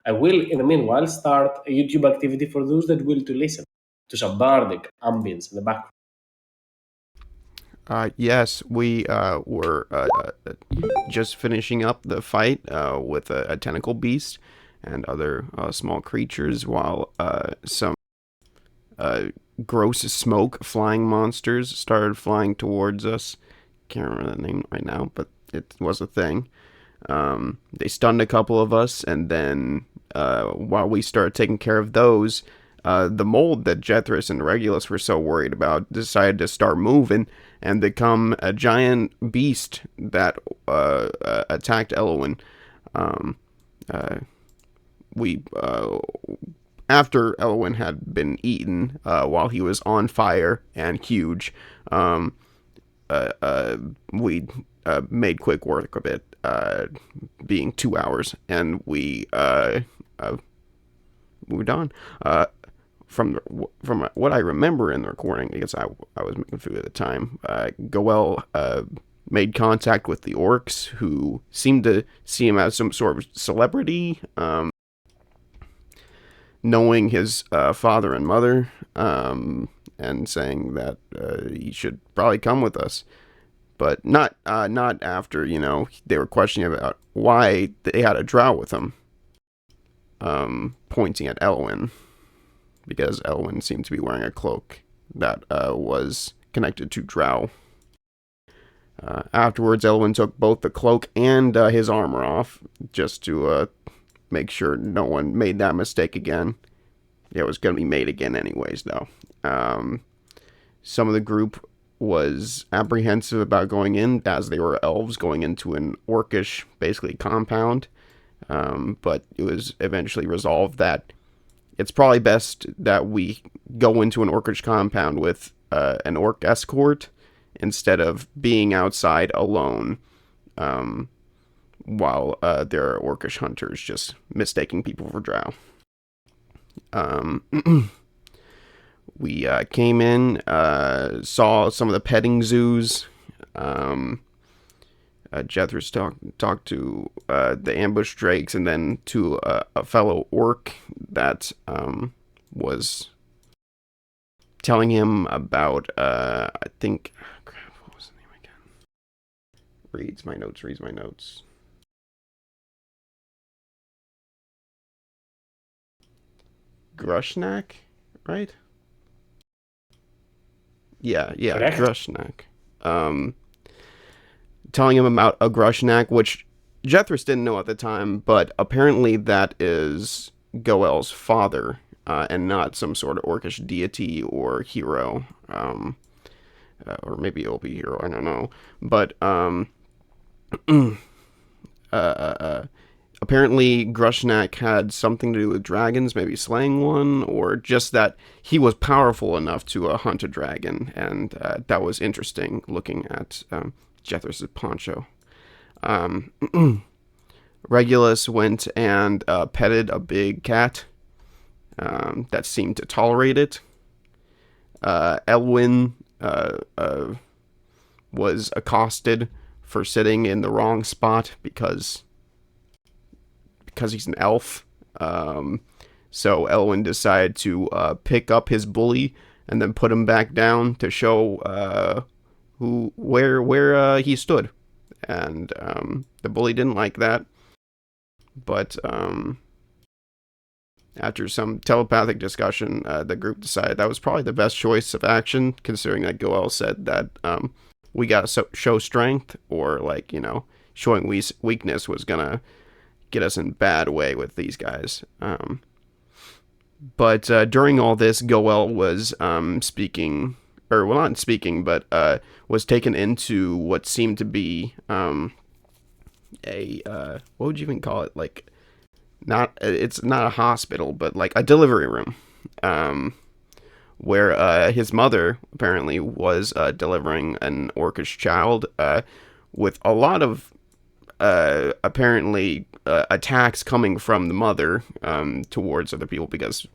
I will, in the meanwhile, start a YouTube activity for those that will to listen to some bardic ambience in the background. Yes, we were just finishing up the fight with a tentacle beast and other small creatures, while some gross smoke flying monsters started flying towards us. Can't remember the name right now, but it was a thing. They stunned a couple of us, and then while we started taking care of those, the mold that Jethris and Regulus were so worried about decided to start moving and become a giant beast that attacked Elowin. We After Elowin had been eaten while he was on fire and huge, we made quick work of it, being 2 hours, and we moved on. From what I remember in the recording, because I was making food at the time, Goel made contact with the orcs, who seemed to see him as some sort of celebrity, knowing his father and mother, and saying that he should probably come with us. But not after, they were questioning about why they had a drow with them, pointing at Elwyn, because Elwyn seemed to be wearing a cloak that was connected to drow. Afterwards, Elwyn took both the cloak and his armor off, just to make sure no one made that mistake again. It was going to be made again anyways, though. Some of the group was apprehensive about going in, as they were elves going into an orcish, basically, compound. But it was eventually resolved that it's probably best that we go into an orcish compound with an orc escort instead of being outside alone, while there are orcish hunters just mistaking people for drow. We came in, saw some of the petting zoos. Jethris talked to the ambush drakes, and then to a fellow orc that was telling him about, I think, what was the name again? Reads my notes. Grushnak, right? Yeah, Correct. Grushnak. Telling him about a Grushnak, which Jethris didn't know at the time, but apparently that is Goel's father, and not some sort of orcish deity or hero, or maybe it'll be hero, I don't know. But apparently Grushnak had something to do with dragons, maybe slaying one, or just that he was powerful enough to hunt a dragon, and that was interesting, looking at Jethris' poncho. Regulus went and petted a big cat that seemed to tolerate it. Elwyn was accosted for sitting in the wrong spot because he's an elf. So Elwyn decided to pick up his bully and then put him back down to show where he stood. And the bully didn't like that. But after some telepathic discussion, the group decided that was probably the best choice of action, considering that Goel said that we gotta show strength, or showing weakness was gonna get us in bad way with these guys. But during all this, Goel was speaking, or well, not speaking, but was taken into what seemed to be a what would you even call it? It's not a hospital, but like a delivery room, where his mother apparently was delivering an orcish child, with a lot of apparently attacks coming from the mother towards other people, because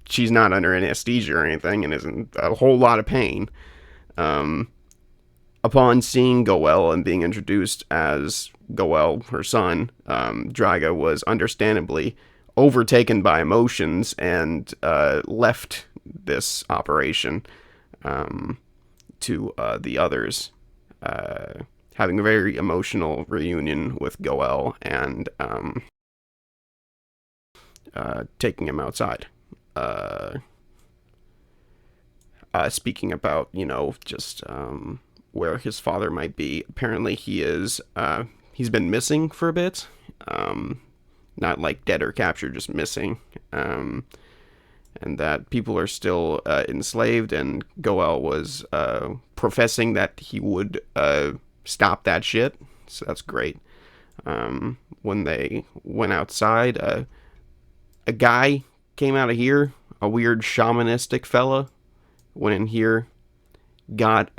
she's not under anesthesia or anything and isn't a whole lot of pain. Upon seeing Goel and being introduced as Goel, her son, Draga, was understandably overtaken by emotions and left this operation to the others, having a very emotional reunion with Goel and taking him outside. Speaking about, just where his father might be, apparently he's been missing for a bit. Not like dead or captured, just missing. And that people are still enslaved, and Goel was professing that he would stop that shit. So that's great. When they went outside, a guy came out of here, a weird shamanistic fella, went in here, got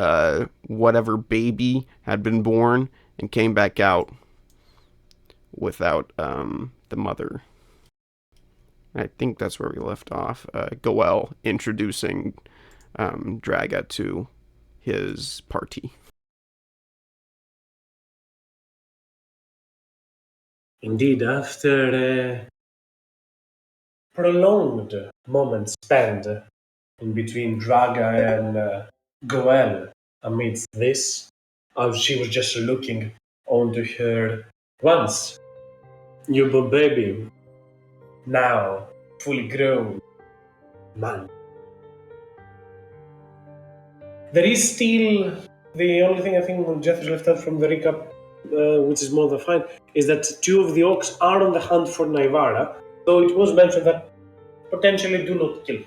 whatever baby had been born, and came back out without the mother. I think that's where we left off. Goel introducing Draga to his party. Indeed, after a prolonged moment spent in between Draga and Goel amidst this, as she was just looking onto her once newborn baby, now fully grown man. There is still the only thing I think Jeffrey left out from the recap, which is more than fine, is that two of the orcs are on the hunt for Naivara, though it was mentioned that potentially do not kill her.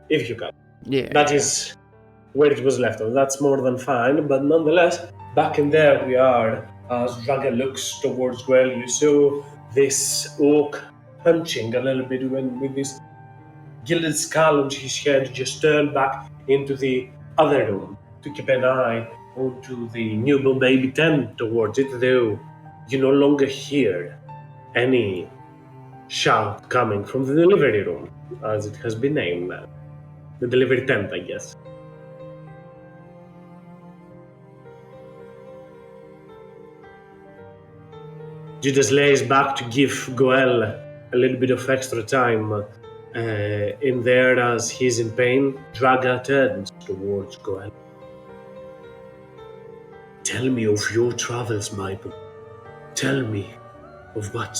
If you can. Yeah. That is where it was left. That's more than fine, but nonetheless, back in there we are. As Draga looks towards Gwell, you saw this orc punching a little bit with this gilded skull on his head, just turned back into the other room to keep an eye onto the newborn baby, tend towards it, though you no longer hear any shout coming from the delivery room, as it has been named now. The delivery tent, I guess. Judas lays back to give Goel a little bit of extra time in there as he's in pain. Draga turns towards Goel. Tell me of your travels, my boy. Tell me of what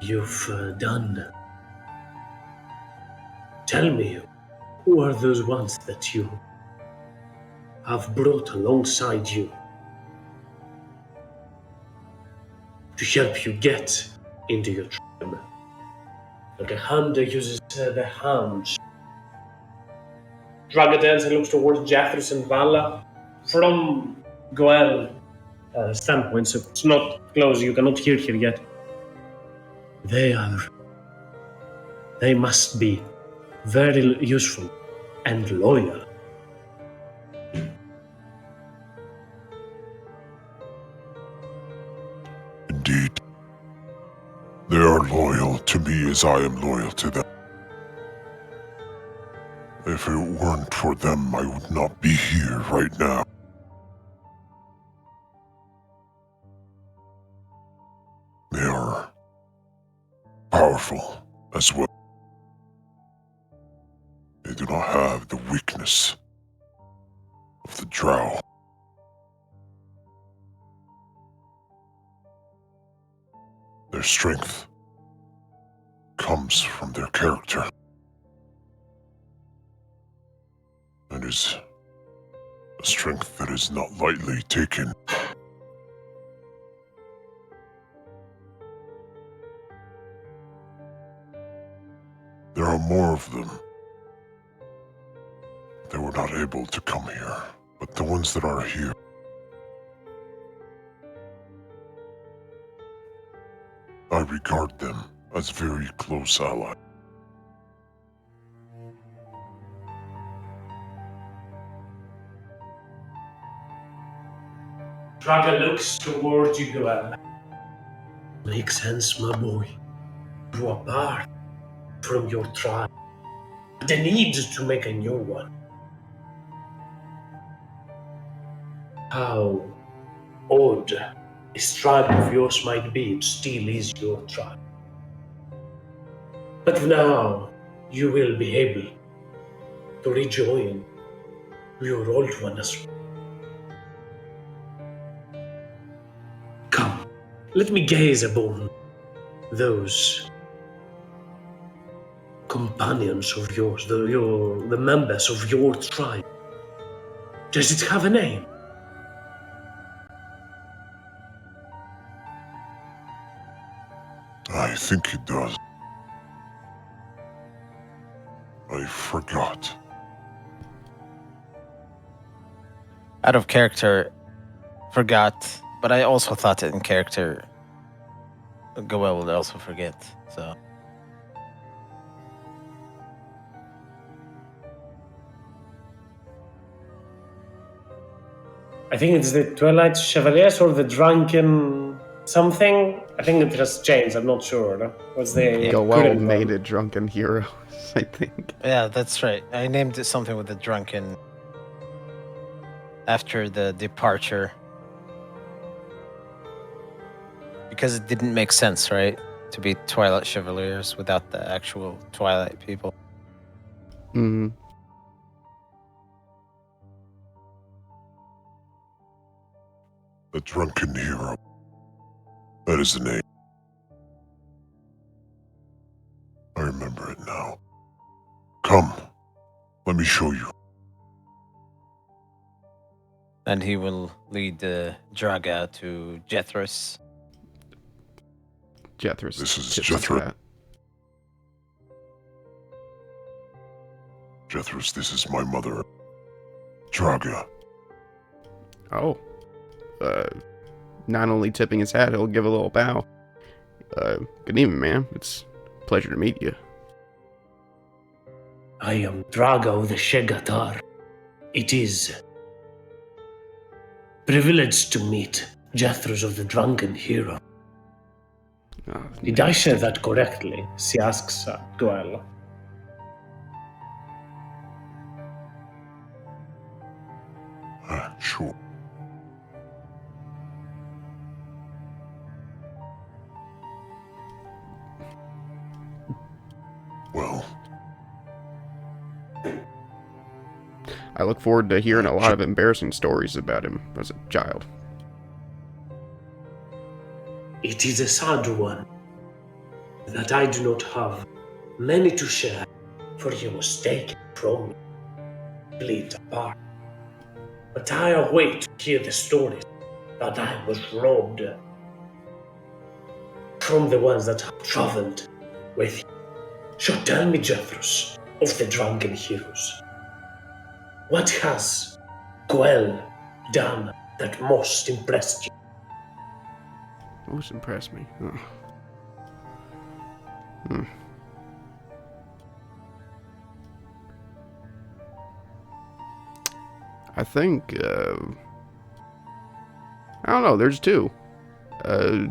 you've done. Tell me, who are those ones that you have brought alongside you to help you get into your tribe? Like a hunter uses the hounds. Draga turns and looks towards Jeffries and Vala from Goel standpoint, so it's not close, you cannot hear her yet. They must be very useful and loyal. Indeed. They are loyal to me as I am loyal to them. If it weren't for them, I would not be here right now. They are powerful as well. They do not have the weakness of the drow. Their strength comes from their character. It is a strength that is not lightly taken. There are more of them. They were not able to come here, but the ones that are here, I regard them as very close allies. Draga looks towards you, Goel. Makes sense, my boy. You are apart from your tribe. The need to make a new one. How odd this tribe of yours might be, it still is your tribe. But now you will be able to rejoin your old one as well. Come, let me gaze upon those companions of yours, the members of your tribe. Does it have a name? I think it does. I forgot. Out of character, forgot, but I also thought it in character. Goel would also forget, so. I think it's the Twilight Chevaliers or the Drunken something. I think it has changed, I'm not sure. No? What's the Goel current made one? it drunken heroes, I think. Yeah, that's right. I named it something with the drunken after the departure. Because it didn't make sense, right? To be Twilight Chevaliers without the actual Twilight people. Mm-hmm. The drunken hero. That is the name. I remember it now. Come, let me show you. And he will lead Draga to Jethros. Jethros. This is tips his Jethro. hat. Jethros, this is my mother, Draga. Oh. Not only tipping his hat, he'll give a little bow. Good evening, ma'am. It's a pleasure to meet you. I am Drago the Shegatar. It is privileged to meet Jethros of the Drunken Hero. Oh, Did I say that correctly? She asks Goel. Sure. Well, I look forward to hearing a lot of embarrassing stories about him as a child. It is a sad one that I do not have many to share, for he was taken from me, split apart. But I await to hear the stories that I was robbed from the ones that have traveled with him. So tell me, Jethros, of the Drunken Heroes, what has Goel done that most impressed you? Most impressed me. Oh. I think, I don't know, there's two. If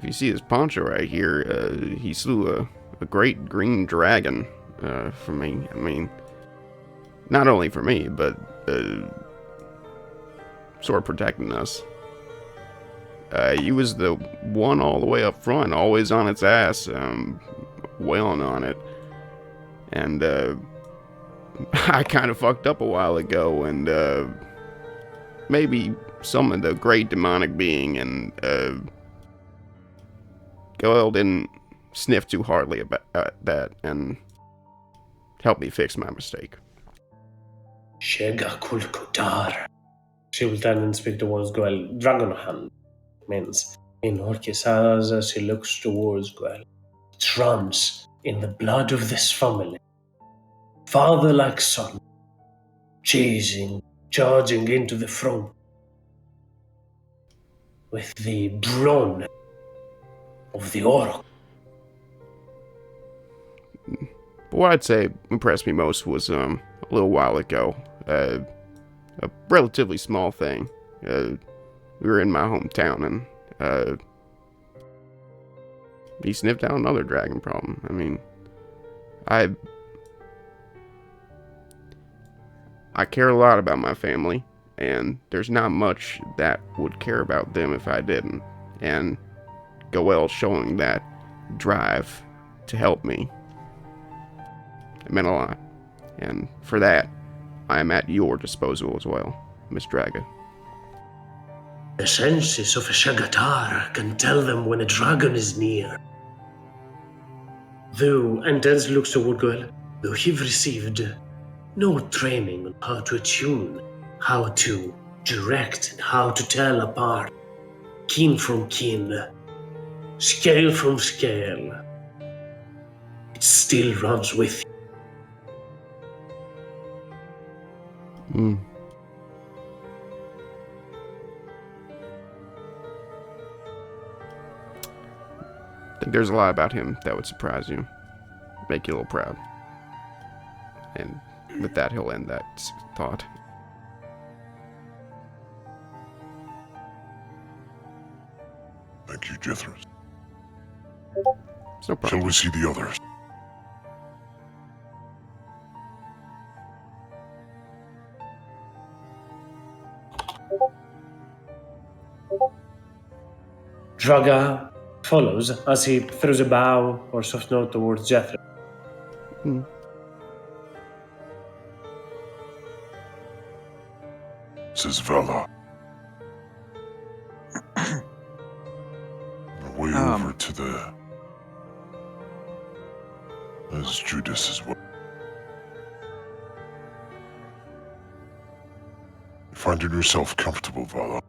you see his poncho right here, he slew a great green dragon for me. I mean, not only for me, but sort of protecting us. He was the one all the way up front, always on its ass, wailing on it. And I kind of fucked up a while ago, and maybe summoned a great demonic being, and Goel didn't sniff too hardly about that, and helped me fix my mistake. Shega Kulkutar. She will turn and speak towards Goel. Dragonhan means in Orchisaz as she looks towards Goel. It runs in the blood of this family. Father like son, charging into the front with the brawn of the Oracle. But what I'd say impressed me most was a little while ago, a relatively small thing. We were in my hometown, and he sniffed out another dragon problem. I mean, I care a lot about my family, and there's not much that would care about them if I didn't. And Goel showing that drive to help me, it meant a lot. And for that, I am at your disposal as well, Miss Draga. The senses of a Shagatar can tell them when a dragon is near. Though, and Dens looks toward Goel, though he've received no training on how to attune, how to direct, and how to tell apart kin from kin, scale from scale, it still runs with you. I think there's a lot about him that would surprise you, make you a little proud. And with that, he'll end that thought. Thank you, Jethros. It's no problem. Shall we see the others? Draga follows as he throws a bow or soft note towards Jethro. Says Vala. Way over to the... There's Judas as well. You finding yourself comfortable, Vala?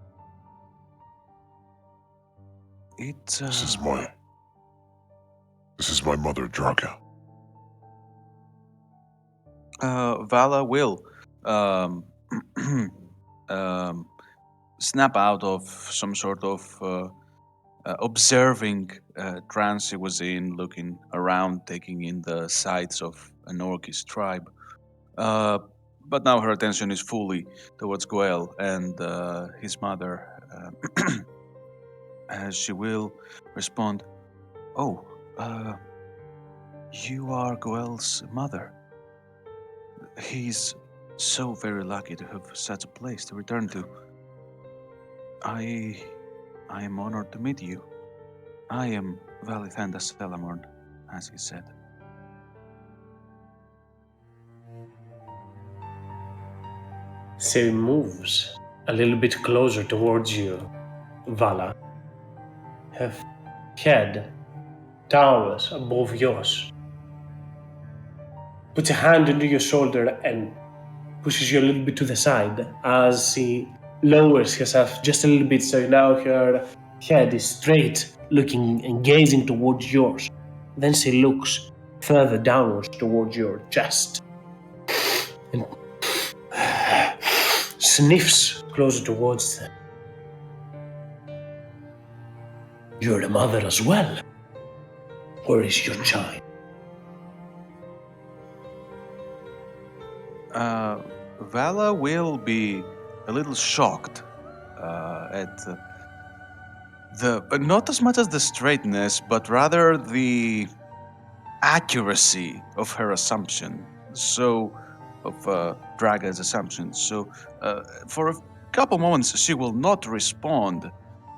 It's This is my mother, Draga. Vala will snap out of some sort of observing trance he was in, looking around, taking in the sights of an Orcish tribe. But now her attention is fully towards Goel and his mother. As she will respond, "Oh, you are Goel's mother. He's so very lucky to have such a place to return to. I am honored to meet you. I am Valithanda Selamorn, as he said." So he moves a little bit closer towards you, Vala. Her head towers above yours. Puts a hand under your shoulder and pushes you a little bit to the side as he lowers herself just a little bit, so now her head is straight, looking and gazing towards yours. Then she looks further downwards towards your chest and sniffs closer towards them. You're the mother as well. Where is your child? Vala will be a little shocked at but not as much as the straightness, but rather the accuracy of her assumption. So, of Draga's assumption. So, for a couple moments, she will not respond,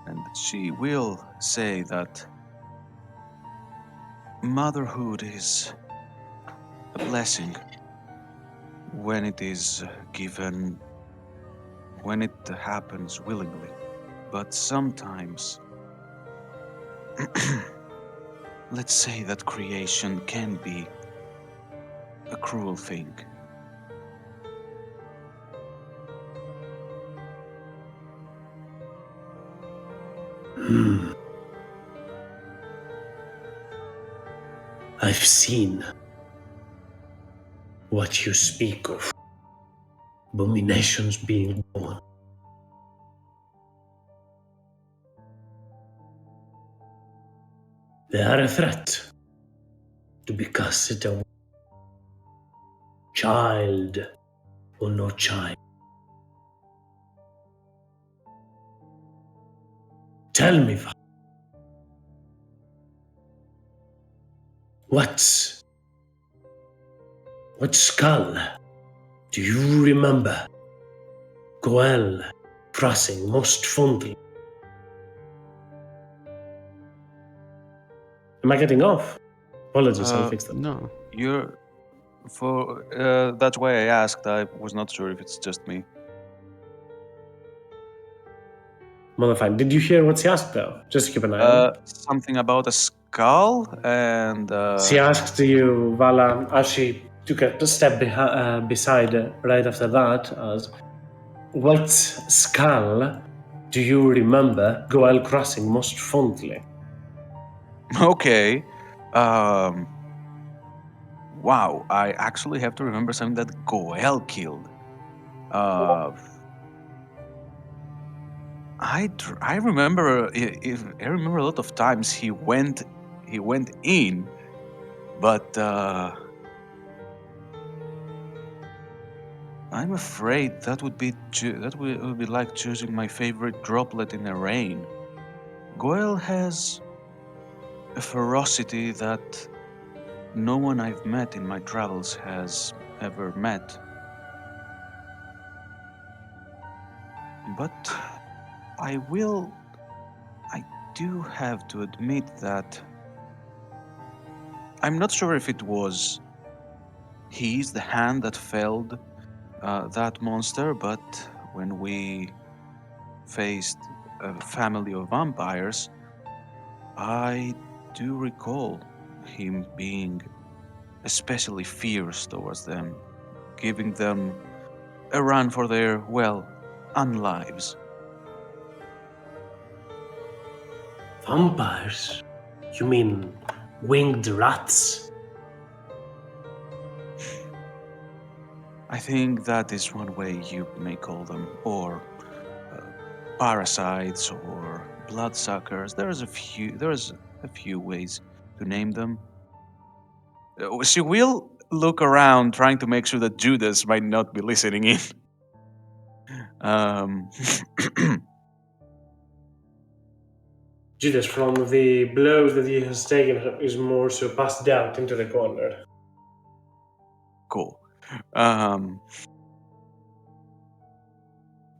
and she will say that motherhood is a blessing when it is given, when it happens willingly. But sometimes, let's say that creation can be a cruel thing. I've seen what you speak of. Abominations being born. They are a threat to be casted away. Child or no child. Tell me, what skull do you remember Goel crossing most fondly. Am I getting off? Apologies, I'll fix that. No. You're for that's why I asked. I was not sure if it's just me. Well, fine. Did you hear what she asked though? Just keep an eye on. Something about a skull and She asked you, Vala, as she took a step beside right after that, as what skull do you remember Goel crossing most fondly? okay. Wow, I actually have to remember something that Goel killed. I remember I remember a lot of times he went in, but I'm afraid that would be would be like choosing my favorite droplet in the rain. Goel has a ferocity that no one I've met in my travels has ever met. But I do have to admit that I'm not sure if it was he's the hand that felled that monster, but when we faced a family of vampires, I do recall him being especially fierce towards them, giving them a run for their, well, unlives. Vampires? You mean winged rats? I think that is one way you may call them, or parasites, or bloodsuckers. There's a few ways to name them. She will look around, trying to make sure that Judas might not be listening in. Um, Judas, from the blows that he has taken, is more so passed out into the corner. cool.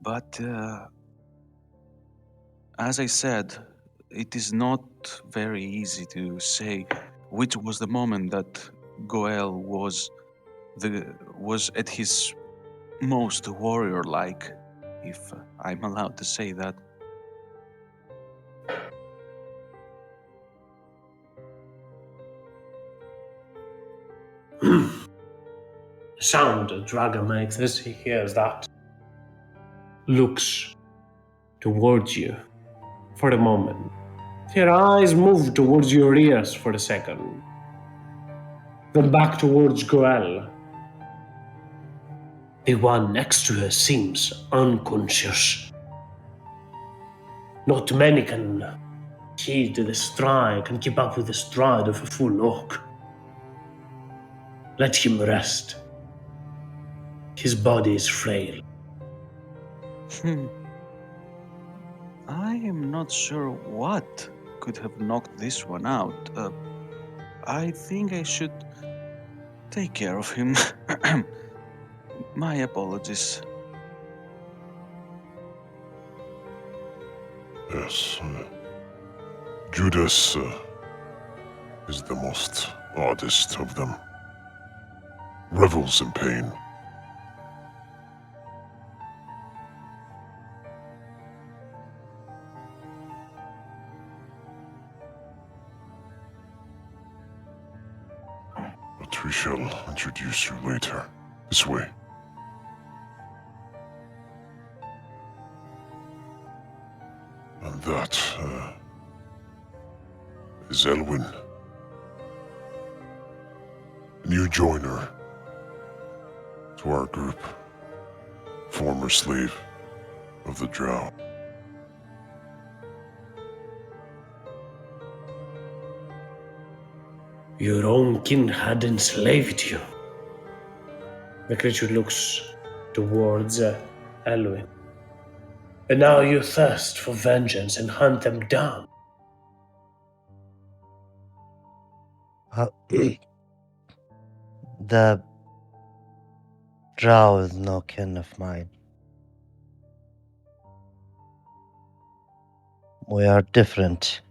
But as I said, it is not very easy to say which was the moment that Goel was at his most warrior-like, if I'm allowed to say that. Sound a dragon makes as he hears that looks towards you for a moment. Her eyes move towards your ears for a second, then back towards Goel. The one next to her seems unconscious. Not many can keep up with the stride of a full orc. Let him rest. His body is frail. I am not sure what could have knocked this one out. I think I should take care of him. My apologies. Yes. Judas is the most oddest of them. Revels in pain. But we shall introduce you later. This way. And that is Elwyn. New joiner to our group. Former slave of the Drow. Your own kin had enslaved you. The creature looks towards Elwyn. And now you thirst for vengeance and hunt them down. The drow is no kin of mine. We are different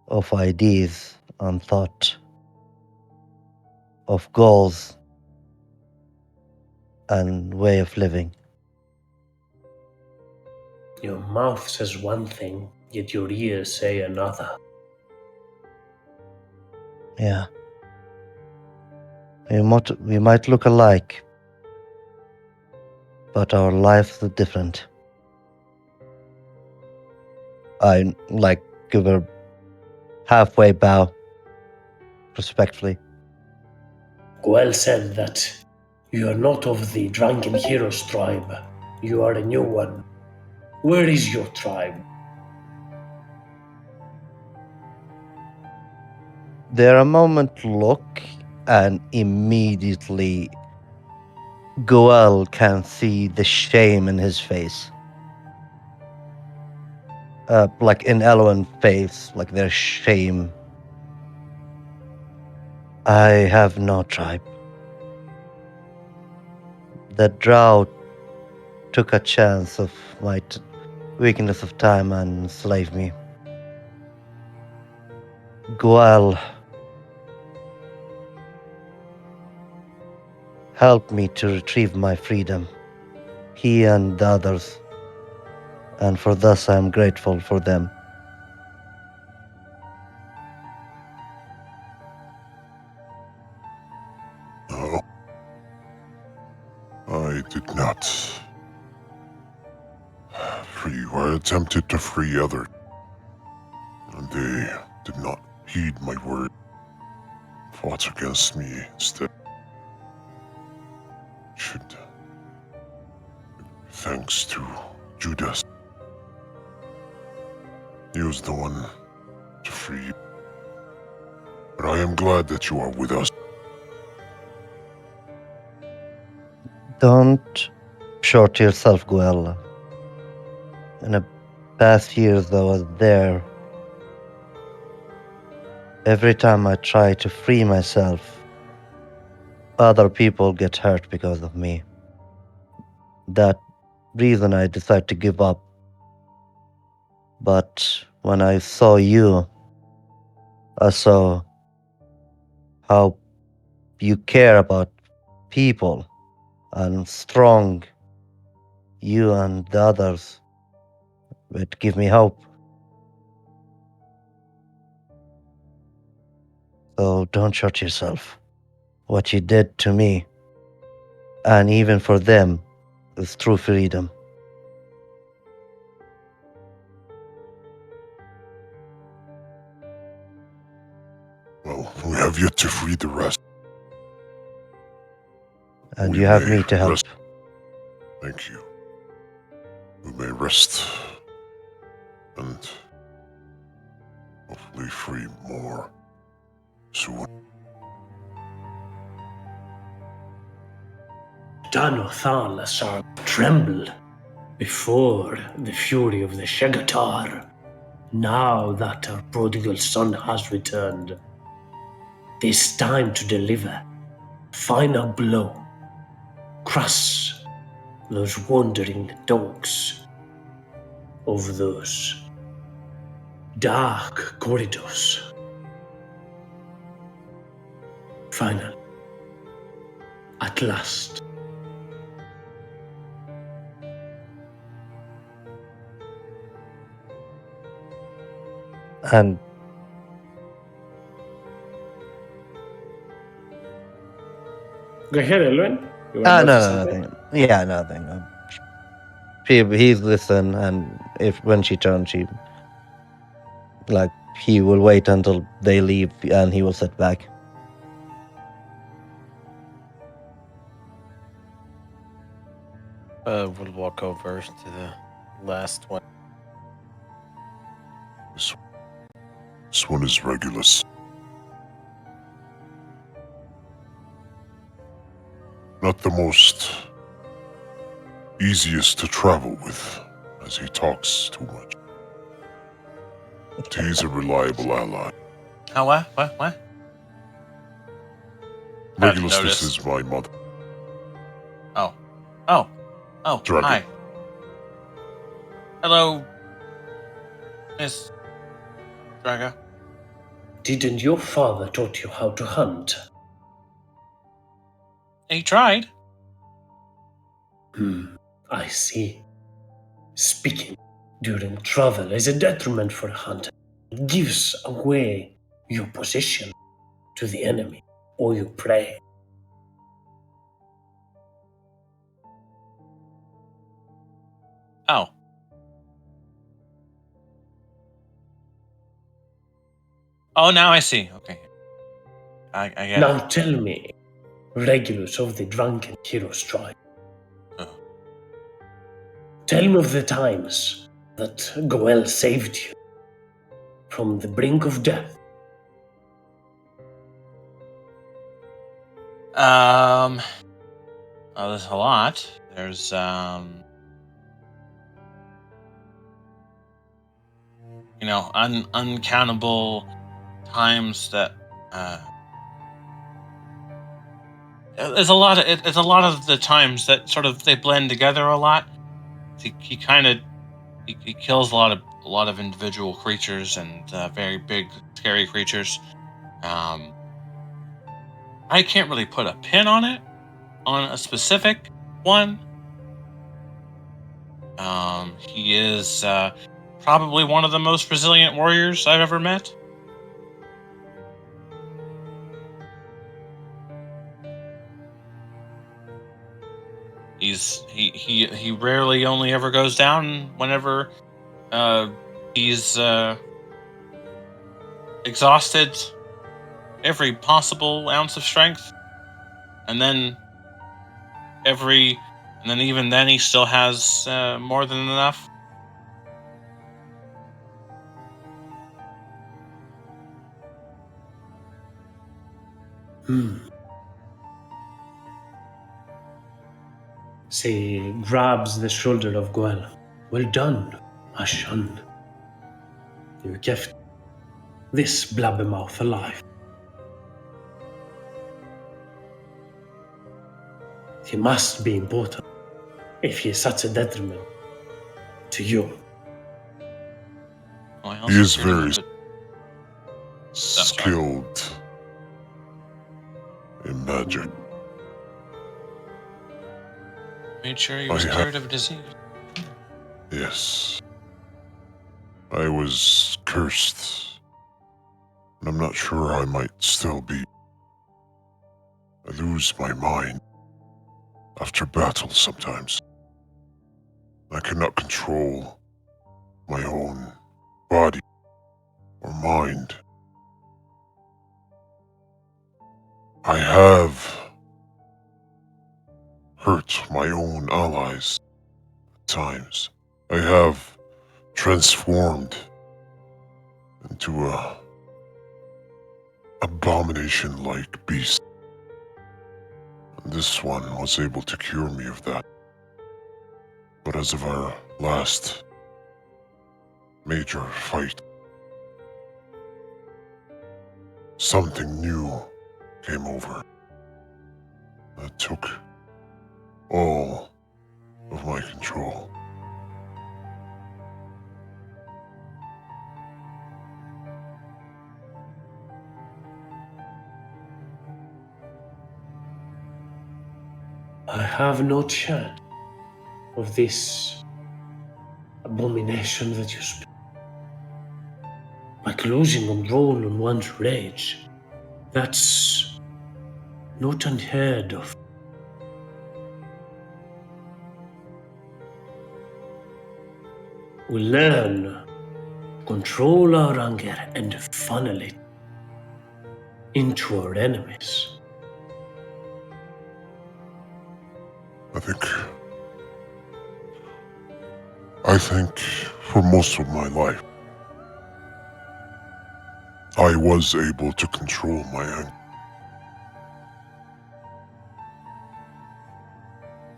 of ideas and thought, of goals and way of living. Your mouth says one thing, yet your ears say another. Yeah. We might look alike, but our lives are different. I give a halfway bow, respectfully. Goel said that you are not of the Drunken Heroes tribe. You are a new one. Where is your tribe? There a moment look, and immediately Goel can see the shame in his face. Like in Elwyn's face, like there's shame. I have no tribe. The drought took a chance of my weakness of time and enslaved me. Goel helped me to retrieve my freedom, he and the others, and for this I am grateful for them. No. I did not free you. I attempted to free others, and they did not heed my word. Fought against me instead. Should thanks to Judas. He was the one to free you. But I am glad that you are with us. Don't short yourself, Goel. In the past years I was there. Every time I try to free myself, other people get hurt because of me. That reason I decided to give up. But when I saw you, I saw how you care about people and strong you and the others would give me hope. So don't shut yourself. What you did to me, and even for them, is true freedom. Well, we have yet to free the rest. And We you have may me to help. rest. Thank you. We may rest and hopefully free more soon. Danothalasar trembled before the fury of the Shegatar. Now that our prodigal son has returned, it is time to deliver final blow. Crush those wandering dogs of those dark corridors. Final. At last. And Go ahead, Elwin. You want to no, notice no, something? nothing. Yeah, nothing. He's listen, and when she turns, he will wait until they leave, and he will sit back. We'll walk over to the last one. This one is Regulus. Not the most easiest to travel with, as he talks too much. But he's a reliable ally. Oh, what? Regulus, notice. this is my mother. Oh, Dragon. hi. Hello, Yes, Draga. Didn't your father taught you how to hunt? He tried. I see. Speaking during travel is a detriment for a hunter. It gives away your position to the enemy or your prey. Oh. Oh, now I see. Okay. I get Now it. tell me, Regulus of the Drunken Heroes tribe, Oh. tell me of the times that Goel saved you from the brink of death. Well, there's a lot. There's uncountable times that there's a lot of it's a lot of the times that sort of they blend together a lot. He kind of he kills a lot of individual creatures and very big scary creatures. I can't really put a pin on it on a specific one. He is probably one of the most resilient warriors I've ever met. He rarely only ever goes down whenever he's exhausted every possible ounce of strength, and then even then he still has more than enough. Say, grabs the shoulder of Goel. Well done, Ashan. You kept this blabbermouth alive. He must be important if he is such a detriment to you. Well, I He also is treat him a very bit- skilled in magic. Made sure he was cured of disease. Yes. I was cursed. And I'm not sure I might still be. I lose my mind after battle sometimes. I cannot control my own body or mind. I have hurt my own allies at times. I have transformed into a abomination-like beast. And this one was able to cure me of that. But as of our last major fight, something new came over that took all of my control. I have no chance of this abomination that you speak. Like losing control on one's rage. That's not unheard of. We learn to control our anger and funnel it into our enemies. I think for most of my life, I was able to control my anger.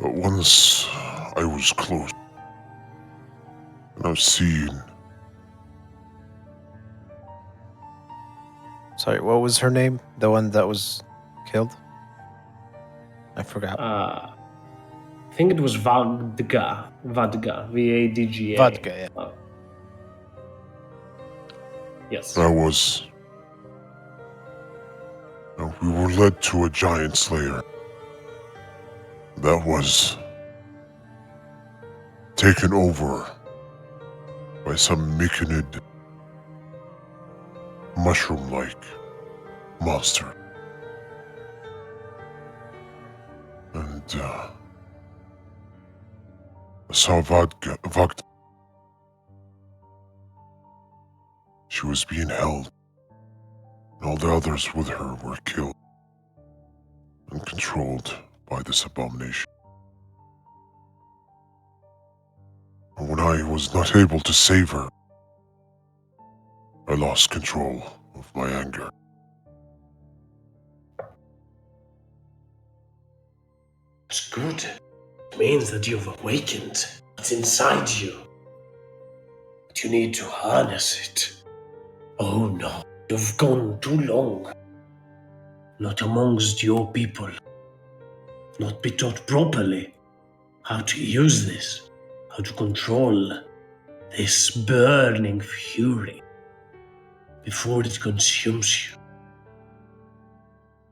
But once I was close, and I've seen Sorry, what was her name? The one that was killed? I forgot. I think it was Vadga, Vadga, Vadga. Vodka, yeah. Yes. I was. We were led to a giant slayer. That was taken over by some myconid, mushroom-like monster. And I saw Vagda. She was being held, and all the others with her were killed and controlled by this abomination. And when I was not able to save her, I lost control of my anger. It's good. It means that you've awakened. It's inside you. But you need to harness it. Oh no, you've gone too long. Not amongst your people. Not be taught properly how to use this, how to control this burning fury before it consumes you.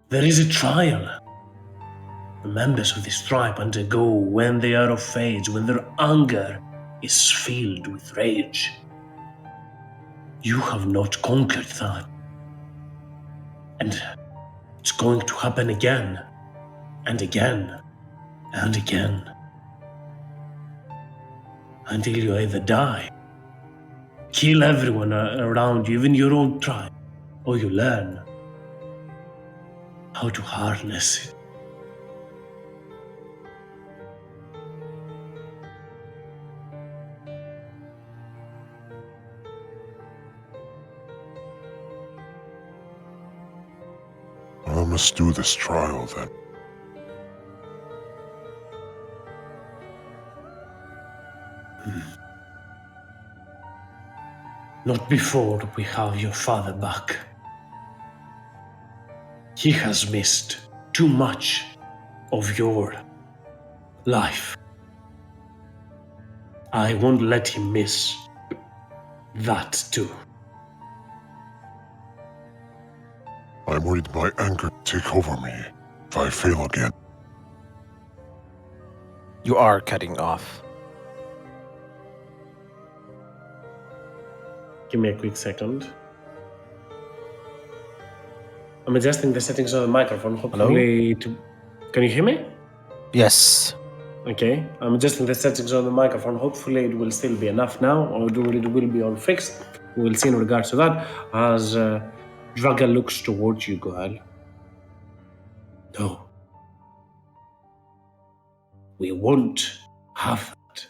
There is a trial the members of this tribe undergo when they are of age, when their anger is filled with rage. You have not conquered that. And it's going to happen again, and again, and again. Until you either die, kill everyone around you, even your own tribe, or you learn how to harness it. I must do this trial then. Not before we have your father back. He has missed too much of your life. I won't let him miss that too. I'm worried my anger take over me if I fail again. You are cutting off. Give me a quick second. I'm adjusting the settings on the microphone, hopefully to... Can you hear me? Yes. Okay, I'm adjusting the settings on the microphone. Hopefully it will still be enough now, or it will be all fixed. We will see in regards to that as Draga looks towards you, Gohal. No. We won't have that.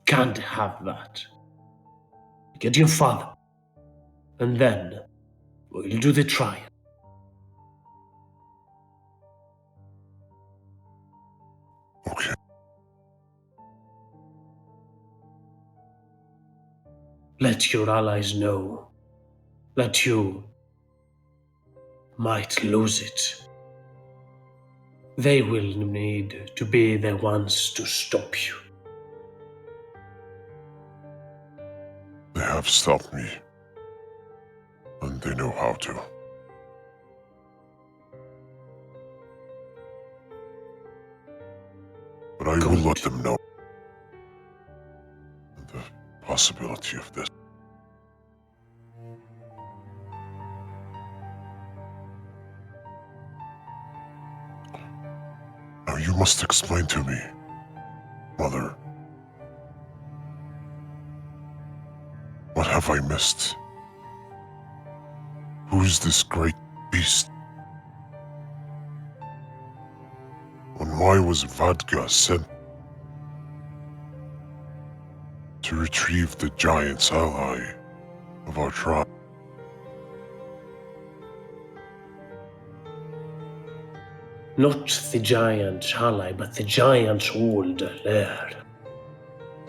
Can't have that. Get your father, and then we'll do the trial. Okay. Let your allies know that you might lose it. They will need to be the ones to stop you. They have stopped me. And they know how to. But I will let them know the possibility of this. Now you must explain to me, Mother. What have I missed? Who is this great beast? And why was Vadga sent to retrieve the giant's ally of our tribe? Not the giant ally, but the giant's old lair.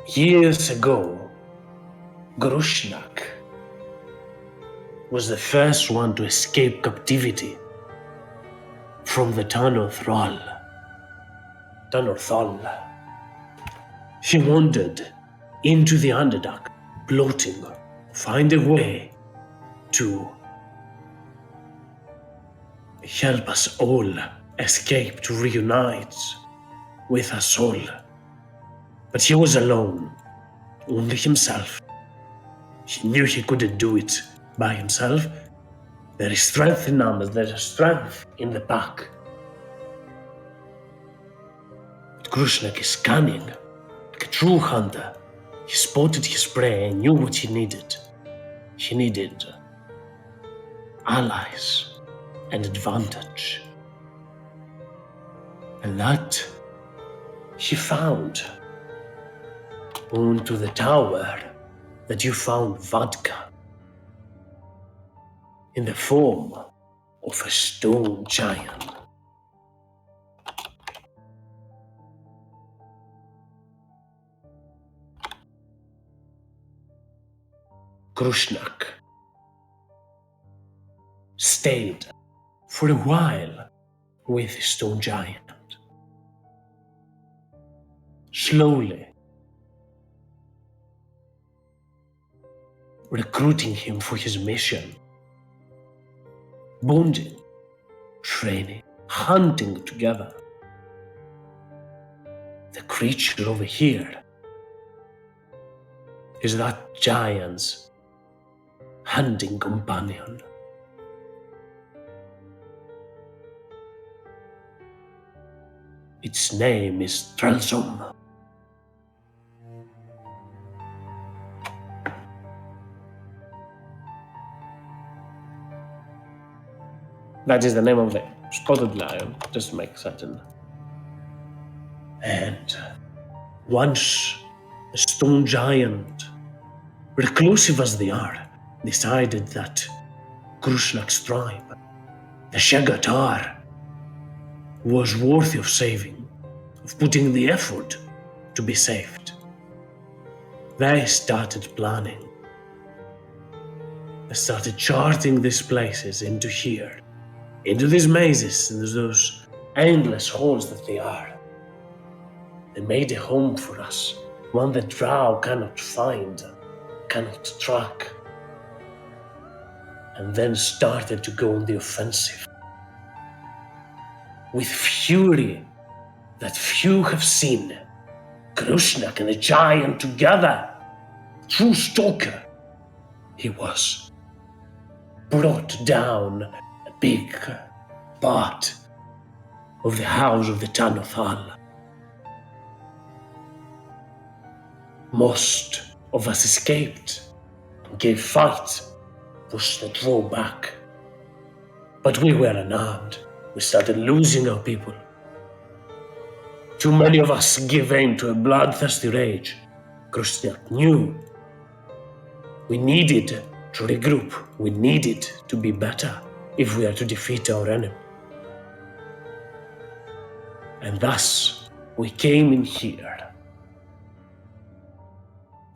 Years ago, Grushnak was the first one to escape captivity from the Tanor Thal. He wandered into the Underdark, plotting to find a way to help us all escape, to reunite with us all. But he was alone, only himself. He knew he couldn't do it by himself. There is strength in numbers, there is strength in the pack. But Krishnak is cunning, like a true hunter. He spotted his prey and knew what he needed. He needed allies and advantage. And that he found onto the tower that you found vodka in the form of a stone giant. Krishnak stayed for a while with the stone giant. Slowly recruiting him for his mission. Bonding, training, hunting together. The creature over here is that giant's hunting companion. Its name is Transum. That is the name of the spotted lion, just to make certain. And once the stone giant, reclusive as they are, decided that Krushnak's tribe, the Shagatar, was worthy of saving, of putting the effort to be saved. They started planning. They started charting these places into here, into these mazes, into those endless holes that they are. They made a home for us, one that Drow cannot find, cannot track, and then started to go on the offensive. With fury that few have seen, Krusnak and the giant together, true stalker, he was. Brought down a big part of the house of the Tanothal. Most of us escaped, gave fight, pushed the draw back. But we were unarmed. We started losing our people. Too many of us gave in to a bloodthirsty rage. Krusnak knew we needed to regroup. We needed to be better if we are to defeat our enemy. And thus, we came in here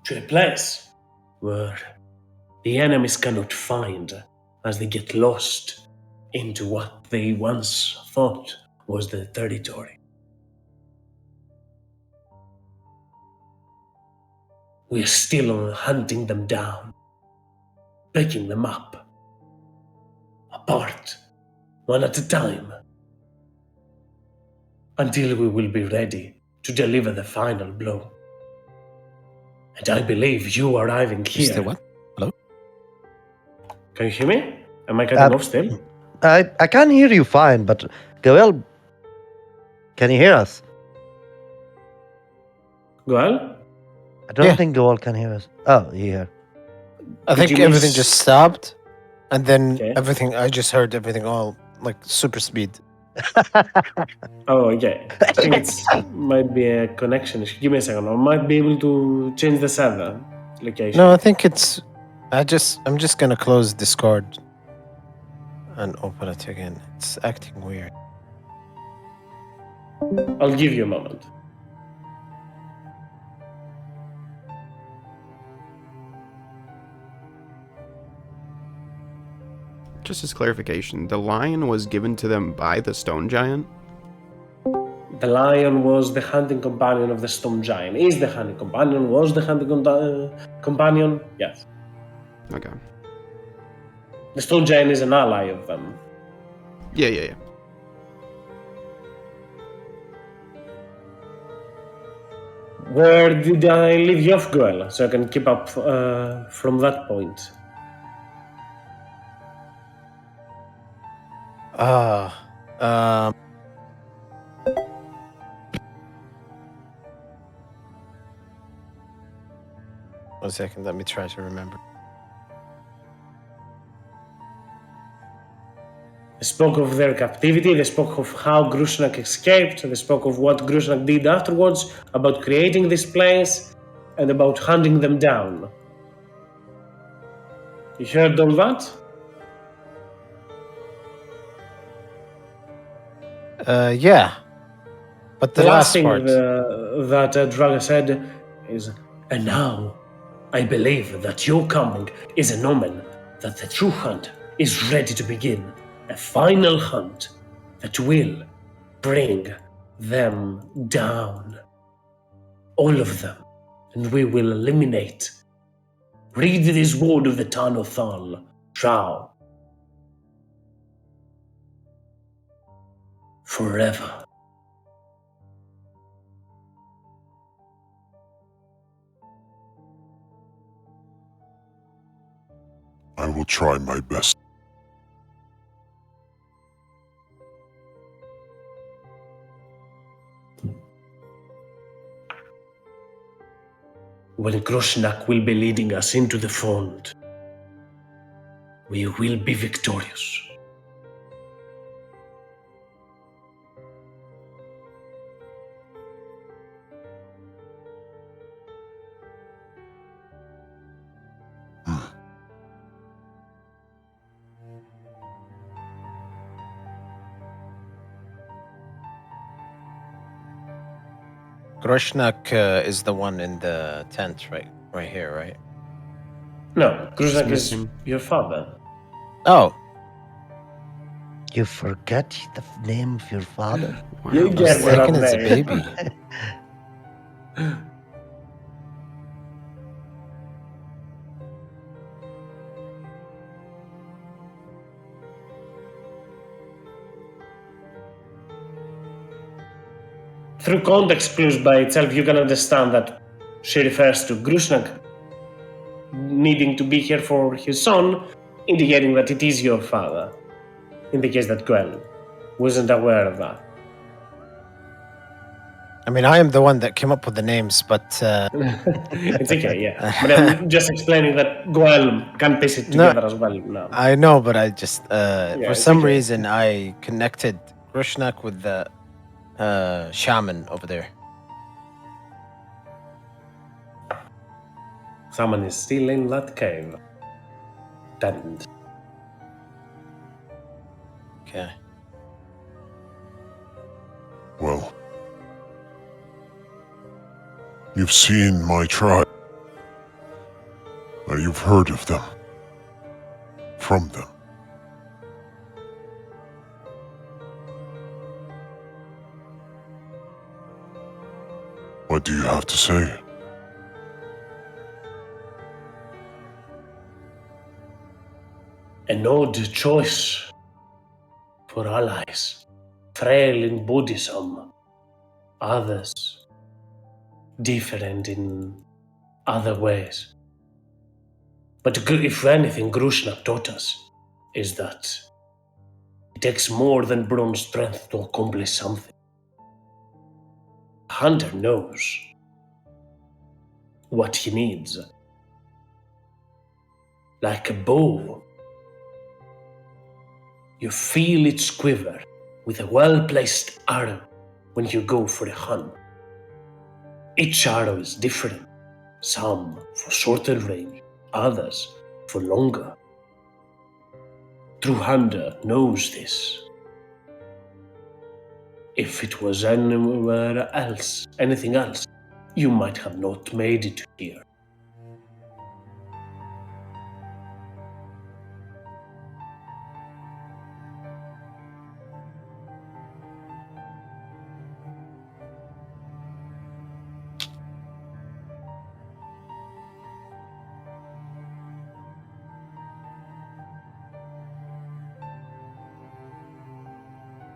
to a place where the enemies cannot find as they get lost into what they once thought was their territory. We are still hunting them down, picking them up, apart, one at a time, until we will be ready to deliver the final blow. And I believe you arriving here. Still what? Hello? Can you hear me? Am I cutting off still? I can hear you fine, but Goel, can you hear us? Goel? I don't Yeah. think Goel can hear us. Oh, you hear. I Did think you everything miss- just stopped, and then Okay. I just heard everything all like super speed. Oh, okay. I think it might be a connection issue. Give me a second. I might be able to change the server location. No, I think it's. I'm just gonna close Discord and open it again. It's acting weird. I'll give you a moment. Just as clarification, the lion was given to them by the stone giant? The lion was the hunting companion of the stone giant. Is the hunting companion? Was the hunting companion? Yes. Okay. The stone giant is an ally of them. Yeah. Where did I leave you off, Goel? So I can keep up from that point. Um, 1 second, let me try to remember. They spoke of their captivity, they spoke of how Grusnak escaped, they spoke of what Grusnak did afterwards, about creating this place, and about hunting them down. You heard all that? Yeah. But the last thing part. that Draga said is, and now I believe that your coming is an omen that the true hunt is ready to begin. A final hunt that will bring them down. All of them. And we will eliminate. Read this word of the Tan of Thal. Drow. Forever. I will try my best. When Grosnak will be leading us into the front, we will be victorious. Groshnak is the one in the tent, right here, right? No, Grosnak is missing. your father. Oh, You forget the name of your father? Wow, You I was get that's- that thinking it's a name. baby. Through context clues by itself, you can understand that she refers to Grusnak needing to be here for his son, indicating that it is your father, in the case that Gwen wasn't aware of that. I mean, I am the one that came up with the names, but It's okay, yeah. But I'm just explaining that Goel can piece it No, together as well now. I know, but I just for it's some okay. reason I connected Groshnak with the shaman over there. Someone is still in that cave. Tent. Okay. Well, you've seen my tribe. Or you've heard of them. From them. What do you have to say? An odd choice for allies. Frail in body some. Others different in other ways. But if anything Grusnak taught us is that it takes more than brawn strength to accomplish something. A hunter knows what he needs. Like a bow, you feel its quiver with a well-placed arrow when you go for a hunt. Each arrow is different, some for shorter range, others for longer. True hunter knows this. If it was anywhere else, anything else, you might have not made it here.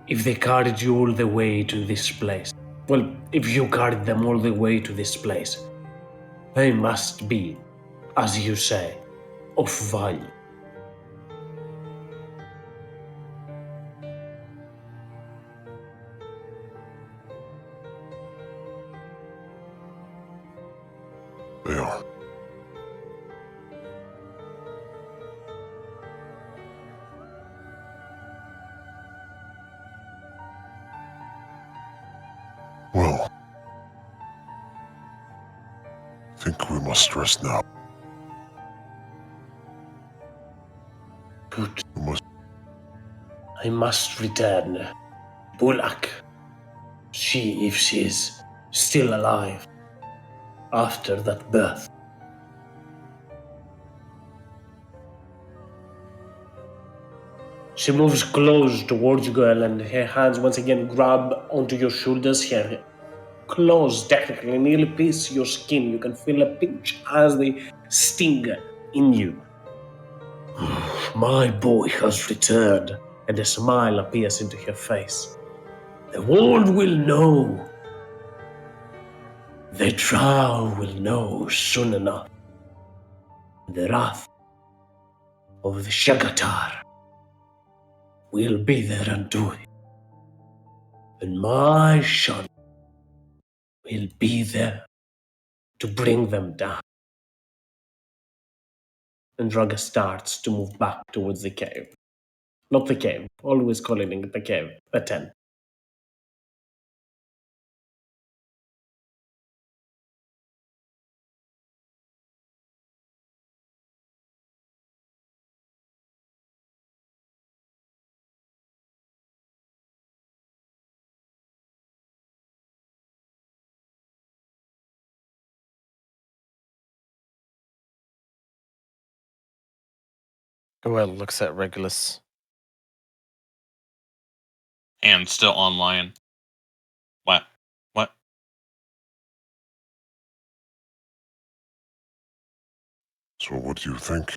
if they carried you all the way to this place, well, if you carried them all the way to this place, they must be, as you say, of value. They are. Well, I think we must rest now. Good. We must. I must return. Bulak. She, if she is still alive after that birth. She moves close towards you, girl, and her hands once again grab onto your shoulders. Her claws technically nearly pierce your skin. You can feel a pinch as they sting in you. My boy has returned, and a smile appears into her face. The world will know. The Drow will know soon enough. The wrath of the Shagatar will be their undoing. And my son will be there to bring them down. And Draga starts to move back towards the cave. Not the cave, always calling it the cave, the tent. Goel looks at Regulus. And still on Lion. What? What? So, what do you think?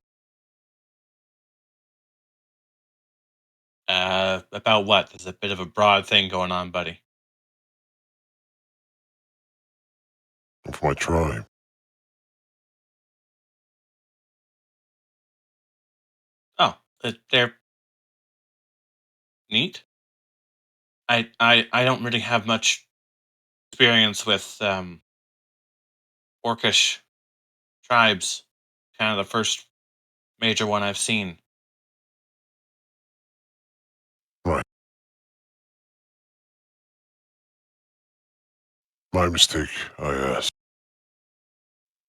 About what? There's a bit of a broad thing going on, buddy. Of my tribe? Oh, they're neat. I don't really have much experience with orcish tribes. Kind of the first major one I've seen. Right. My mistake, I asked.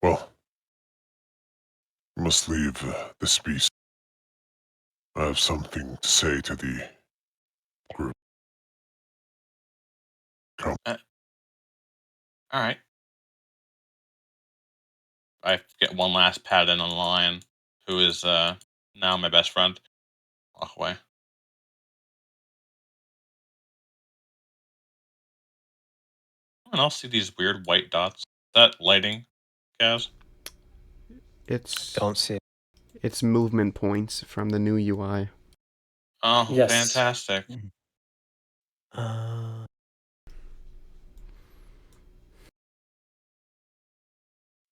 Well, we must leave this beast. I have something to say to the group. Come. All right. I get one last pat in on Lion, who is now my best friend. Walk away. Anyone else see these weird white dots? Is that lighting, Kaz? It's Don't see it. it's movement points from the new UI. Oh, Yes. fantastic.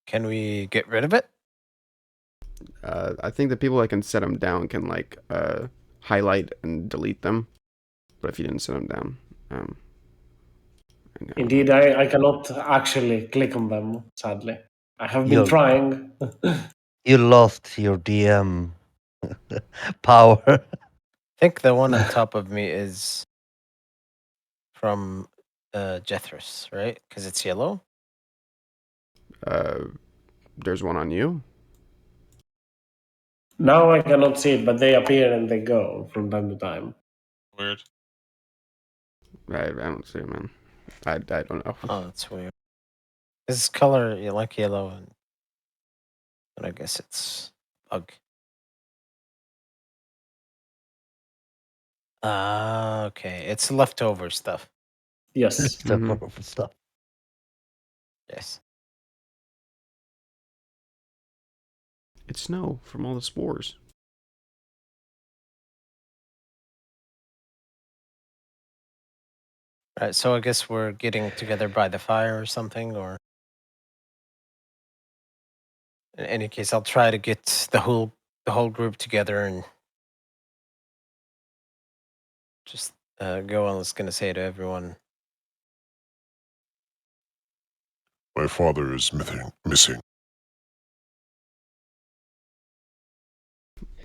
Can we get rid of it? I think the people that can set them down can like highlight and delete them. But if you didn't set them down, I know. Indeed, I cannot actually click on them, sadly. I have been You'll- trying. You lost your DM power. I think the one on top of me is from Jethris, right? Because it's yellow. There's one on you. Now I cannot see it, but they appear and they go from time to time. Weird. I don't see it, man. I don't know. Oh, that's weird. This color, you like yellow, but I guess it's bug. Ah, okay. It's leftover stuff. Yes. Mhm. Stuff. Yes. It's snow from all the spores. Right, so I guess we're getting together by the fire or something, or in any case, I'll try to get the whole group together and just go on. I was gonna say to everyone, My father is missing.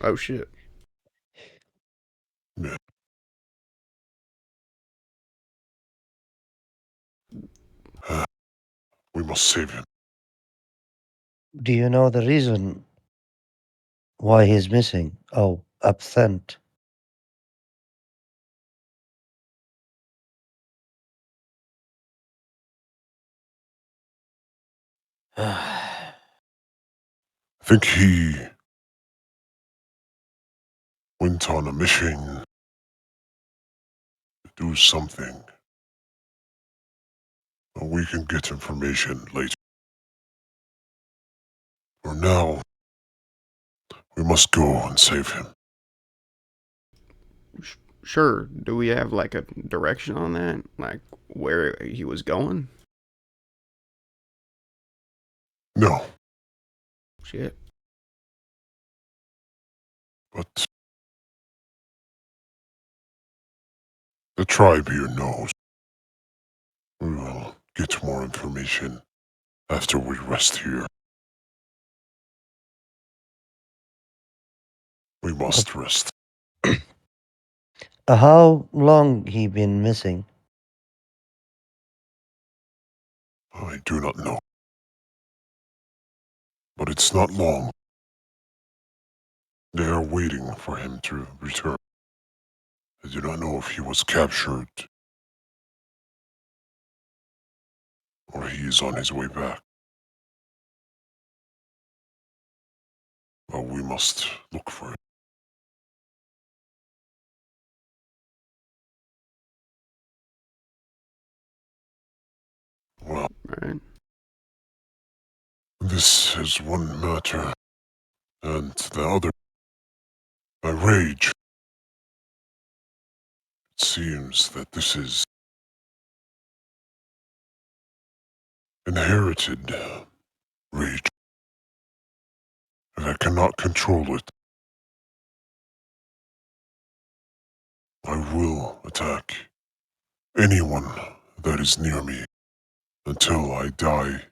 Oh shit. Yeah. We must save him. Do you know the reason why he's missing? Oh, absent. I think he went on a mission to do something. We can get information later. For now, we must go and save him. Sure. Do we have like a direction on that? Like where he was going? No, Shit. but the tribe here knows. We will get more information after we rest here. We must rest. How long he been missing? I do not know. But it's not long. They are waiting for him to return. I do not know if he was captured or he is on his way back. But we must look for him. Well, Right. this is one matter, and the other, my rage. It seems that this is inherited rage, and I cannot control it. I will attack anyone that is near me until I die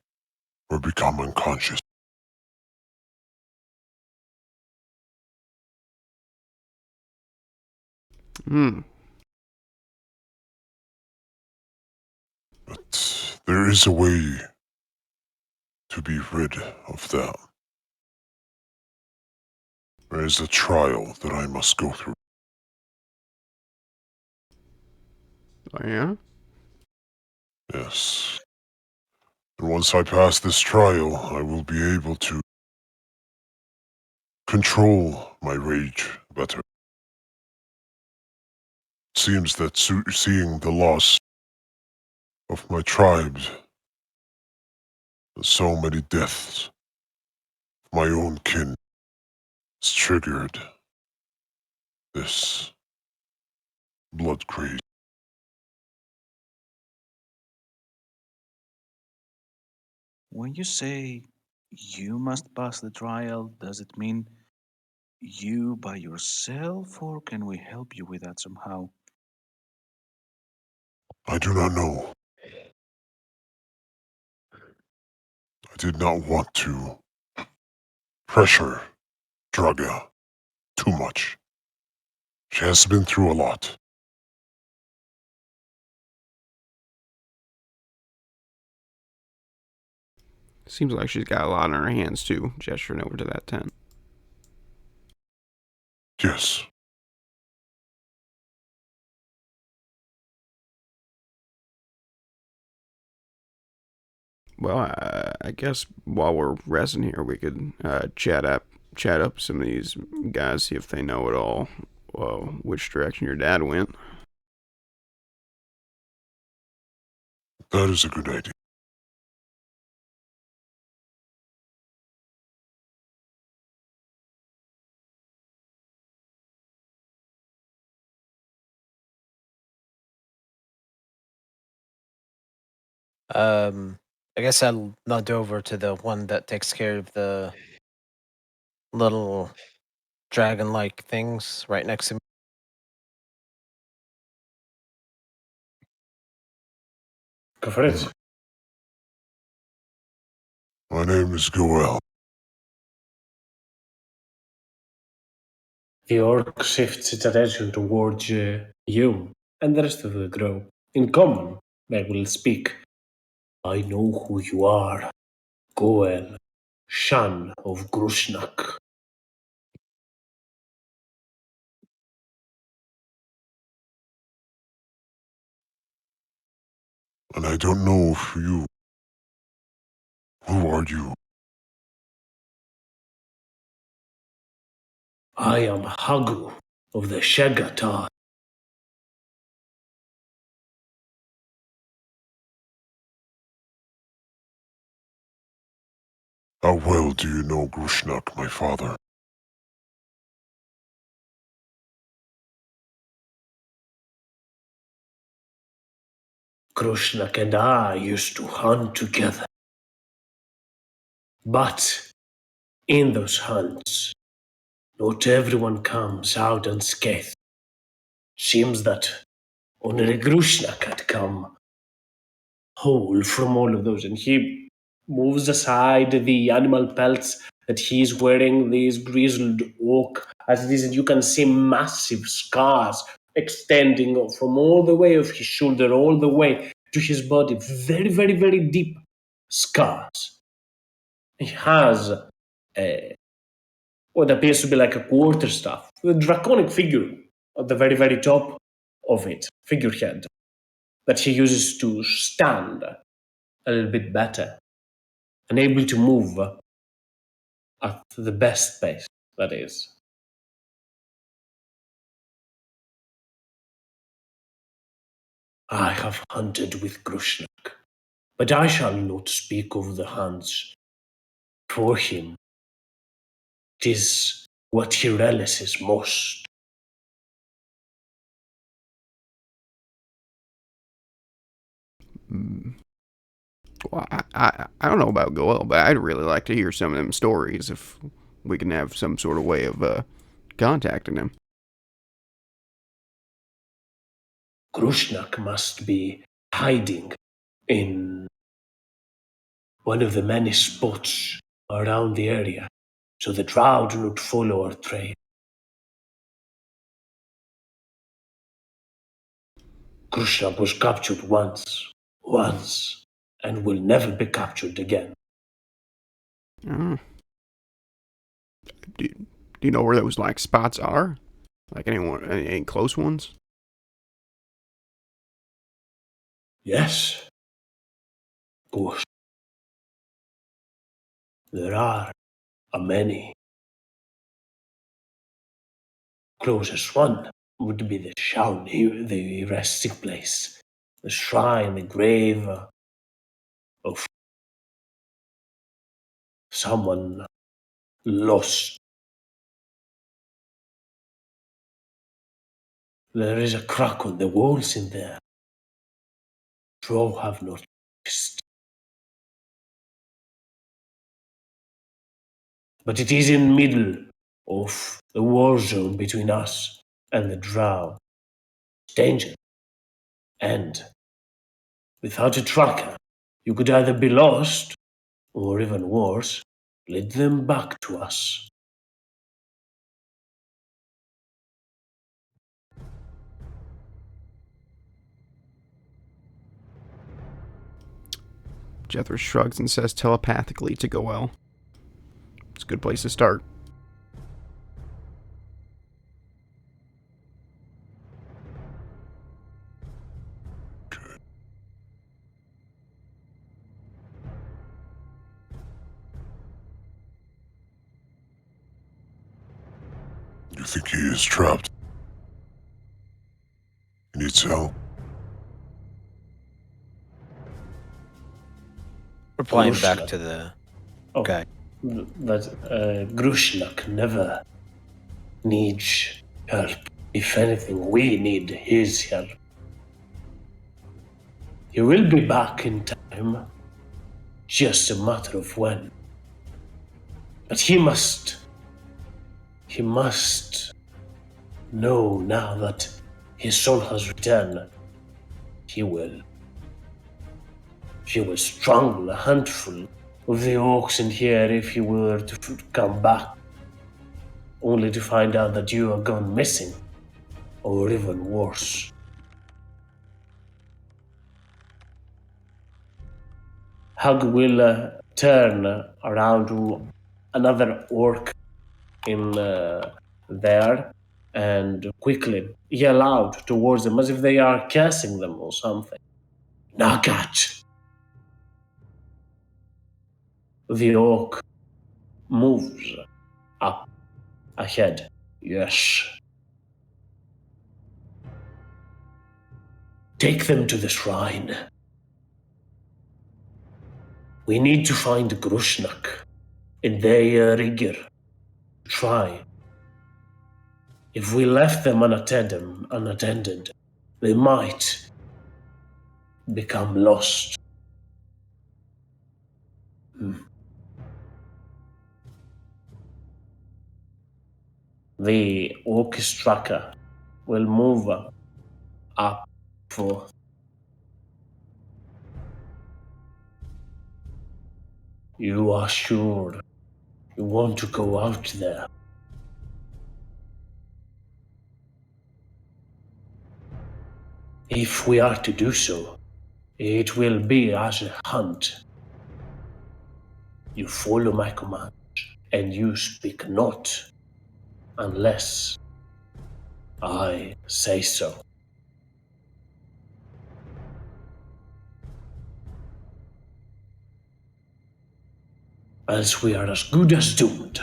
or become unconscious. Hmm. But there is a way to be rid of that. There is a trial that I must go through. Oh yeah. Yes. And once I pass this trial, I will be able to control my rage better. It seems that seeing the loss of my tribes, so many deaths, my own kin, has triggered this blood craze. When you say you must pass the trial, does it mean you by yourself, or can we help you with that somehow? I do not know. I did not want to pressure Draga too much. She has been through a lot. Seems like she's got a lot on her hands too, gesturing over to that tent. Yes. Well, I guess while we're resting here, we could chat up some of these guys, see if they know at all which direction your dad went. That is a good idea. I guess I'll nod over to the one that takes care of the little dragon-like things right next to me. Go for it. My name is Goel. The orc shifts its attention towards you and the rest of the group. In common, they will speak. I know who you are. Goel, Shan of Grushnak. And I don't know if you. Who are you? I am Hagu of the Shagatar. How well do you know Grushnak, my father? Grushnak and I used to hunt together. But in those hunts, not everyone comes out unscathed. Seems that only Grushnak had come whole from all of those, and he moves aside the animal pelts that he's wearing, these grizzled oak as it is, and you can see massive scars extending from all the way of his shoulder all the way to his body. Very, very, very deep scars. He has what appears to be like a quarterstaff, a draconic figure at the very, very top of it, figurehead, that he uses to stand a little bit better and able to move at the best pace, that is. I have hunted with Grushnak, but I shall not speak of the hunts. For him, 'tis what he relishes most. Well, I don't know about Goel, but I'd really like to hear some of them stories if we can have some sort of way of contacting him. Grushnak must be hiding in one of the many spots around the area, so the drow do not follow our trail. Grushnak was captured once, and will never be captured again. Uh, do you know where those like spots are? Like any close ones? Yes, of course. There are a many. Closest one would be the Shawnee, the resting place, the shrine, the grave of someone lost. There is a crack on the walls in there. Drow have noticed. But it is in middle of the war zone between us and the Drow. It's danger. And without a tracker, you could either be lost, or even worse, lead them back to us. Jethro shrugs and says telepathically to Goel. It's a good place to start. You think he is trapped? He needs help. Replying Grushnak. back to the Oh, guy. that Grushnak never needs help. If anything, we need his help. He will be back in time, just a matter of when. But he must know now that his son has returned. He will strangle a handful of the orcs in here if he were to come back, only to find out that you are gone missing, or even worse. Hug will turn around to another orc in there and quickly yell out towards them as if they are cursing them or something. Nagat! The orc moves up ahead. Yes. Take them to the shrine. We need to find Grushnak and their rigger. Try. If we left them unattended, they might become lost. The orchestra will move up forth. You are sure you want to go out there? If we are to do so, it will be as a hunt. You follow my command, and you speak not unless I say so. Else we are as good as doomed.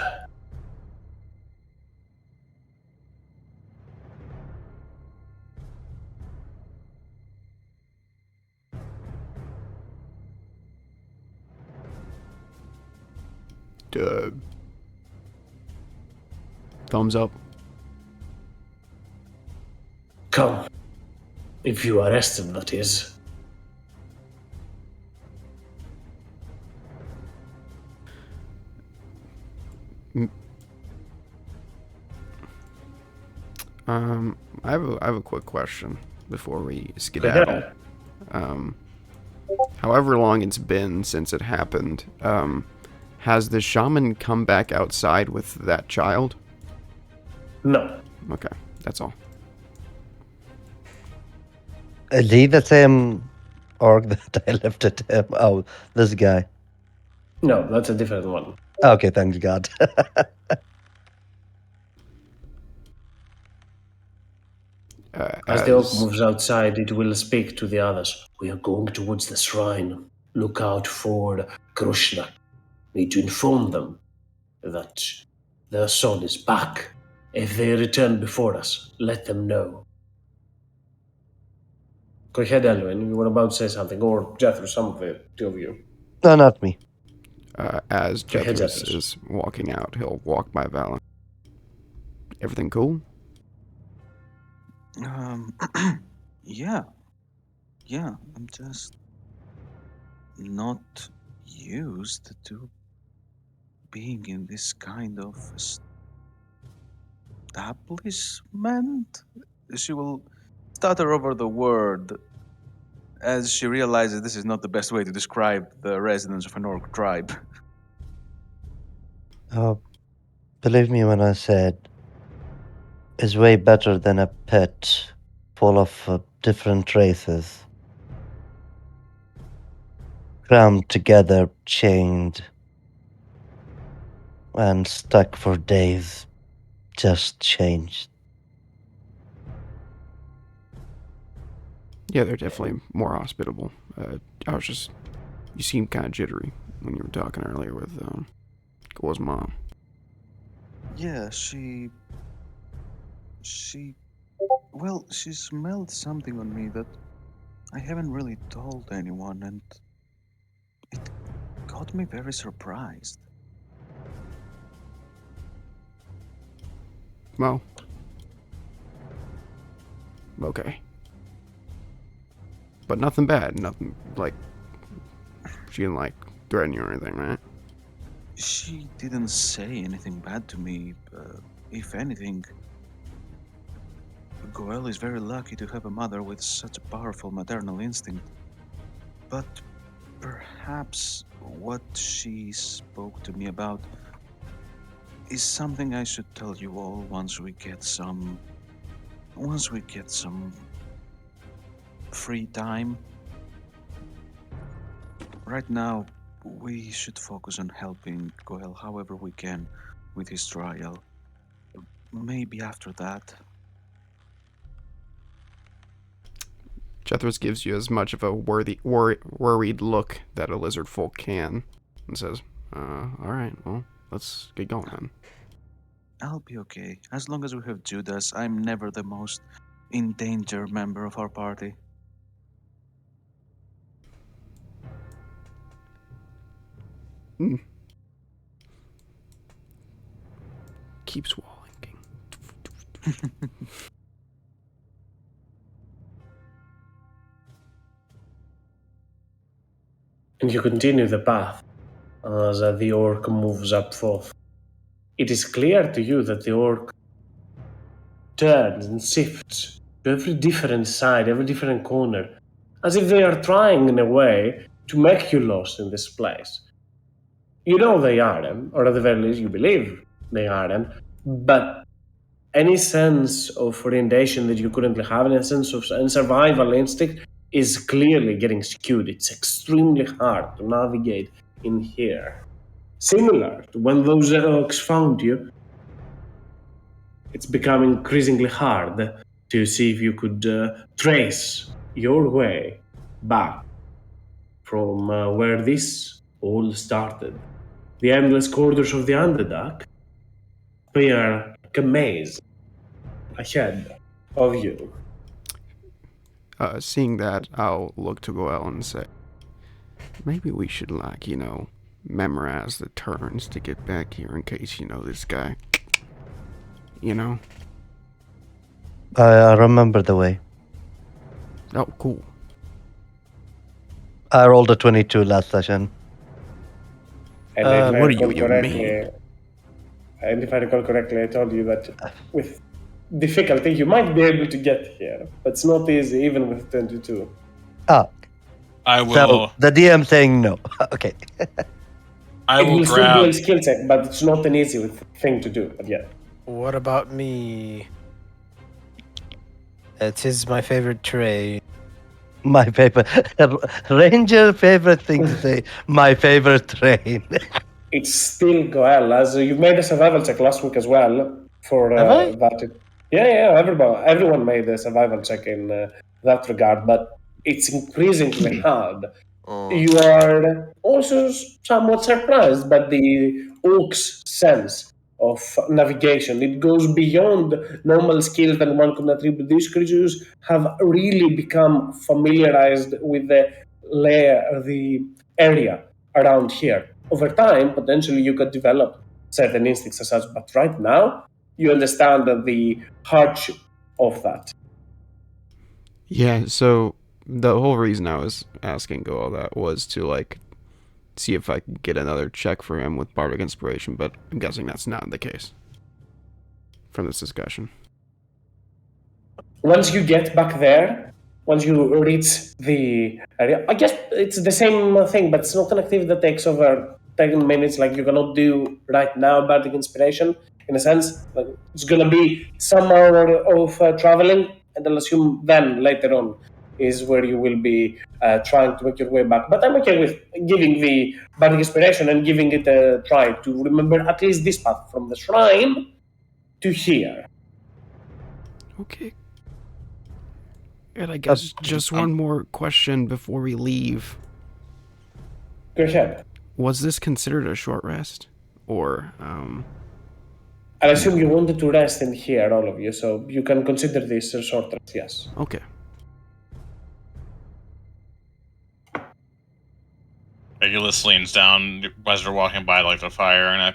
Thumbs up. Come. If you are rested, that is. I have a quick question before we skedaddle. However long it's been since it happened, has the shaman come back outside with that child? No. Okay, that's all. Is he the same orc that I lifted him? Oh, this guy. No, that's a different one. Okay, thanks God. As the orc moves outside, it will speak to the others. We are going towards the shrine. Look out for Krishna. Need to inform them that their son is back. If they return before us, let them know. Go ahead, Elwin. You were about to say something, or Jethro, some of the two of you. No, not me. As Go ahead, Jethros Jethros. is walking out, he'll walk by Valen. Everything cool? Yeah. Yeah, I'm just not used to being in this kind of establishment. She will stutter over the word as she realizes this is not the best way to describe the residents of an orc tribe. Oh, believe me when I said it's way better than a pet full of different races. Crammed together, chained, and stuck for days. Just changed. Yeah, they're definitely more hospitable. You seemed kind of jittery when you were talking earlier with Gore's mom. Yeah, she. Well, she smelled something on me that I haven't really told anyone, and it got me very surprised. Well, okay. But nothing bad. Nothing like she didn't like threaten you or anything, right? She didn't say anything bad to me. If anything, Goel is very lucky to have a mother with such a powerful maternal instinct. But perhaps what she spoke to me about is something I should tell you all once we get some free time. Right now, we should focus on helping Goel however we can with his trial. Maybe after that. Jethros gives you as much of a worried look that a lizard folk can, and says, "All right, well, let's get going then." I'll be okay. As long as we have Judas, I'm never the most in danger member of our party. Keeps walking. And you continue the path as the orc moves up forth. It is clear to you that the orc turns and shifts to every different side, every different corner, as if they are trying in a way to make you lost in this place. You know they aren't, or at the very least you believe they aren't, but any sense of orientation that you currently have, any sense of survival instinct is clearly getting skewed. It's extremely hard to navigate in here. Similar to when those orcs found you, it's becoming increasingly hard to see if you could trace your way back from where this all started. The endless corridors of the Underdark appear like a maze ahead of you. Seeing that, I'll look to Goel and say, maybe we should, memorize the turns to get back here in case, this guy, I remember the way. Oh, cool. I rolled a 22 last session. And what do you mean? And if I recall correctly, I told you that with difficulty you might be able to get here, but it's not easy even with 22. Ah, I so will. the DM saying no. Okay. I It will will still be a grab. skill check, but it's not an easy thing to do. But yeah, What about me? It is my favorite trait. My favorite ranger favorite thing to say. My favorite train. it's still Goel, as you made a survival check last week as well for Have I? that. Everyone made a survival check in that regard, but it's increasingly hard. You are also somewhat surprised by the orc's sense of navigation. It goes beyond normal skills that one could attribute. These creatures have really become familiarized with the area around here. Over time, potentially you could develop certain instincts as such, but right now, you understand that the hardship of that. Yeah, so the whole reason I was asking Goel that was to, see if I could get another check for him with Bardic Inspiration, but I'm guessing that's not the case from this discussion. Once you get back there, once you reach the area, I guess it's the same thing, but it's not an activity that takes over 10 minutes like you cannot do right now, Bardic Inspiration. In a sense, like it's going to be some hour of traveling, and I'll assume then later on is where you will be trying to make your way back. But I'm okay with giving the Bardic Inspiration and giving it a try to remember at least this path from the shrine to here. Okay. And I guess just one more question before we leave. Go ahead. Was this considered a short rest? Or, I assume you wanted to rest in here, all of you, so you can consider this a short rest, yes. okay. Regulus leans down as they're walking by the fire, and I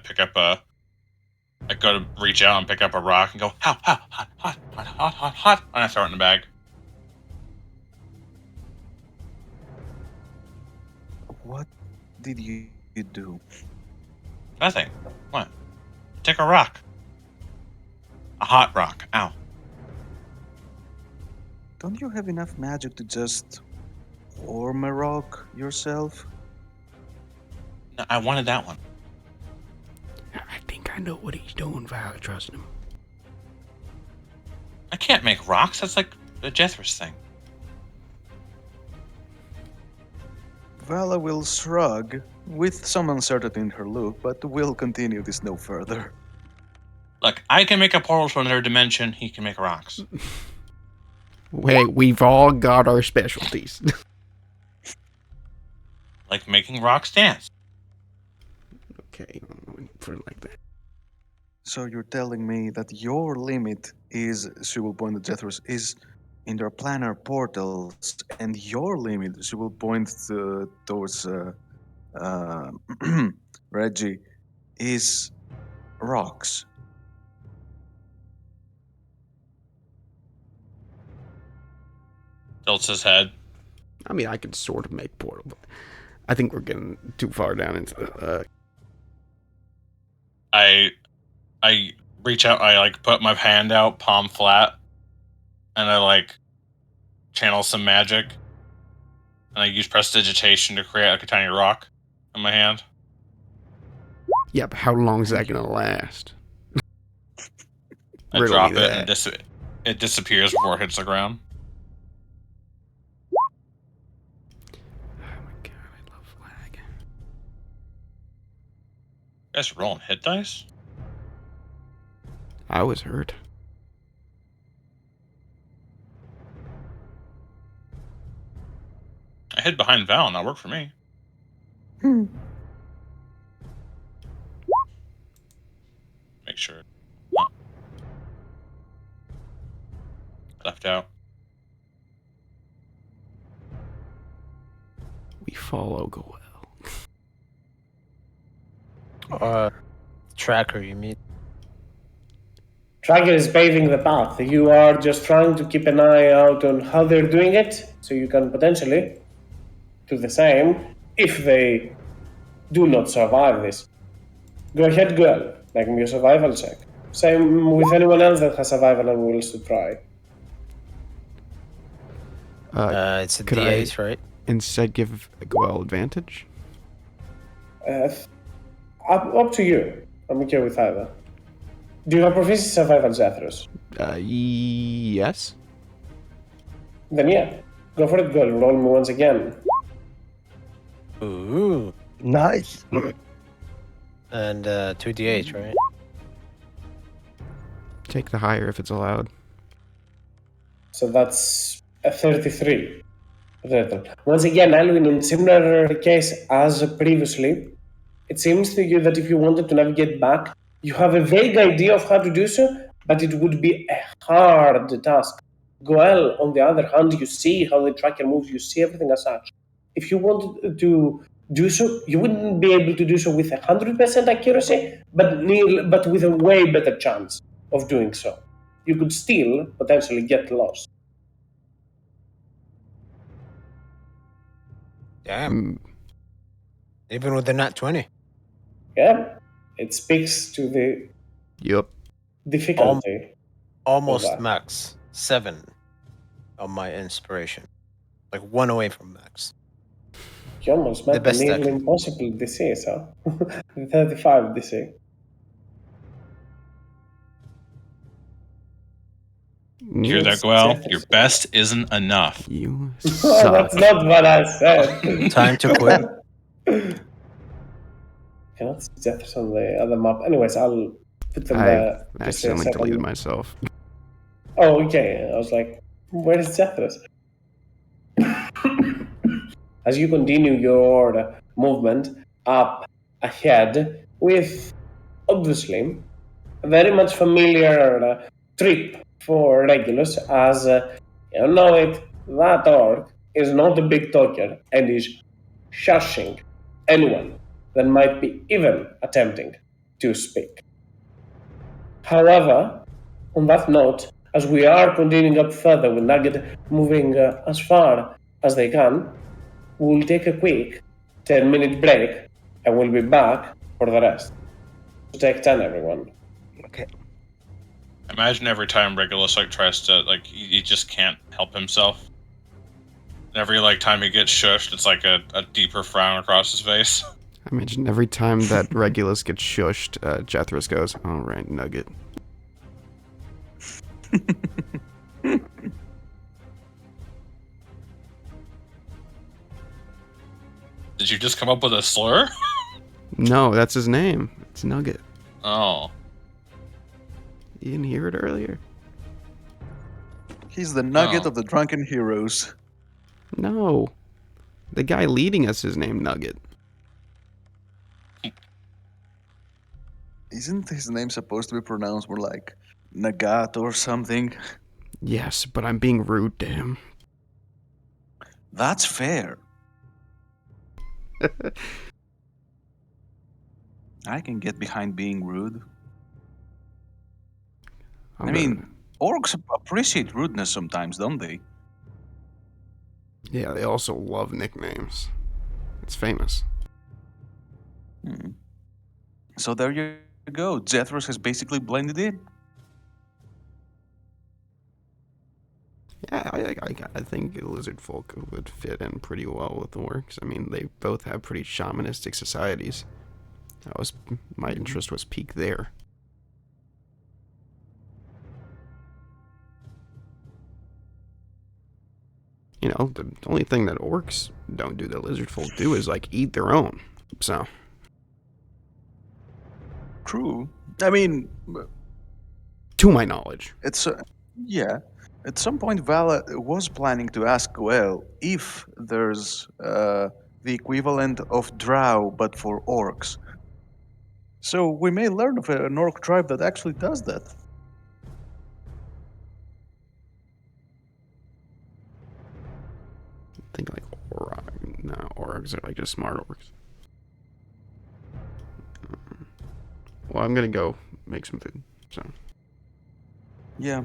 go to reach out and pick up a rock and go, hot, hot, hot, hot, hot, hot, hot, hot, and I throw it in the bag. What did you do? Nothing. What? Take a rock. A hot rock. Ow. Don't you have enough magic to just warm a rock yourself? No, I wanted that one. I think I know what he's doing, Val. Trust him. I can't make rocks. That's like a Jethris thing. Vala will shrug, with some uncertainty in her look, but will continue this no further. Look, I can make a portal to another dimension. He can make rocks. Wait, we've all got our specialties. Like making rocks dance. Okay, put it like that. So you're telling me that your limit is, she will point at Jethros, is interplanar portals, and your limit, she will point towards Reggie, is rocks. Tilts his head. I mean, I could sort of make portal, but I think we're getting too far down into. I reach out. I like put my hand out, palm flat, and I like channel some magic, and I use prestidigitation to create like a tiny rock in my hand. Yeah, but how long is that gonna last? I Riddle drop me it that. and it disappears before it hits the ground. Oh my god, I love flag. You guys rolling hit dice? I was hurt. I hid behind Val and that worked for me. Make sure. Oh. Left out. We follow Goel. Tracker, you mean? Tracker is paving the path. You are just trying to keep an eye out on how they're doing it, so you can potentially do the same if they do not survive this. Go ahead, girl. Make me a survival check. Same with anyone else that has survival and wills to try. It's a could D8, right? Instead, give Goel advantage. Up to you. I'm okay with either. Do you have proficiency survival, Zethros? Yes. Then yeah, go for it, girl. Roll me once again. Ooh. Nice. And 2D8, right? Take the higher if it's allowed. So that's a 33. Once again, Alwyn, in similar case as previously, it seems to you that if you wanted to navigate back, you have a vague idea of how to do so, but it would be a hard task. Goel, on the other hand, you see how the tracker moves, you see everything as such. If you wanted to do so, you wouldn't be able to do so with 100% accuracy, but with a way better chance of doing so. You could still potentially get lost. Damn. Even with the nat 20. Yeah, it speaks to the Yup. difficulty. Almost that. max. 7 on my inspiration. Like 1 away from max. You almost met the best I nearly can. impossible DC, so 35 DC. You hear that, Goel? Your best isn't enough. You Oh, suck. that's not what I said. Time to quit. Cannot see Jethers on the other map. Anyways, I'll put them I there. Just a accidentally second. deleted myself. Oh, okay. I was like, where is Jethros? As you continue your movement up ahead with, obviously, a very much familiar trip for Regulus, as you know it, that orc is not a big talker and is shushing anyone that might be even attempting to speak. However, on that note, as we are continuing up further with Nugget moving as far as they can, we'll take a quick 10-minute break, and we'll be back for the rest. So take 10, everyone. Okay. Imagine every time Regulus tries to he just can't help himself. Every time he gets shushed, it's like a deeper frown across his face. I imagine every time that Regulus gets shushed, Jethros goes, "All right, Nugget." Did you just come up with a slur? No, that's his name. It's Nugget. Oh. You didn't hear it earlier? He's the nugget Oh. of the drunken heroes. No. The guy leading us is named Nugget. Isn't his name supposed to be pronounced more like Nagat or something? Yes, but I'm being rude to him. That's fair. I can get behind being rude. I mean, orcs appreciate rudeness sometimes, don't they? Yeah, they also love nicknames. It's famous. So there you go. Zethros has basically blended in. Yeah, I think lizard folk would fit in pretty well with the orcs. I mean, they both have pretty shamanistic societies. My interest was peaked there. You know, the only thing that orcs don't do that lizard folk do is eat their own. So True. I mean, to my knowledge. it's yeah. At some point, Vala was planning to ask Goel if there's the equivalent of drow, but for orcs. So we may learn of an orc tribe that actually does that. I think orcs are just smart orcs. Well, I'm gonna go make some food. So Yeah.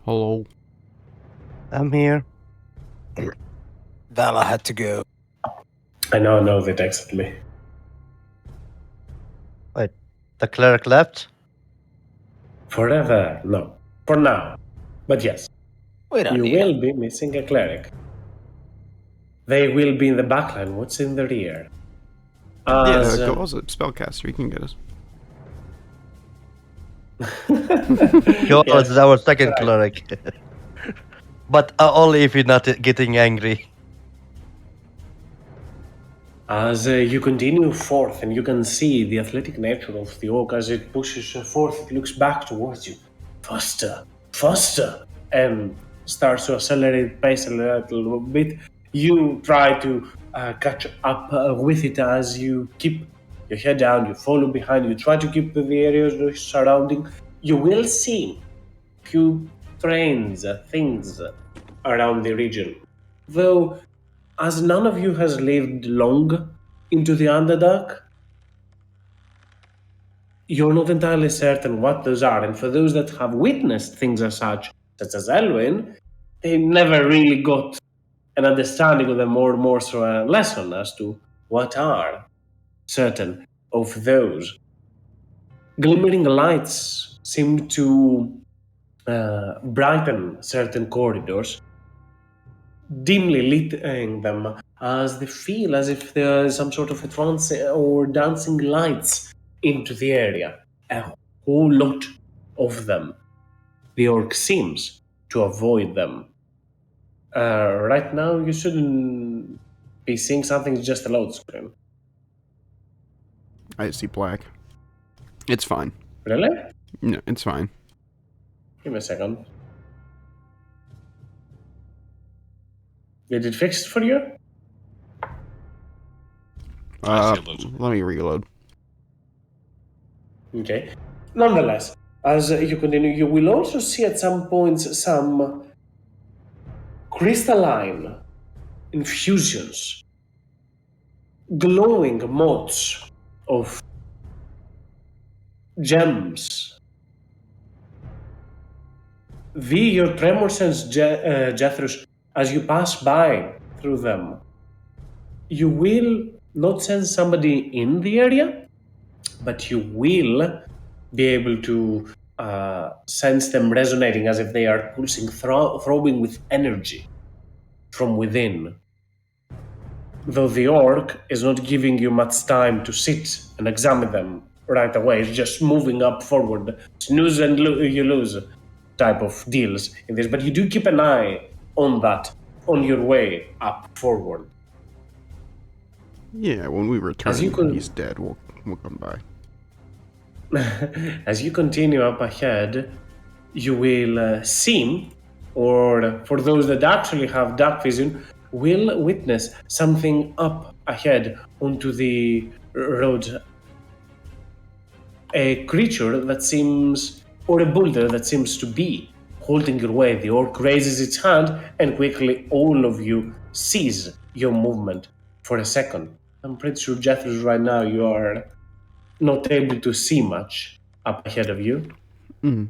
Hello. I'm here. Vala had to go. I now know they texted me. Wait, the cleric left? Forever, no. For now. But yes, Wait on you here. will be missing a cleric. They will be in the backline. What's in the rear? As, Go as a spellcaster. You can get us. Yours Yes, is our second right. cleric. But only if you're not getting angry. As you continue forth, and you can see the athletic nature of the orc as it pushes forth, it looks back towards you. Faster, faster, and starts to accelerate pace a little bit. You try to catch up with it as you keep your head down, you follow behind, you try to keep the areas surrounding. You will see few trains, things around the region. Though, as none of you has lived long into the Underdark, you're not entirely certain what those are. And for those that have witnessed things as such as Elwyn, they never really got an understanding of them, or more so a lesson as to what are certain of those. Glimmering lights seem to brighten certain corridors, dimly lighting them as they feel as if there is some sort of a trance or dancing lights into the area. A whole lot of them. The orc seems to avoid them. Right now, you shouldn't be seeing something, just a load screen. I see black. It's fine. Really? No, it's fine. Give me a second. Did it fix it for you? I see a load. Let me reload. Okay. Nonetheless, as you continue, you will also see at some points some crystalline infusions, glowing motes of gems. Your tremor sense, Jethros, as you pass by through them, you will not sense somebody in the area, but you will be able to sense them resonating as if they are pulsing, throbbing with energy from within. Though the orc is not giving you much time to sit and examine them right away, it's just moving up forward, snooze and you lose type of deals in this. But you do keep an eye on that on your way up forward. Yeah, when we return, As you can- he's dead. We'll come by. As you continue up ahead, you will see, or for those that actually have dark vision, will witness something up ahead onto the road. A creature that seems, or a boulder that seems to be holding your way. The orc raises its hand, and quickly all of you seize your movement for a second. I'm pretty sure, Jethros, right now you are not able to see much up ahead of you. Mm.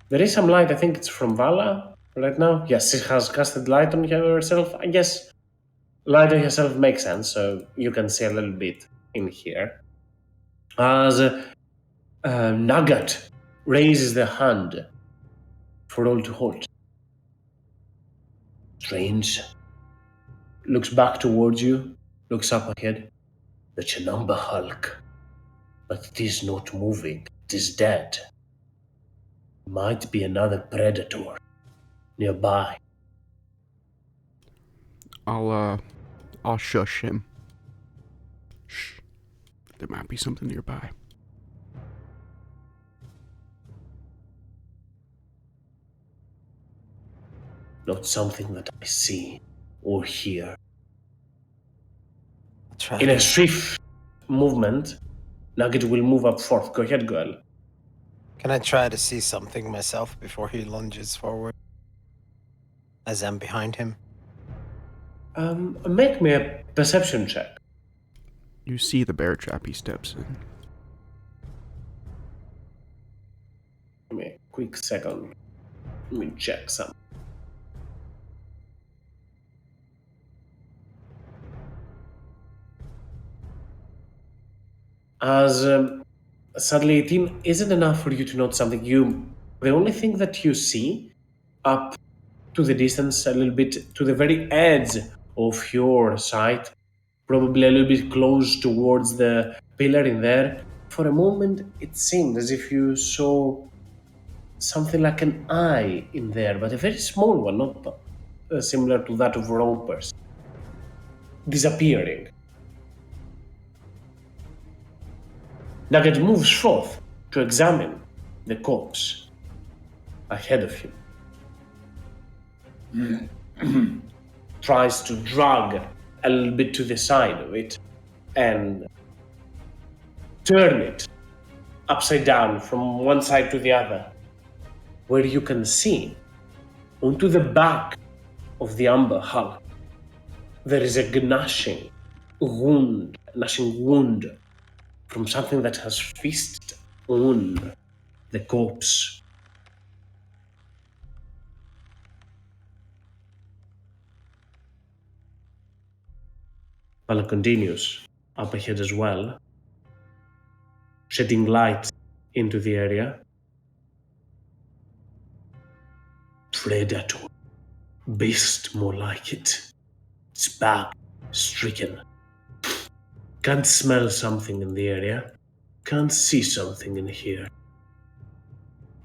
There is some light, I think it's from Vala right now. Yes, she has casted light on herself. I guess light on herself makes sense, so you can see a little bit in here. As Nugget raises the hand for all to halt. Strange. Looks back towards you, looks up ahead. The Chinamba Hulk. But it is not moving, it is dead. Might be another predator nearby. I'll shush him. Shh. There might be something nearby. Not something that I see or hear. Try In a to- swift movement, Nugget will move up forth. Go ahead, girl. Can I try to see something myself before he lunges forward? As I'm behind him. Make me a perception check. You see the bear trap he steps in. Give me a quick second. Let me check some. As sadly, 18 isn't enough for you to note something. The only thing that you see up to the distance, a little bit to the very edge of your sight, probably a little bit close towards the pillar in there. For a moment, it seemed as if you saw something like an eye in there, but a very small one, not similar to that of Roper's, disappearing. Nugget moves forth to examine the corpse ahead of him. Tries to drag a little bit to the side of it and turn it upside down from one side to the other, where you can see onto the back of the amber hull there is a gnashing wound from something that has feasted on the corpse. Vala continues up ahead as well, shedding light into the area. Predator. Beast, more like it. It's back, stricken. Can't smell something in the area. Can't see something in here.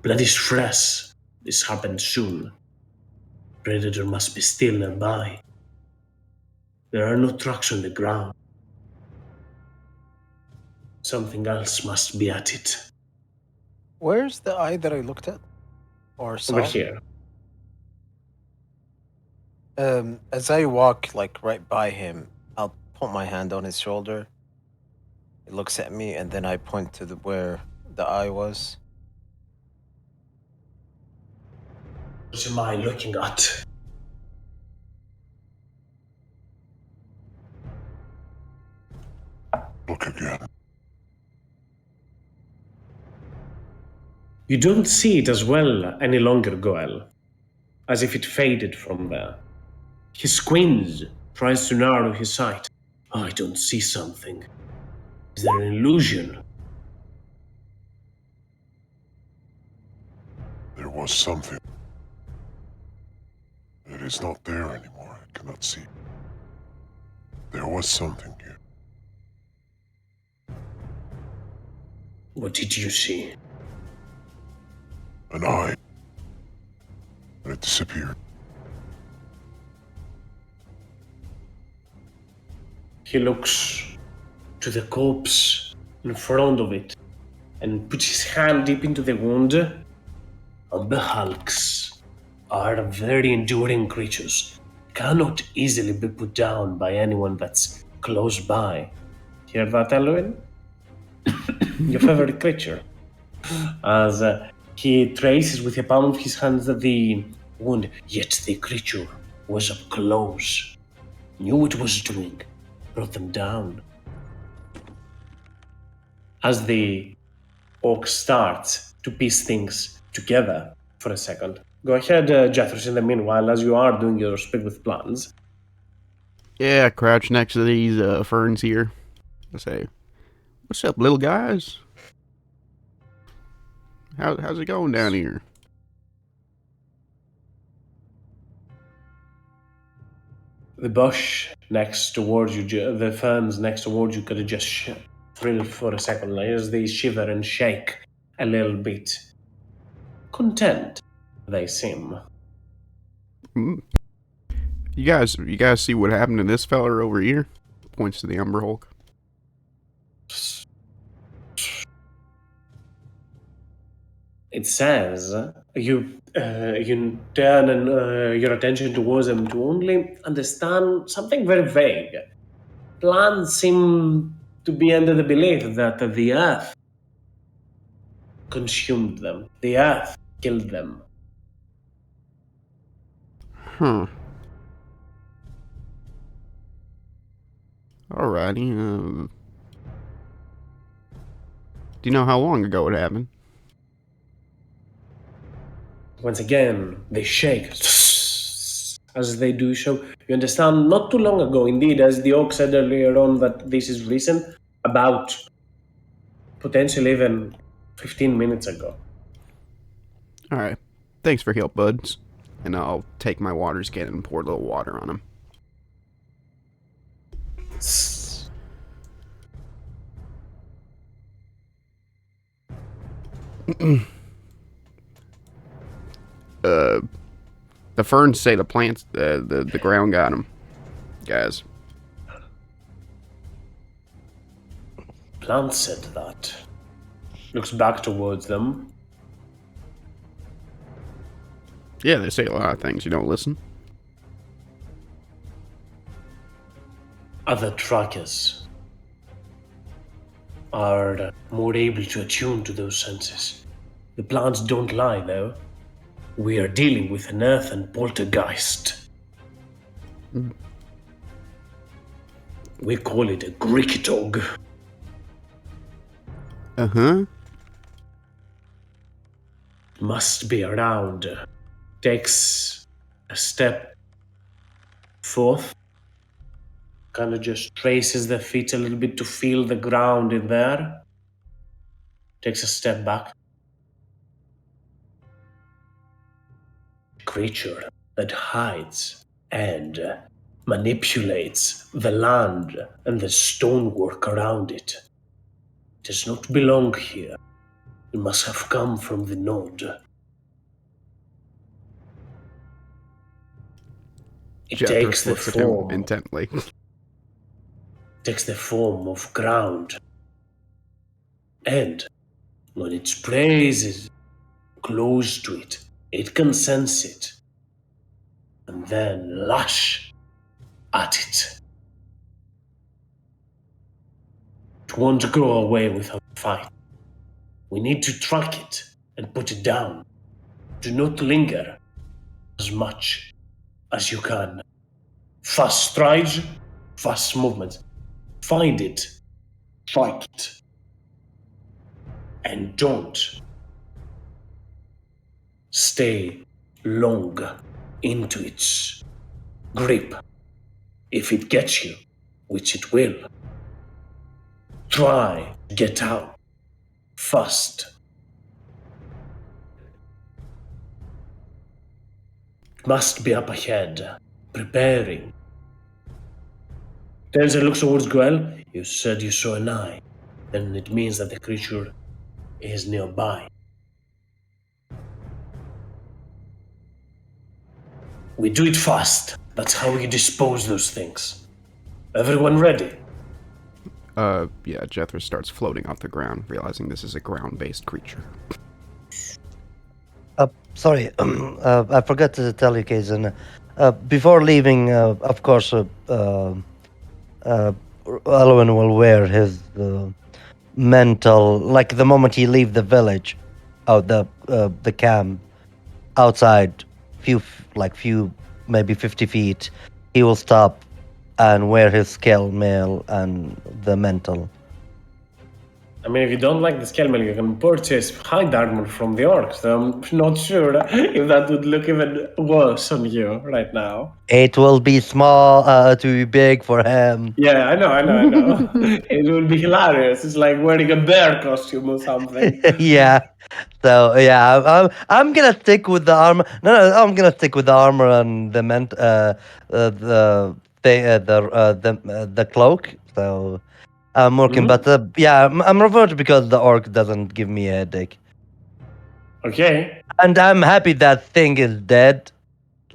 Blood is fresh. This happened soon. Predator must be still nearby. There are no tracks on the ground. Something else must be at it. Where's the eye that I looked at? Or saw? Over here. As I walk like right by him, I'll put my hand on his shoulder. He looks at me, and then I point to where the eye was. What am I looking at? Look again. You don't see it as well any longer, Goel, as if it faded from there. He squints, tries to narrow his sight. I don't see something. Is there an illusion? There was something. It is not there anymore. I cannot see. There was something here. What did you see? An eye. And it disappeared. He looks to the corpse in front of it and puts his hand deep into the wound. Amber hulks are very enduring creatures, cannot easily be put down by anyone that's close by. Hear that, Eloin? Your favorite creature. As he traces with the palm of his hand the wound, yet the creature was up close, knew what it was doing, brought them down. As the orc starts to piece things together for a second, go ahead, Jethros, in the meanwhile, as you are doing your speak with plans. Yeah, crouch next to these ferns here. I say, "What's up, little guys? How's it going down here?" The bush next towards you, the ferns next towards you, could have just thrilled for a second, like, as they shiver and shake a little bit. Content, they seem. Mm. You guys see what happened to this feller over here? Points to the Umber Hulk. It says you turn your attention towards them to only understand something very vague. Plants seem to be under the belief that the earth consumed them. The earth killed them. Huh. Alrighty. Do you know how long ago it happened? Once again, they shake as they do so. You understand, not too long ago, indeed, as the orc said earlier on that this is recent, about potentially even 15 minutes ago. All right. Thanks for help, buds. And I'll take my water skin and pour a little water on him. The ferns say the plants, the ground got him, guys. Plant said that. Looks back towards them. Yeah, they say a lot of things. You don't listen. Other trackers are more able to attune to those senses. The plants don't lie, though. We are dealing with an earthen poltergeist. We call it a Gricketog. Uh-huh. Must be around. Takes a step forth. Kind of just traces their feet a little bit to feel the ground in there. Takes a step back. Creature that hides and manipulates the land and the stonework around it. It does not belong here. It must have come from the node. It Jethro takes the looks at him form. intently. Takes the form of ground. And when its prey is close to it, it can sense it. And then lash at it. It won't go away without a fight. We need to track it and put it down. Do not linger as much as you can. Fast strides, fast movements. Find it, fight it, and don't stay long into its grip. If it gets you, which it will, try to get out fast. It must be up ahead, preparing. Tenzer looks towards Gwell. You said you saw an eye. Then it means that the creature is nearby. We do it fast. That's how we dispose those things. Everyone ready? Yeah, Jethro starts floating off the ground, realizing this is a ground-based creature. Sorry, I forgot to tell you, Kazan. Before leaving, of course, Alwyn will wear his mental, like the moment he leave the village, out the camp, outside, few, maybe 50 feet, he will stop and wear his scale mail and the mental. I mean, if you don't like the scale mail, you can purchase hide armor from the orcs. So I'm not sure if that would look even worse on you right now. It will be small to be big for him. Yeah, I know. It will be hilarious. It's like wearing a bear costume or something. Yeah. So yeah, I'm gonna stick with the armor. No, I'm gonna stick with the armor and the cloak. So I'm working, but yeah, I'm revert because the orc doesn't give me a headache, Okay. and I'm happy that thing is dead.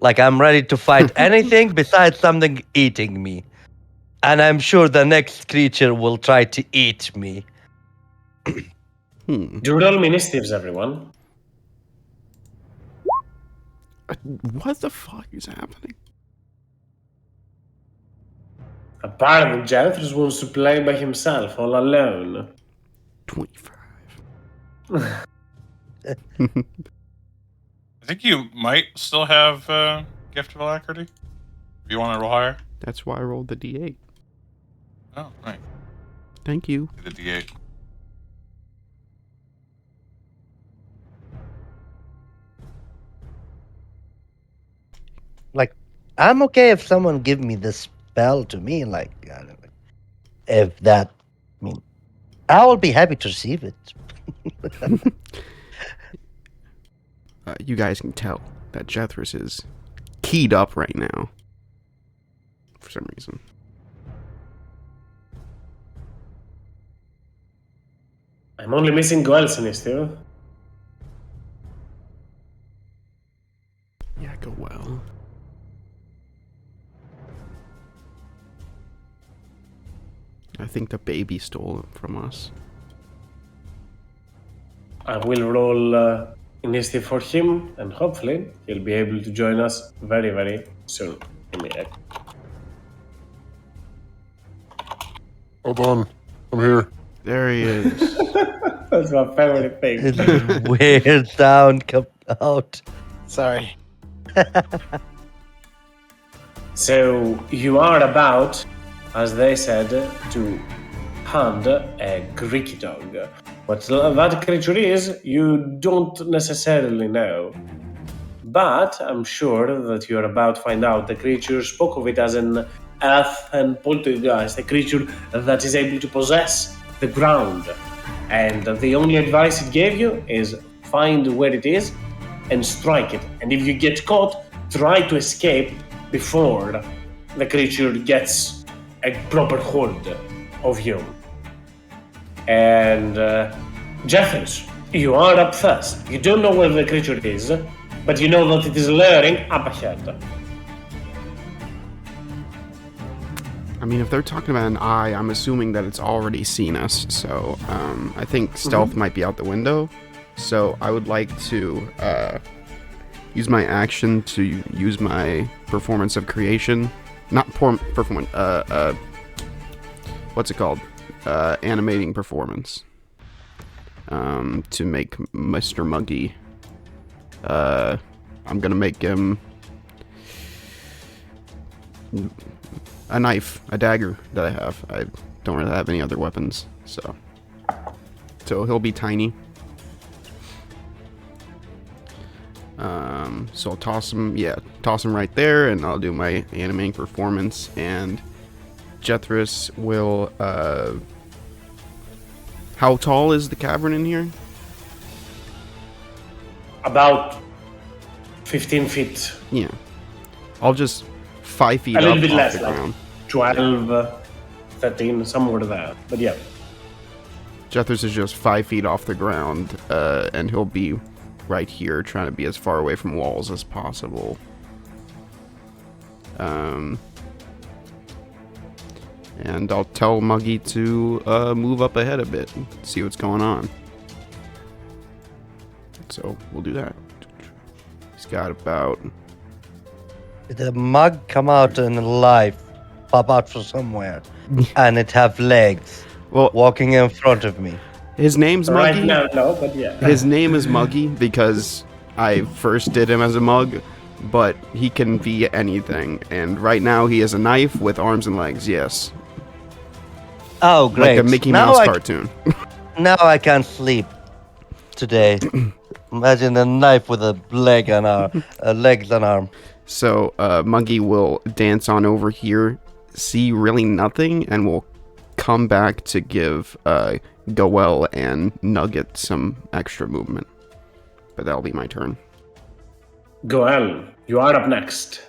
Like I'm ready to fight anything besides something eating me, and I'm sure the next creature will try to eat me. Do roll me initiatives, everyone. What the fuck is happening? Apparently, Jethro wants to play by himself, all alone. 25. I think you might still have Gift of Alacrity. If you want to roll higher. That's why I rolled the D8. Oh, right. Thank you. The D8. Like, I'm okay if someone give me this spell to me. Like, I don't know, if that, I mean, I will be happy to receive it. You guys can tell that Jethris is keyed up right now. For some reason. I'm only missing Goel's initiative. Yeah, go well. I think the baby stole it from us. I will roll initiative for him, and hopefully he'll be able to join us very, very soon. Give me a- Hold on. I'm here. There he is. That's my favorite thing. Weird sound come out. Sorry. So you are about, as they said, to hunt a Greeky dog. What that creature is, you don't necessarily know. But I'm sure that you're about to find out. The creature spoke of it as an elf and poltergeist, a creature that is able to possess the ground. And the only advice it gave you is find where it is and strike it. And if you get caught, try to escape before the creature gets a proper hold of you. And Jeffers, you are up first. You don't know where the creature is, but you know that it is lurking up ahead. I mean, if they're talking about an eye, I'm assuming that it's already seen us. So I think stealth might be out the window. So I would like to use my action to use my performance of creation. Not performance. What's it called? Animating performance. To make Mr. Muggy. I'm gonna make him a knife, a dagger that I have. I don't really have any other weapons, so he'll be tiny. So I'll toss him right there, and I'll do my animating performance, and Jethris will, how tall is the cavern in here? About 15 feet. Yeah. I'll just 5 feet A up little bit off less, the like ground. 12, 13, somewhere there. But yeah. Jethris is just 5 feet off the ground, and he'll be right here, trying to be as far away from walls as possible. And I'll tell Muggy to move up ahead a bit, see what's going on. So we'll do that. He's got about... The mug come out in life, pop out from somewhere, and it have legs Well, walking in front of me. his name's Right Muggy. now, no, but yeah. His name is Muggy because I first did him as a mug, but he can be anything. And right now he has a knife with arms and legs, yes. Oh, great! Like a Mickey Now Mouse I- cartoon. Now I can sleep today. Imagine a knife with a leg and legs and arm. So Muggy will dance on over here, see really nothing, and will come back to give Goel and Nugget some extra movement. But that'll be my turn. Goel, you are up next.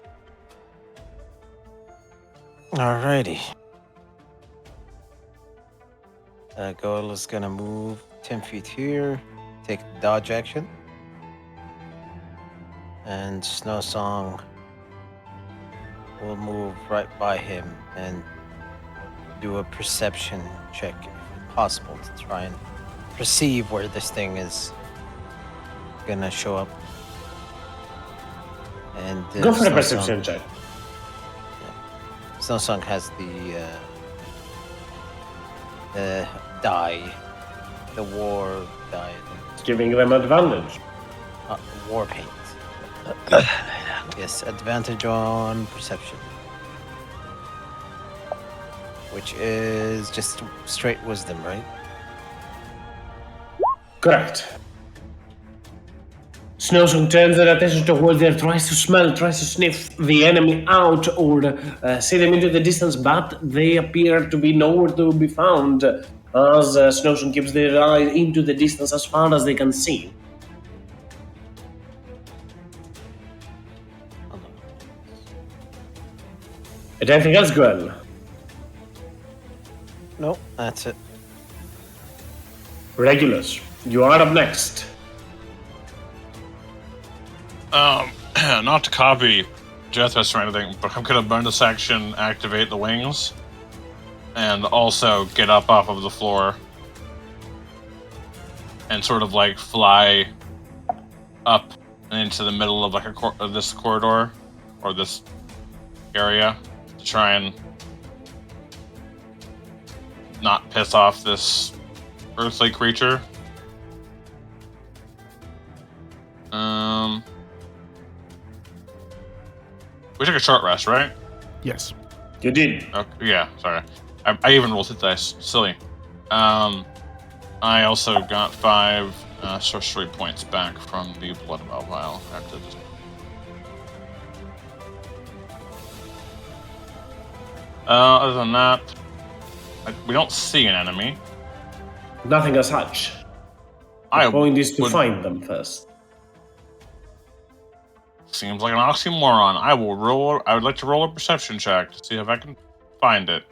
Alrighty. Goel is gonna move 10 feet here, take dodge action. And Snow Song will move right by him and do a perception check, if possible, to try and perceive where this thing is gonna show up. And Go for the Snow perception check. Snow Song has the die, the war die, It's giving them advantage. war paint. Yes, advantage on perception, which is just straight wisdom, right? Correct. Snowsong turns their attention towards there, tries to smell, tries to sniff the enemy out or see them into the distance, but they appear to be nowhere to be found as Snowsong keeps their eye into the distance as far as they can see. Anything else, Gwen? No, that's it. Regulus, you are up next. Not to copy Jethus or anything, but I'm gonna bonus action activate the wings, and also get up off of the floor, and sort of like fly up into the middle of like of this corridor or this area to try and not piss off this earthly creature. We took a short rest, right? Yes. You did. Okay, yeah, sorry. I even rolled hit dice. Silly. I also got 5 sorcery points back from the blood vial. I have to just... other than that, we don't see an enemy. Nothing as such. The point is to find them first. Seems like an oxymoron. I would like to roll a perception check to see if I can find it.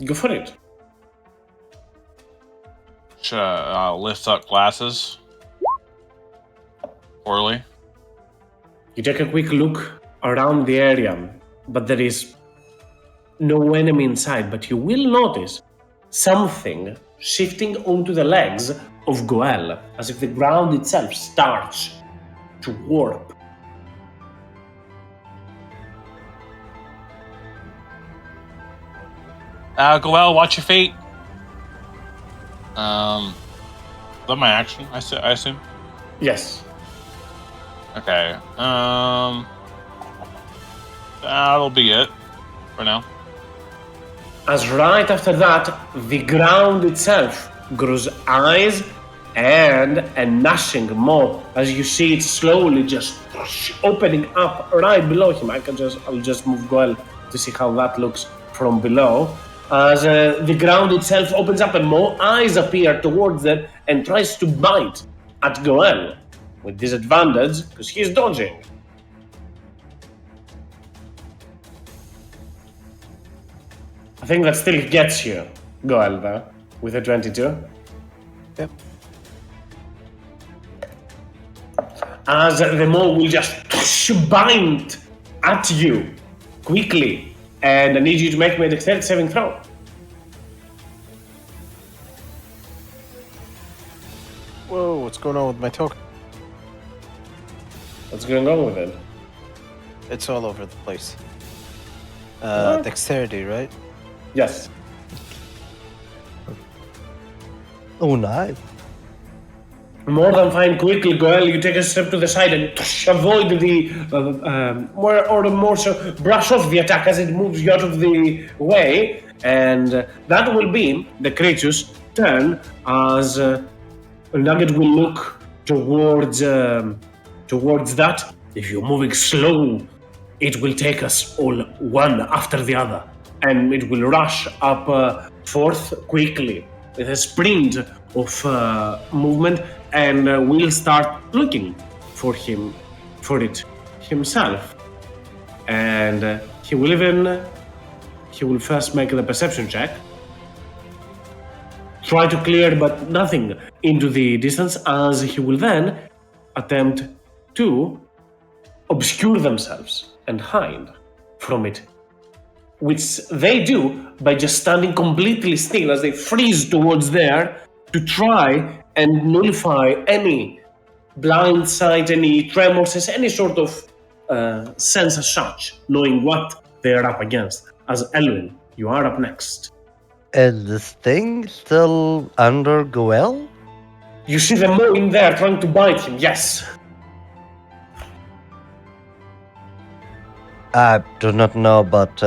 Go for it. Should I lift up glasses? Poorly. You take a quick look around the area, but there is no enemy inside. But you will notice something shifting onto the legs of Goel, as if the ground itself starts to warp. Goel, watch your feet. Is that my action? I assume. Yes. Okay. That'll be it for now. As right after that, the ground itself grows eyes and a gnashing more as you see it slowly just opening up right below him. I'll just move Goel to see how that looks from below. As the ground itself opens up and more eyes appear towards it and tries to bite at Goel with disadvantage because he's dodging. I think that still gets you, Goel, though, with a 22. Yep. As the maw will just bind at you quickly. And I need you to make me a dexterity saving throw. Whoa, what's going on with my token? What's going on with it? It's all over the place. Dexterity, right? Yes. Oh, nice. More than fine, quickly, Goel, you take a step to the side and avoid the more so brush off the attack as it moves you out of the way, and that will be the creature's turn as Nugget will look towards that. If you're moving slow, it will take us all one after the other, and it will rush up forth quickly with a sprint of movement. And we'll start looking for it himself. And he will first make the perception check. Try to clear, but nothing into the distance, as he will then attempt to obscure themselves and hide from it. Which they do by just standing completely still as they freeze towards there to try and nullify any blind sight, any tremors, any sort of sense as such, knowing what they are up against. As Elwin, you are up next. Is this thing still under Goel? You see them all in there trying to bite him, yes. I do not know, but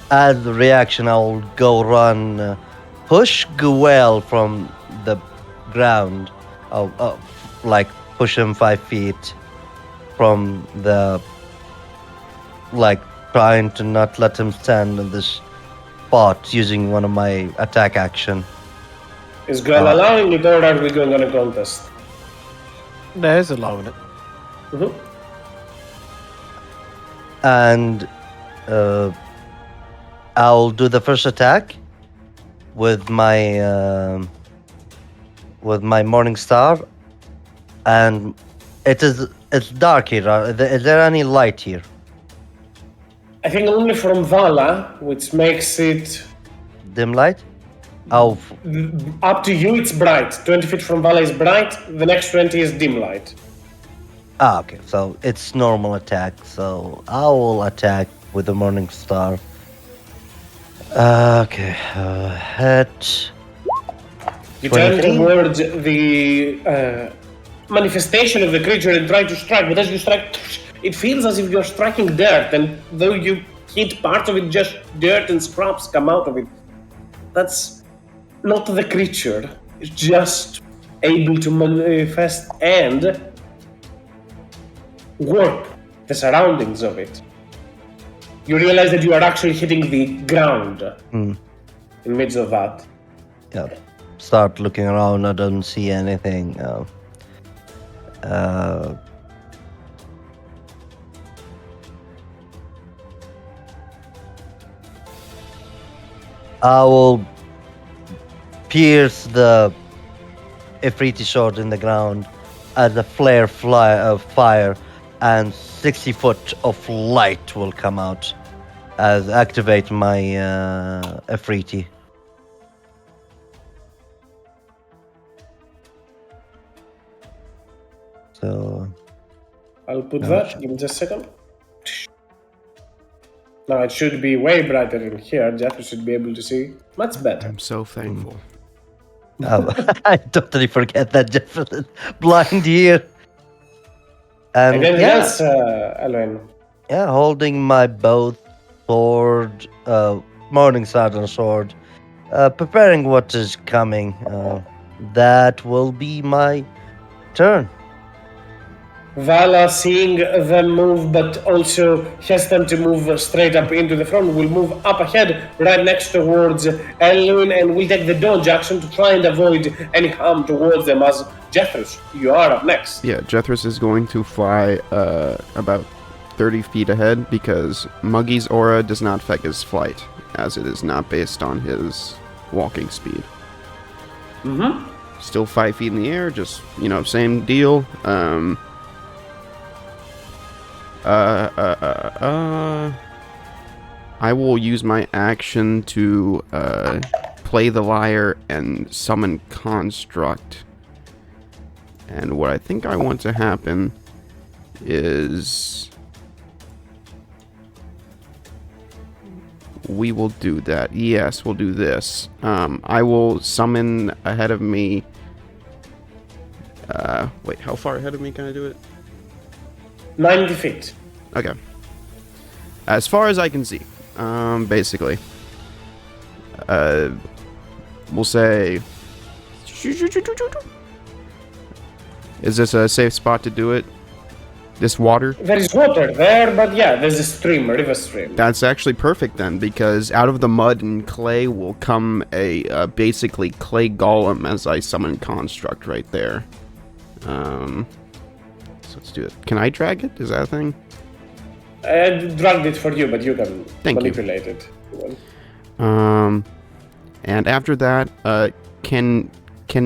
as a reaction, I'll go run push Guel from the ground. Like push him 5 feet from the. Like trying to not let him stand in this spot using one of my attack action. Is Gwen allowing it, or are we going on a contest? That is allowing it. Mm-hmm. And I'll do the first attack with my Morning Star, and it's dark here. Is there any light here? I think only from Vala, which makes it Dim light? Oh, up to you. It's bright. 20 feet from Vala is bright. The next 20 is dim light. okay. So it's normal attack. So I will attack with the Morning Star. Okay. Hit. You turn 23? towards the manifestation of the creature and try to strike, but as you strike, it feels as if you're striking dirt, and though you hit part of it, just dirt and scraps come out of it. That's not the creature. It's just able to manifest and warp the surroundings of it. You realize that you are actually hitting the ground in midst of that. Yeah. Start looking around. I don't see anything. I will pierce the Ifriti sword in the ground as a flare of fire, and 60 foot of light will come out as activate my Ifriti. So I'll put that. Give me just a second. Now it should be way brighter in here. Jeff should be able to see much better. I'm so thankful. I totally forget that Jeff is blind here. And Anything yeah, else, Alwyn? yeah, holding my both sword, Morning Star and sword, preparing what is coming. That will be my turn. Vala, seeing them move, but also hesitant to move straight up into the front, will move up ahead, right next towards Elwyn, and will take the dodge action to try and avoid any harm towards them. As Jethros, you are up next. Yeah, Jethros is going to fly about 30 feet ahead because Muggy's aura does not affect his flight, as it is not based on his walking speed. Mm-hmm. Still 5 feet in the air, just, same deal. I will use my action to play the lyre and summon Construct. And what I think I want to happen is we will do that. Yes, we'll do this. I will summon ahead of me. Wait, how far ahead of me can I do it? 90 feet. Okay. As far as I can see, basically. We'll say... Is this a safe spot to do it? This water? There is water there, but yeah, there's a stream, a river stream. That's actually perfect then, because out of the mud and clay will come a basically clay golem as I summon Construct right there. So let's do it. Can I drag it? Is that a thing? I dragged it for you, but you can Thank you. manipulate it. And after that, can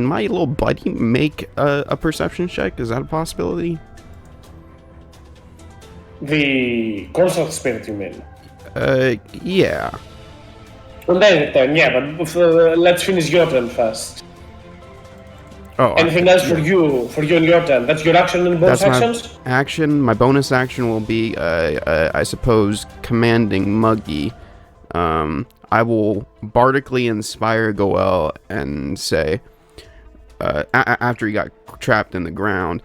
my little buddy make a perception check? Is that a possibility? The construct spirit, you mean? Yeah. On their turn, yeah, but let's finish your turn first. Oh, Anything else for you and your turn? That's your action and bonus actions? My action. My bonus action will be, I suppose, commanding Muggy. I will bardically inspire Goel and say, after he got trapped in the ground,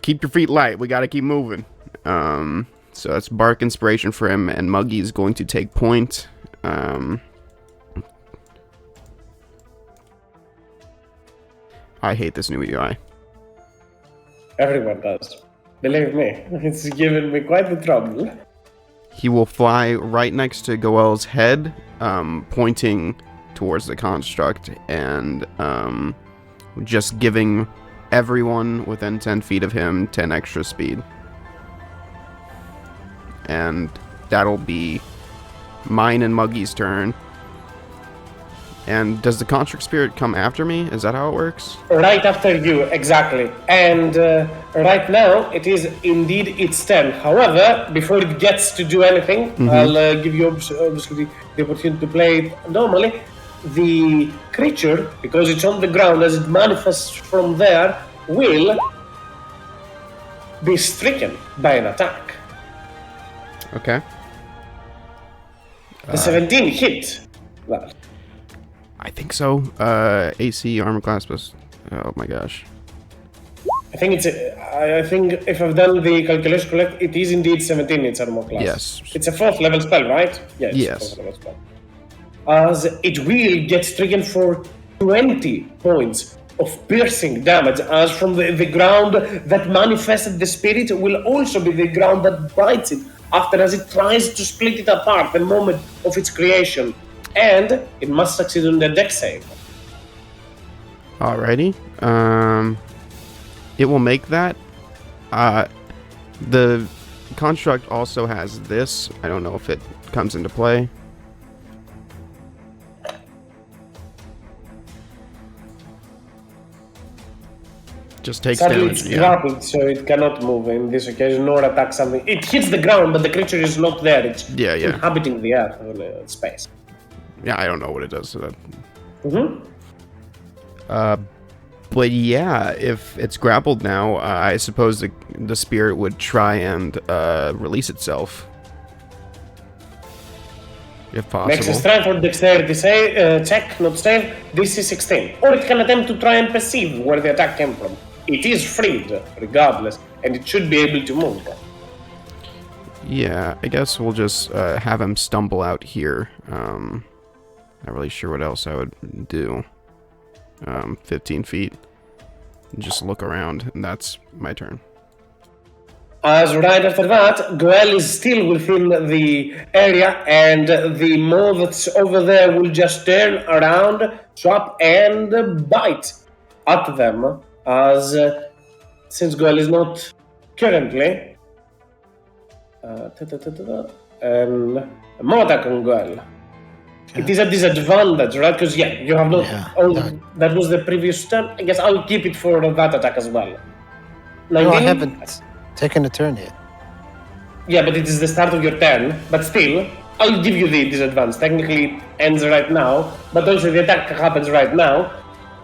keep your feet light. We gotta keep moving. So that's bark inspiration for him, and Muggy is going to take point. I hate this new UI. Everyone does. Believe me, it's given me quite the trouble. He will fly right next to Goel's head, pointing towards the construct, and just giving everyone within 10 feet of him 10 extra speed. And that'll be mine and Muggy's turn. And does the construct spirit come after me? Is that how it works? Right after you, exactly. And right now, it is indeed its turn. However, before it gets to do anything, I'll give you obviously the opportunity to play it normally. The creature, because it's on the ground, as it manifests from there, will be stricken by an attack. Okay. The 17 hit. Well, I think so. AC armor class plus. Oh my gosh. I think it's. I think if I've done the calculation correct, it is indeed 17. It's armor class. Yes. It's a 4th level spell, right? Yeah. It's Yes. A 4th level spell. As it will get stricken for 20 points of piercing damage, as from the ground that manifested the spirit will also be the ground that bites it after, as it tries to split it apart the moment of its creation. And it must succeed on the dex save. Alrighty. It will make that. The construct also has this. I don't know if it comes into play. Just takes Sadly, damage. it's Yeah. grappled, so it cannot move in this occasion nor attack something. It hits the ground, but the creature is not there. It's Yeah, yeah. inhabiting the earth or space. Yeah, I don't know what it does. So that. Mm-hmm. But yeah, if it's grappled now, I suppose the spirit would try and release itself. If possible. Makes a strength or dexterity check, not save. DC 16. Or it can attempt to try and perceive where the attack came from. It is freed, regardless, and it should be able to move. Yeah, I guess we'll just have him stumble out here. Not really sure what else I would do. 15 feet. Just look around, and that's my turn. As right after that, Goel is still within the area, and the maw that's over there will just turn around, swap, and bite at them. As since Goel is not currently, and more attack on Goel. It is a disadvantage, right? Because you have not. Yeah, that was the previous turn. I guess I'll keep it for that attack as well. No, I 19? haven't taken a turn yet. Yeah, but it is the start of your turn. But still, I'll give you the disadvantage. Technically, it ends right now, but also the attack happens right now.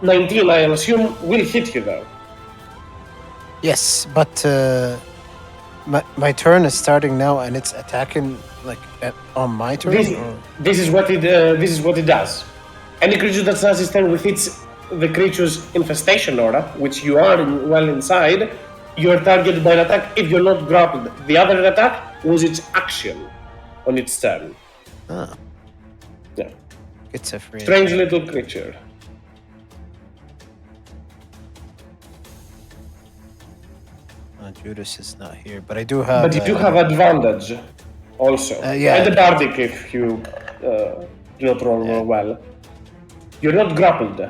19, I assume, will hit you though. Yes, but my turn is starting now, and it's attacking on my turn. This is what it does. Any creature that starts its turn with the creature's infestation aura, which you are well inside, you are targeted by an attack if you're not grappled. The other attack was its action on its turn. Oh, Yeah. it's a free. Strange little creature. Judas is not here, but I do have. But you do have advantage also. Yeah. And the bardic if you do not roll well. You're not grappled.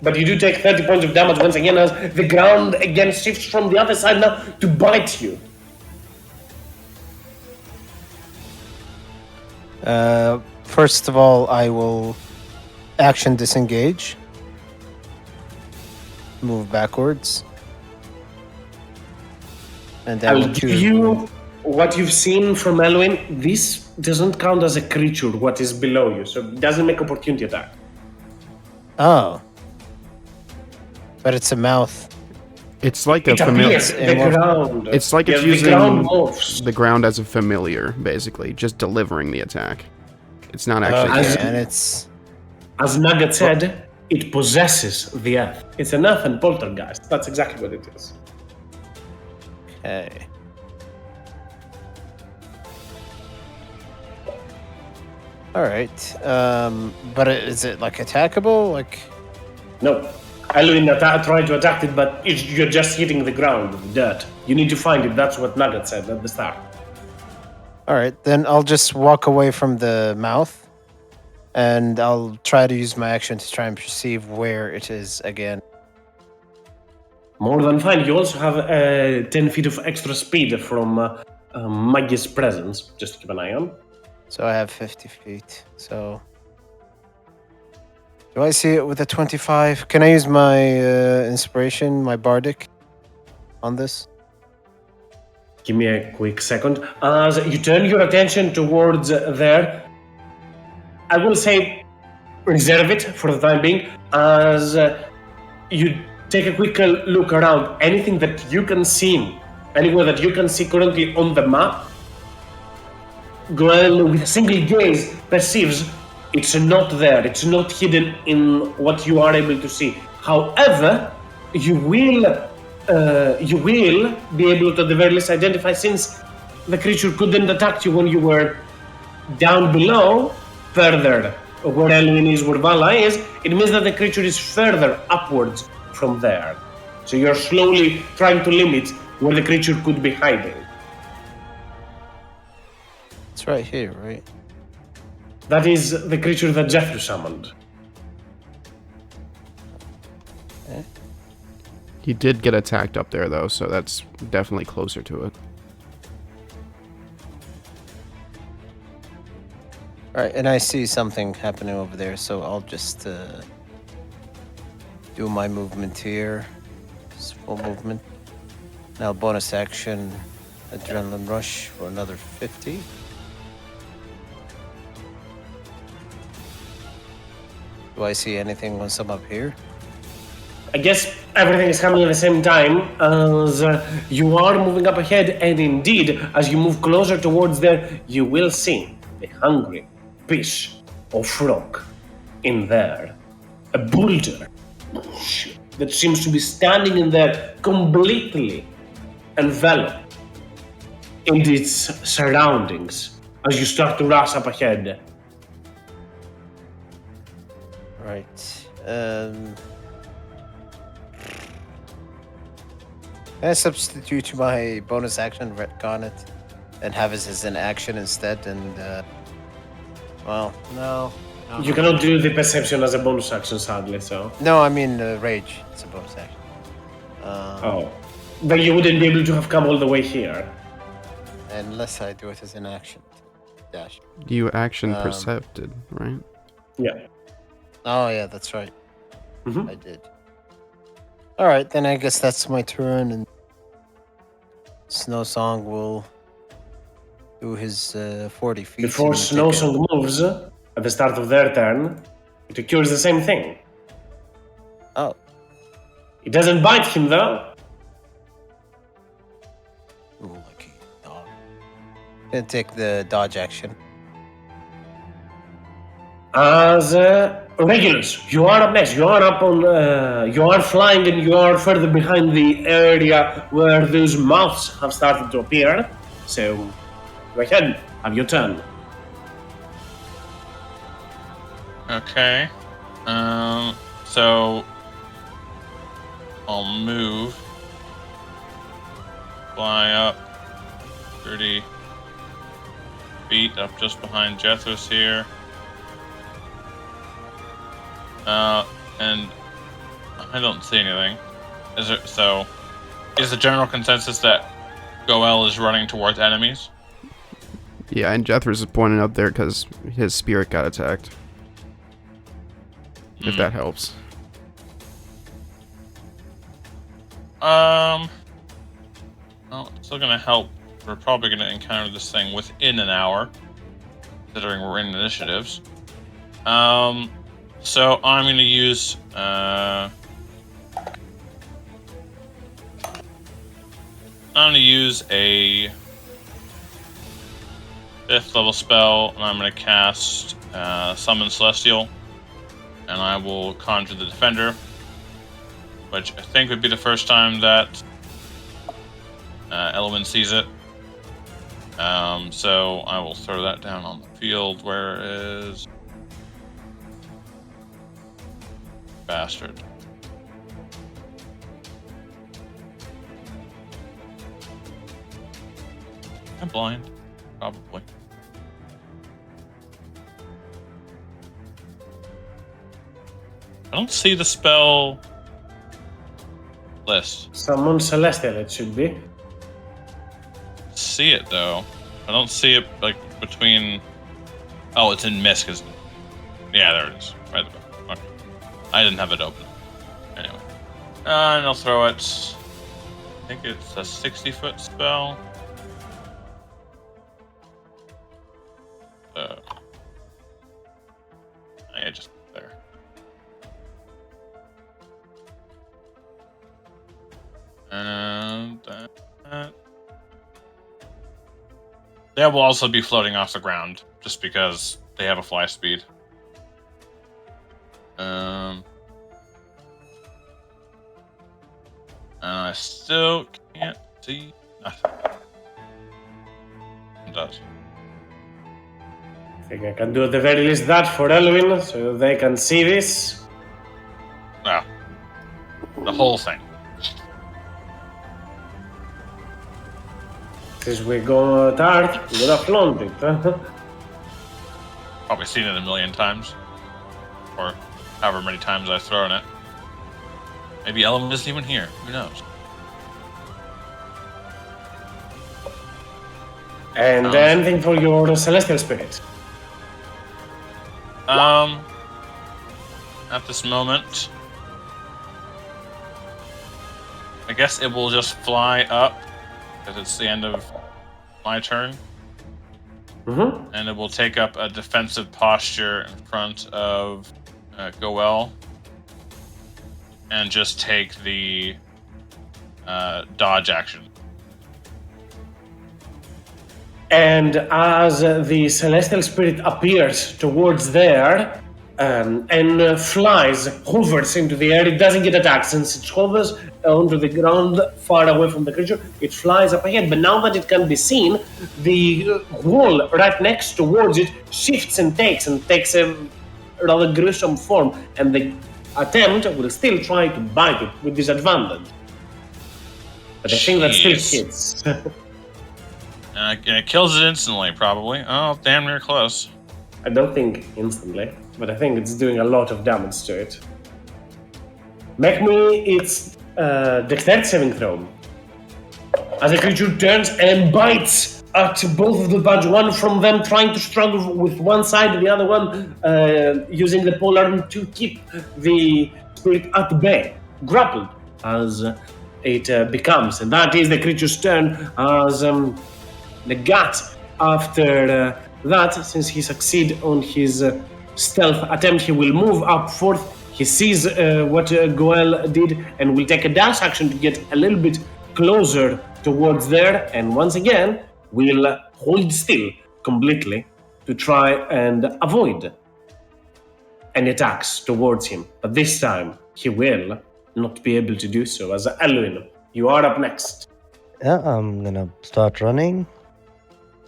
But you do take 30 points of damage once again as the ground again shifts from the other side now to bite you. First of all, I will action disengage. Move backwards. And then I will we'll give choose you what you've seen from Elwyn. This doesn't count as a creature, what is below you, so it doesn't make opportunity attack. Oh. But it's a mouth. It's like a It familiar. appears the ground. It's like it's the using ground morphs. the ground as a familiar, basically, just delivering the attack. It's not actually. As- And it's. As Nugget said, it possesses the earth. It's an earth and poltergeist. That's exactly what it is. Okay. All right. But is it like attackable? Like. No. Elwin tried to attack it, but you're just hitting the ground with dirt. You need to find it. That's what Nugget said at the start. All right, then I'll just walk away from the mouth, and I'll try to use my action to try and perceive where it is again. More than fine. You also have 10 feet of extra speed from Maggie's presence, just to keep an eye on. So I have 50 feet. So do I see it with a 25? Can I use my inspiration, my bardic, on this? Give me a quick second. As you turn your attention towards there, I will say reserve it for the time being, as you take a quick look around. Anything that you can see, anywhere that you can see currently on the map, Goel, with a single gaze, perceives it's not there. It's not hidden in what you are able to see. However, you will be able to at the very least identify, since the creature couldn't attack you when you were down below, further where Elwin is, where Vala is, it means that the creature is further upwards from there. So you're slowly trying to limit where the creature could be hiding. It's right here, right? That is the creature that Jethro summoned. He did get attacked up there, though, so that's definitely closer to it. All right, and I see something happening over there, so I'll just do my movement here. Just full movement. Now bonus action, adrenaline rush for another 50. Do I see anything once I'm up here? I guess everything is happening at the same time as you are moving up ahead, and indeed, as you move closer towards there, you will see a hungry fish or frog in there. A boulder that seems to be standing in there completely enveloped in its surroundings as you start to rush up ahead. Right. Can I substitute my bonus action, retcon it, and have it as an action instead? And well, no. You cannot do the perception as a bonus action, sadly, so. No, I mean rage. It's a bonus action. Oh. Then you wouldn't be able to have come all the way here. Unless I do it as an action. Dash. You action percepted, right? Yeah. Oh yeah, that's right. Mhm. I did. All right, then I guess that's my turn, and Snow Song will do his 40 feet. Before Snow Song moves, at the start of their turn, it occurs the same thing. Oh. It doesn't bite him, though. Ooh, lucky dog. Gonna take the dodge action. As Regulus, you are up next. You are up on. You are flying, and you are further behind the area where those mouths have started to appear. So, go ahead, have your turn. Okay. So I'll move. Fly up 30 feet up just behind Jethros here. And I don't see anything. Is the general consensus that Goel is running towards enemies? Yeah, and Jethros is pointing up there because his spirit got attacked. If that helps. Well, it's still gonna help. We're probably gonna encounter this thing within an hour, considering we're in initiatives. So I'm gonna use a 5th level spell, and I'm gonna cast Summon Celestial, and I will conjure the Defender, which I think would be the first time that Elwin sees it. So I will throw that down on the field. Where is bastard? I'm blind. Probably. I don't see the spell list. Summon Celestial, it should be. See it though. I don't see it like between. Oh, it's in Mist. Yeah, there it is. Right at the back. Okay. I didn't have it open. Anyway. And I'll throw it. I think it's a 60-foot spell. Yeah, just there. And that. They will also be floating off the ground, just because they have a fly speed. I still can't see nothing. It does. I think I can do at the very least that for Elwin, so they can see this. Well, the whole thing. Because we go hard, we would have flown it. Probably seen it a million times. Or however many times I've thrown it. Maybe Ellen isn't even here. Who knows? And anything for your Celestial Spirit? At this moment, I guess it will just fly up, because it's the end of my turn. Mm-hmm. And it will take up a defensive posture in front of Goel. And just take the dodge action. And as the Celestial Spirit appears towards there and flies, hovers into the air, it doesn't get attacked. Since it hovers onto the ground far away from the creature, it flies up ahead. But now that it can be seen, the wall right next towards it shifts and takes a rather gruesome form. And the attempt will still try to bite it with disadvantage. But I think that still hits. It kills it instantly, probably. Oh, damn near close. I don't think instantly, but I think it's doing a lot of damage to it. Make me its dexterity saving throw. As the creature turns and bites at both of the badge, one from them trying to struggle with one side, the other one using the polearm to keep the spirit at bay, grappled as it becomes. And that is the creature's turn as the gut after that, since he succeeds on his stealth attempt, he will move up forth. He sees what Goel did and will take a dash action to get a little bit closer towards there, and once again will hold still completely to try and avoid any attacks towards him. But this time he will not be able to do so. As Elwin, you are up next. Yeah, I'm gonna start running.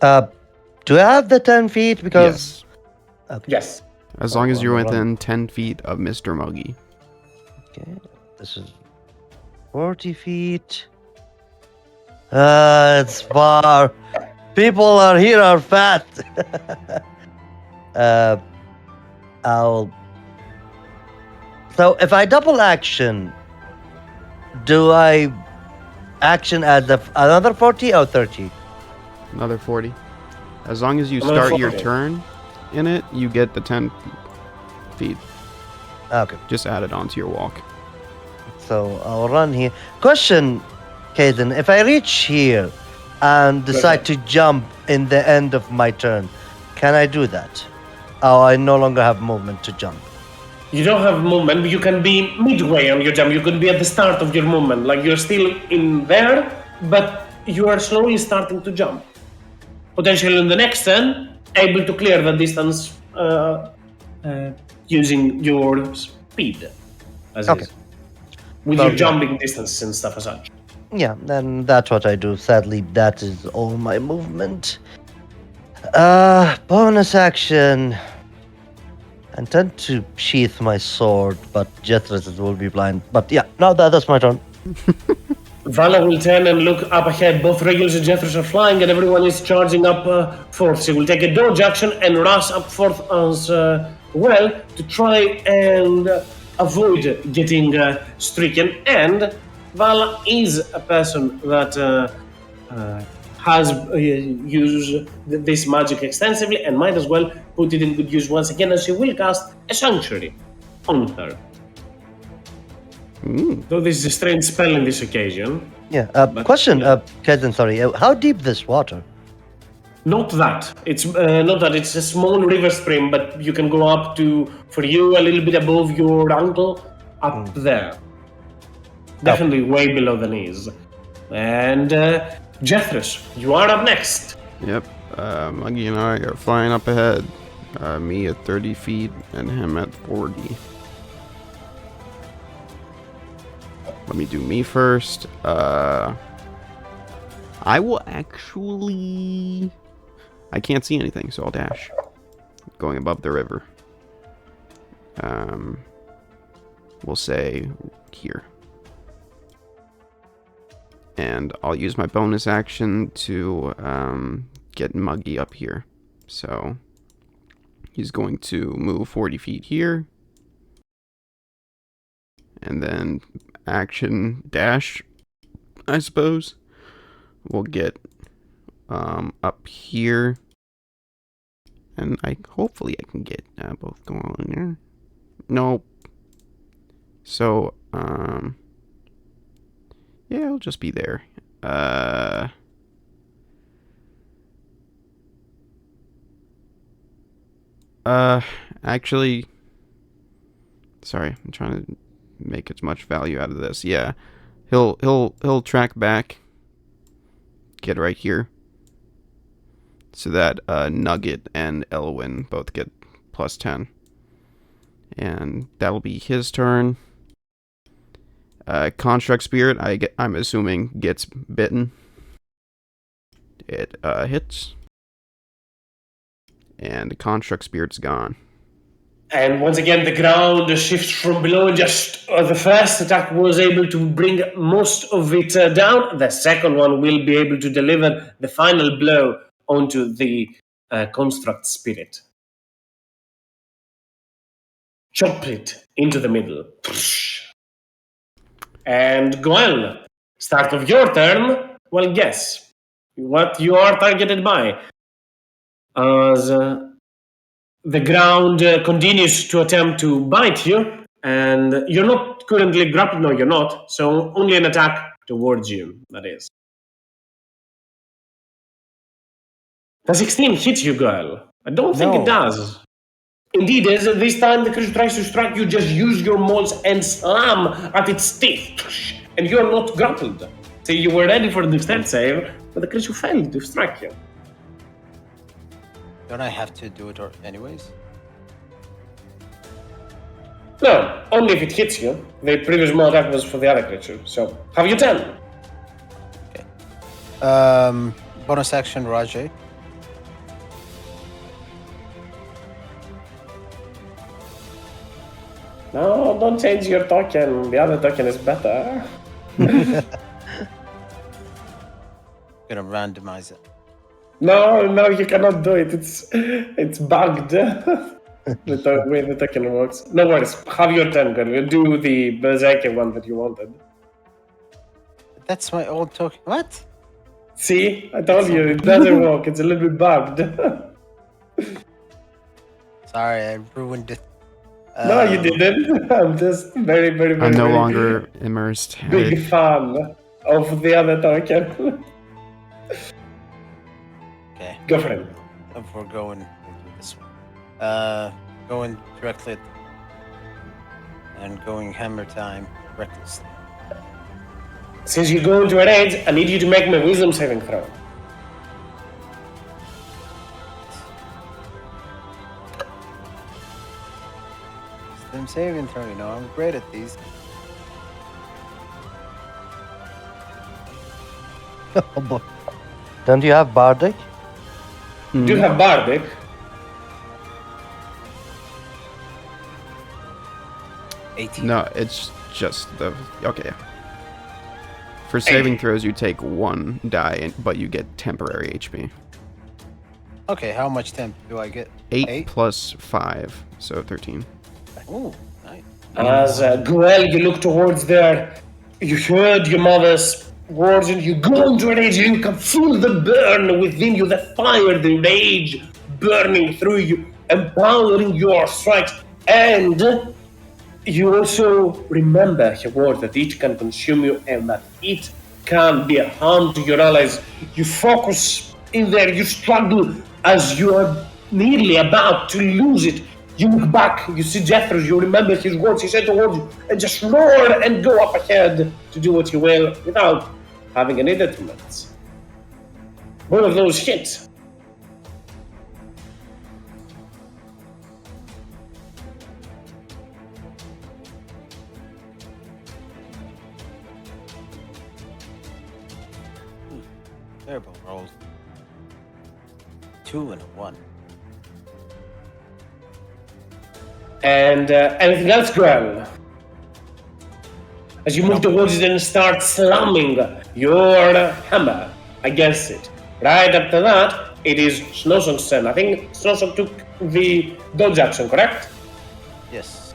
Do I have the 10 feet? Because Yes. Okay. Yes. As long as you're Run. within 10 feet of Mr. Muggy. Okay, this is 40 feet. It's far. People here are fat. I'll. So if I double action, do I action at another 40 or 30? Another 40. As long as you Another start your 40. turn in it, you get the 10 feet. Okay, Just add it onto your walk. so I'll run here. Question, Caden, if I reach here and decide to jump in the end of my turn, can I do that? Oh, I no longer have movement to jump. You don't have movement, but you can be midway on your jump. You can be at the start of your movement. Like you're still in there, but you are slowly starting to jump. Potentially in the next turn, able to clear the distance using your speed. As Okay. is. With Well, your yeah. jumping distance and stuff as such. Yeah, then that's what I do. Sadly, that is all my movement. Bonus action. I intend to sheath my sword, but Jethris will be blind. But yeah, no, that's my turn. Vala will turn and look up ahead. Both Regulus and Jethros are flying, and everyone is charging up forth. She will take a dodge action and rush up forth as well to try and avoid getting stricken. And Vala is a person that has used this magic extensively and might as well put it in good use once again, as she will cast a sanctuary on her. Though this is a strange spell in this occasion. Yeah. Question, Kaizen, sorry. How deep this water? Not that. It's not that. It's a small river stream, but you can go up to, for you, a little bit above your ankle, up there. Definitely way below the knees. And Jethros, you are up next. Yep. Muggy and I are flying up ahead. Me at 30 feet and him at 40. Let me do me first. I will actually... I can't see anything, so I'll dash. Going above the river. We'll say here. And I'll use my bonus action to get Muggy up here. So he's going to move 40 feet here. And then action dash, I suppose. We'll get up here. And hopefully I can get both going on there. Nope. So, yeah, I'll just be there. Actually, sorry, I'm trying to make as much value out of this. Yeah, he'll track back, get right here, so that Nugget and Elwyn both get plus 10, and that'll be his turn. Construct Spirit, I'm assuming gets bitten. It hits, and the Construct Spirit's gone. And once again, the ground shifts from below. Just the first attack was able to bring most of it down. The second one will be able to deliver the final blow onto the construct spirit. Chop it into the middle. And Gwen, start of your turn. Well, guess what you are targeted by. As the ground continues to attempt to bite you, and you're not currently grappled. No, you're not. So only an attack towards you, that is. The 16 hits you, girl. I don't think it does. Indeed, as this time the creature tries to strike you, just use your mauls and slam at its teeth, and you're not grappled. So you were ready for the stealth save, but the creature failed to strike you. Don't I have to do it anyways? No, only if it hits you. The previous maul attack was for the other creature, so have your turn. Okay. Bonus action, Rajay. No, don't change your token. The other token is better. Gonna randomize it. No, you cannot do it. It's bugged. The way the token works. No worries. Have your turn, girl. We'll do the Berserker one that you wanted. That's my old token. What? See? I told you, it doesn't work. It's a little bit bugged. Sorry, I ruined it. No, you didn't. I'm just very, very, very, I'm no very longer immersed. big fan of the other token. Okay. Go for it. If we're going, we'll do this one. Going directly at and going hammer time recklessly. Since you go into a rage, I need you to make my wisdom saving throw. Wisdom saving throw, you know, I'm great at these. Oh boy. Don't you have Bardic? Do you have Bardic? No, it's just the... Okay. For saving throws, you take 1 die, but you get temporary HP. Okay, how much temp do I get? 8 plus 5, so 13. Ooh, nice. As Gruel, you look towards there, you heard your mother's words and you go into a rage. You can feel the burn within you, the fire, the rage burning through you, empowering your strikes. And you also remember her words that it can consume you and that it can be a harm to your allies. You focus in there, you struggle as you are nearly about to lose it. You look back, you see Jethro, you remember his words he said towards you, and just roar and go up ahead to do what you will without having any detriments. One of those hits. Terrible rolls. 2 and a 1. And anything else, Graham? As you move towards it and start slamming your hammer against it. Right after that, it is Snowsong's turn. I think Snowsong took the dodge action, correct? Yes.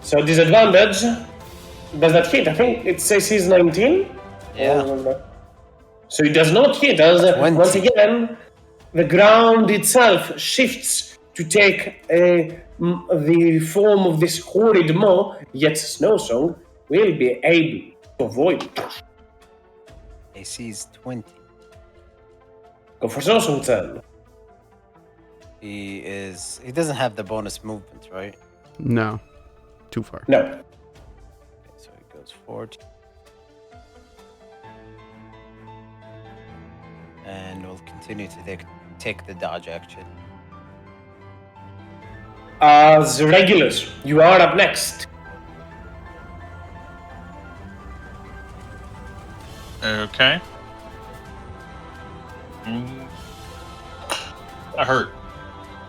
So disadvantage. Does that hit? I think it says he's 19. Yeah. So it does not hit as 20. once again the ground itself shifts to take the form of this horrid maw, yet Snowsong will be able to avoid it. AC's 20. Go for Snowsong's turn. He doesn't have the bonus movement, right? No. Too far. No. Okay, so he goes 40. And we'll continue to take the dodge action. As Regulus, you are up next. Okay. I hurt.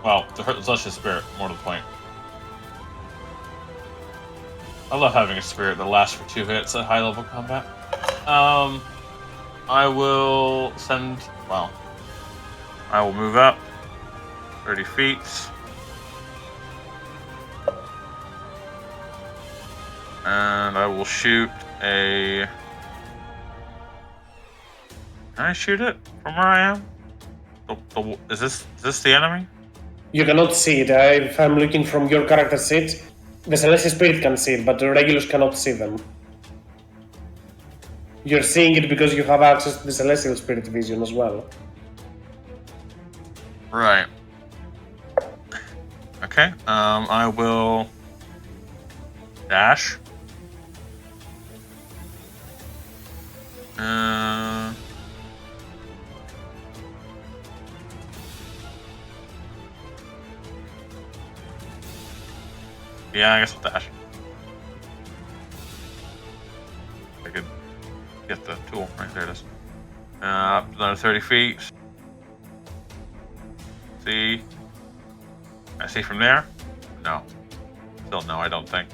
Well, the Celestial Spirit, more to the point. I love having a spirit that lasts for 2 hits at high level combat. I will I will move up 30 feet. And I will shoot a... Can I shoot it from where I am? Is this the enemy? You cannot see it. If I'm looking from your character seat, the Celestial Spirit can see it, but the Regulus cannot see them. You're seeing it because you have access to the Celestial Spirit vision as well. Right. Okay. I will dash. Yeah, I guess I'll dash. I could get the tool. Right, there it is. Another 30 feet. See? I see from there? No. Still no, I don't think.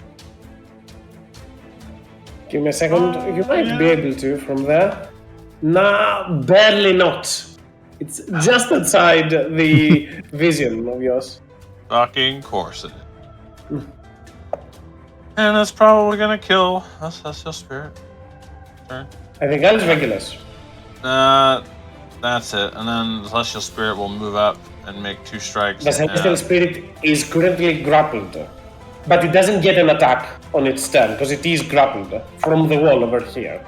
Give me a second. You might be able to from there. Nah, barely not. It's just outside the vision of yours. Fucking course it is. And that's probably gonna kill us. That's your spirit. Turn. I think that's Regulus. That's it. And then the Celestial Spirit will move up and make 2 strikes. The Celestial Spirit is currently grappled, but it doesn't get an attack on its turn because it is grappled from the wall over here.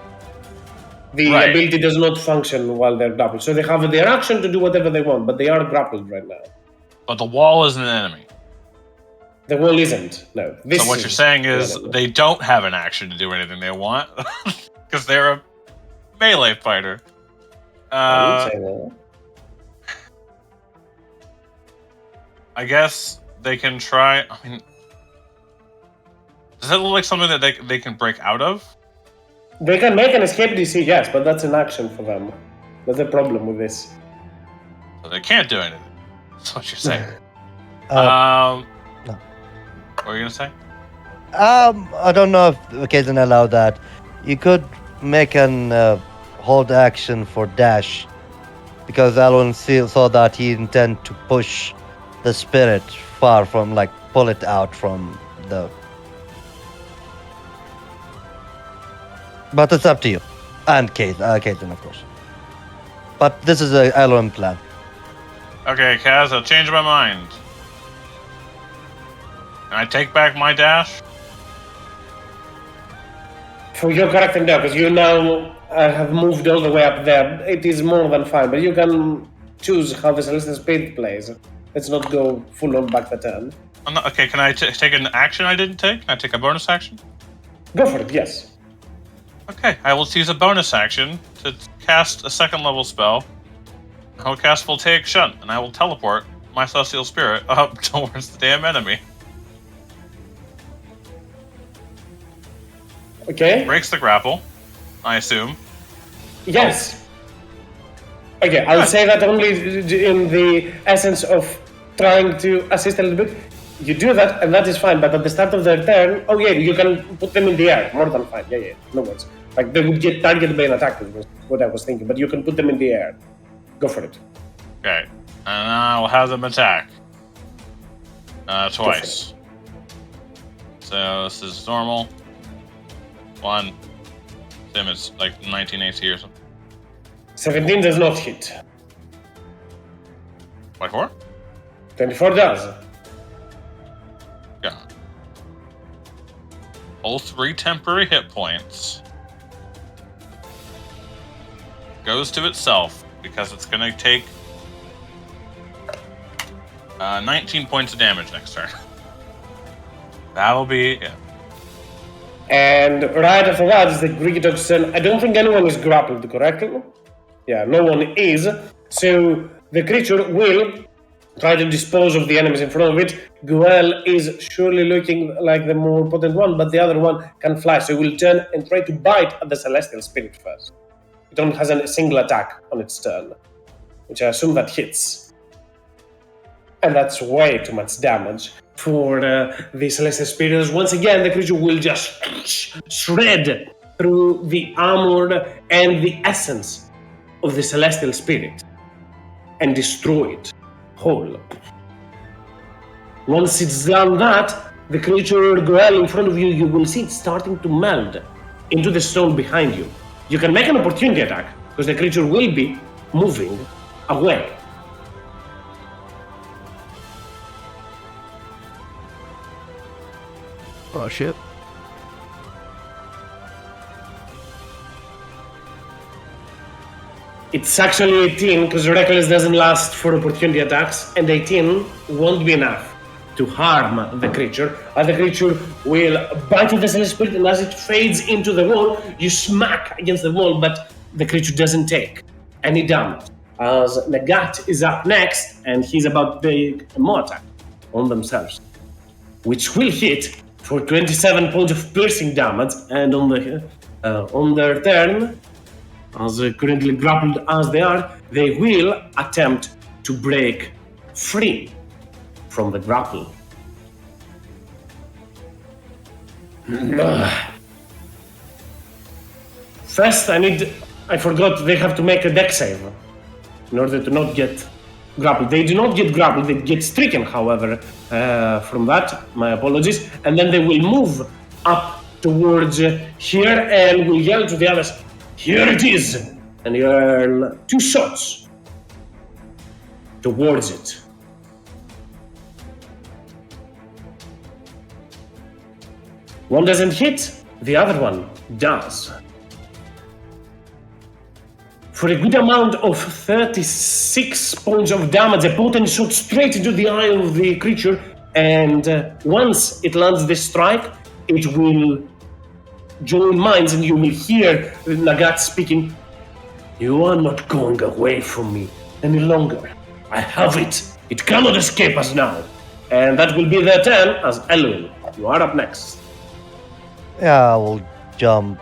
The ability does not function while they're grappled, so they have their action to do whatever they want, but they are grappled right now. But the wall isn't an enemy. The wall isn't. No. So what you're saying is they don't have an action to do anything they want because they're a melee fighter. I would say that. I guess they can try. I mean, does it look like something that they can break out of? They can make an escape DC, yes, but that's an action for them. That's the problem with this. So they can't do anything. That's what you're saying. No. What were you gonna say? I don't know if the case can allow that. You could make an hold action for dash, because Alwyn saw that he intend to push the spirit far from, like, pull it out from the. But it's up to you, and Caitlin, of course. But this is a Alwyn plan. Okay, Kaz, I'll change my mind. Can I take back my dash? For your character, no, because you now have moved all the way up there. It is more than fine, but you can choose how the Celestial Spirit plays. Let's not go full on back the turn. Okay, can I take an action I didn't take? Can I take a bonus action? Go for it, yes. Okay, I will use a bonus action to cast a second level spell. I will cast Voltaic Shunt, and I will teleport my Celestial Spirit up towards the damn enemy. Okay. Breaks the grapple, I assume. Yes. Okay, I'll say that only in the essence of trying to assist a little bit. You do that, and that is fine, but at the start of their turn, oh yeah, you can put them in the air. More than fine. Yeah, no worries. Like, they would get targeted by an attack, was what I was thinking, but you can put them in the air. Go for it. Okay, and I will have them attack. Twice. So this is normal. 1. Same as like 19 AC or something. 17 does not hit. 24? 24 does. Yeah. All 3 temporary hit points goes to itself because it's going to take 19 points of damage next turn. That'll be it. And right after that is the Greek dog's turn. I don't think anyone is grappled, correctly? Yeah, no one is. So the creature will try to dispose of the enemies in front of it. Guel is surely looking like the more potent one, but the other one can fly, so it will turn and try to bite at the Celestial Spirit first. It only has a single attack on its turn, which I assume that hits. And that's way too much damage for the Celestial Spirit. Once again, the creature will just shred through the armor and the essence of the Celestial Spirit and destroy it whole. Once it's done that, the creature Goel in front of you, you will see it starting to meld into the stone behind you. You can make an opportunity attack, because the creature will be moving away. Oh, shit. It's actually 18, because Reckless doesn't last for opportunity attacks, and 18 won't be enough to harm the creature. And the creature will bite into the Celestial Spirit, and as it fades into the wall, you smack against the wall, but the creature doesn't take any damage. As Nagat is up next, and he's about to take a more attack on themselves, which will hit for 27 points of piercing damage, and on their turn, as currently grappled as they are, they will attempt to break free from the grapple. First, I forgot they have to make a dex save in order to not get grappled. They do not get grappled, they get stricken, however, from that. My apologies. And then they will move up towards here and will yell to the others, "Here it is!" And you earn 2 shots towards it. One doesn't hit, the other one does. For a good amount of 36 points of damage, a potent shot straight into the eye of the creature, and once it lands this strike, it will join minds, and you will hear Nagat speaking, "You are not going away from me any longer. I have it. It cannot escape us now." And that will be their turn as Elwin. You are up next. Yeah, I will jump.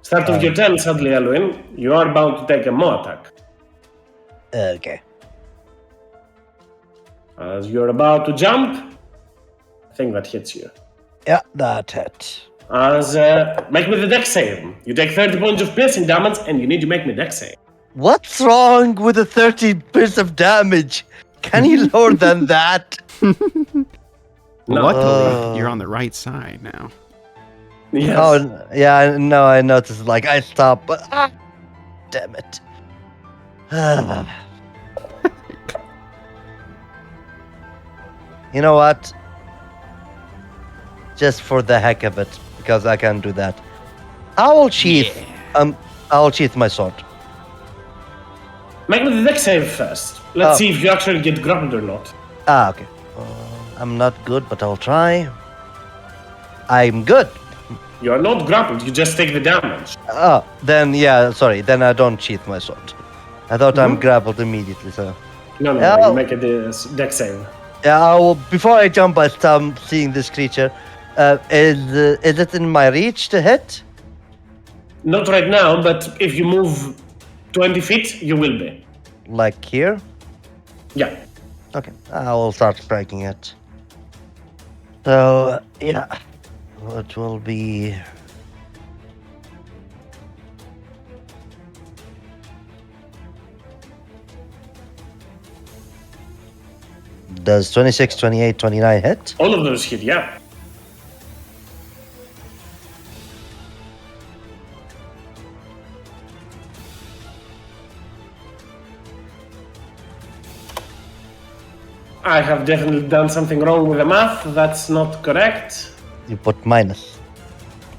Start of your turn, sadly, Elwin. You are bound to take a more attack. Okay. As you're about to jump, I think that hits you. Yeah, that hit. As make me the dex save. You take 30 points of piercing damage, and you need to make me dex save. What's wrong with the 30 bits of damage? Can you lower than that? Luckily, you're on the right side now. Yes. Oh, yeah, no, I noticed. Like, I stopped, but damn it. You know what? Just for the heck of it, because I can do that. I will sheath. I will sheath my sword. Make me the dex save first. Let's see if you actually get grappled or not. Okay. I'm not good, but I'll try. I'm good. You are not grappled, you just take the damage. Oh, then yeah, sorry. Then I don't sheath my sword. I thought I'm grappled immediately, so. No, you make a dex save. Yeah, I will, before I jump, I start seeing this creature. Is it in my reach to hit? Not right now, but if you move 20 feet, you will be. Like here? Yeah. Okay, I will start striking it. So, yeah. It will be... Does 26, 28, 29 hit? All of those hit, yeah. I have definitely done something wrong with the math. That's not correct. You put minus.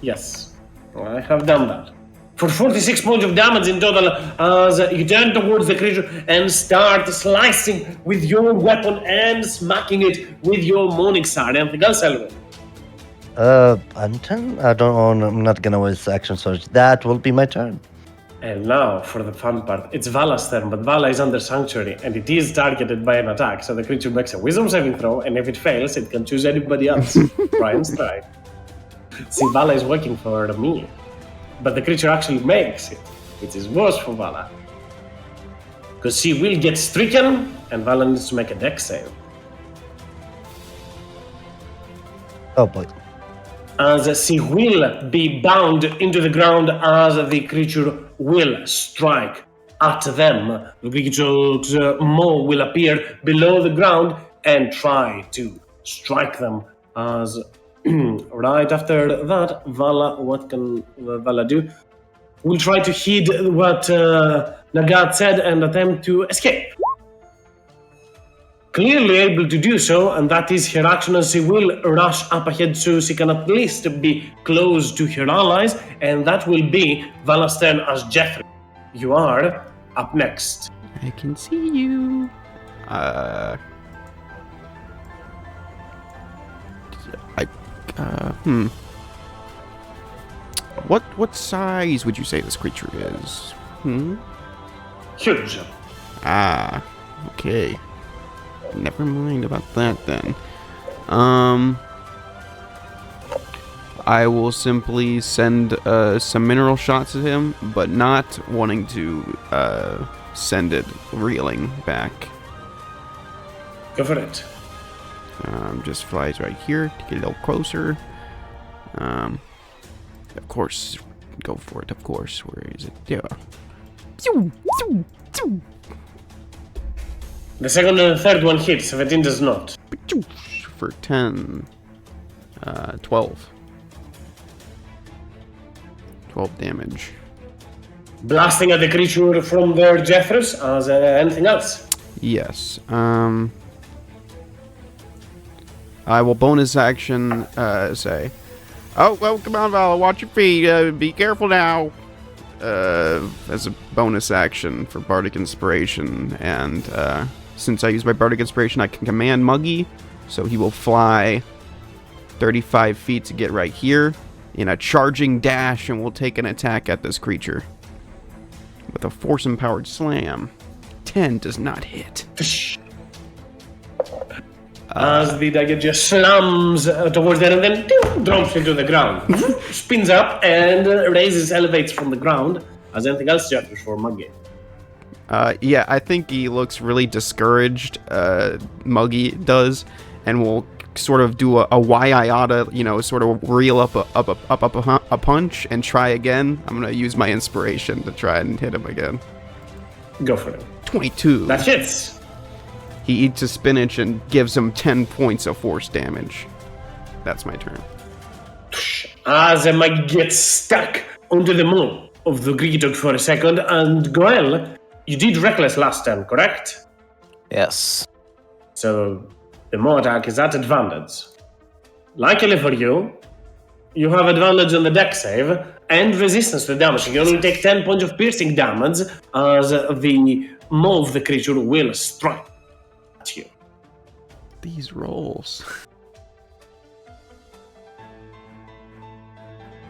Yes, I have done that. For 46 points of damage in total, as you turn towards the creature and start slicing with your weapon and smacking it with your Morning Star. Anything else, Elvin? Anton? I don't know. I'm not gonna waste action surge. That will be my turn. And now for the fun part. It's Vala's turn, but Vala is under Sanctuary, and it is targeted by an attack, so the creature makes a Wisdom saving throw, and if it fails, it can choose anybody else. Try and strike. See, Vala is working for me. But the creature actually makes it. It is worse for Vala. Because she will get stricken, and Vala needs to make a dex save. Oh boy. As she will be bound into the ground as the creature will strike at them. The creature's maw will appear below the ground and try to strike them. As right after that, Vala, what can Vala do? Will try to heed what Nagat said and attempt to escape. Clearly able to do so, and that is her action, as she will rush up ahead so she can at least be close to her allies, and that will be Vala's turn. As Jeffrey, you are up next. I can see you. What size would you say this creature is? Huge. Ah, okay. Never mind about that then. I will simply send some mineral shots at him, but not wanting to send it reeling back. Go for it. Just flies right here to get a little closer. Of course, go for it. Of course, where is it? Yeah. The second and the third one hit. 17 does not. For 10, 12. 12 damage. Blasting at the creature from their Jeffers. As anything else? Yes. I will bonus action say, "Oh, well, come on, Vala, watch your feet. Be careful now." As a bonus action for Bardic Inspiration, and since I use my Bardic Inspiration, I can command Muggy, so he will fly 35 feet to get right here in a charging dash, and will take an attack at this creature with a force-empowered slam. 10 does not hit. As the dagger just slams towards them and then drops into the ground. Spins up and raises, elevates from the ground. As anything else, Jeff, for Muggy? Yeah, I think he looks really discouraged, Muggy does, and will sort of do a why I oughta, sort of reel up a punch and try again. I'm gonna use my inspiration to try and hit him again. Go for it. 22. That hits. He eats a spinach and gives him 10 points of force damage. That's my turn. As the mic gets stuck onto the maw of the Greedog for a second, and Goel, you did Reckless last time, correct? Yes. So the maw attack is at advantage. Luckily for you, you have advantage on the deck save and resistance to damage. You only take 10 points of piercing damage as the maw of the creature will strike at you. These rolls.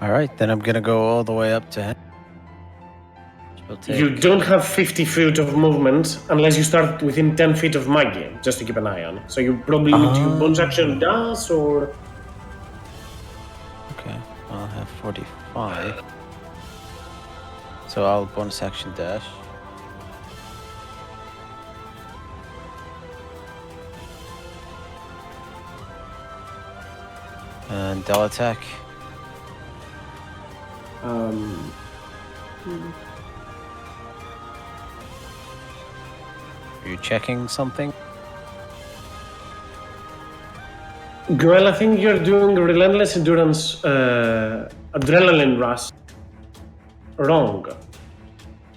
All right, then I'm gonna go all the way up to him. You don't have 50 feet of movement unless you start within 10 feet of my game, just to keep an eye on. So you probably need to bonus action dash or... Okay, I'll have 45. So I'll bonus action dash. And I'll attack. Are you checking something? Goel, I think you're doing Relentless Endurance Adrenaline Rush wrong.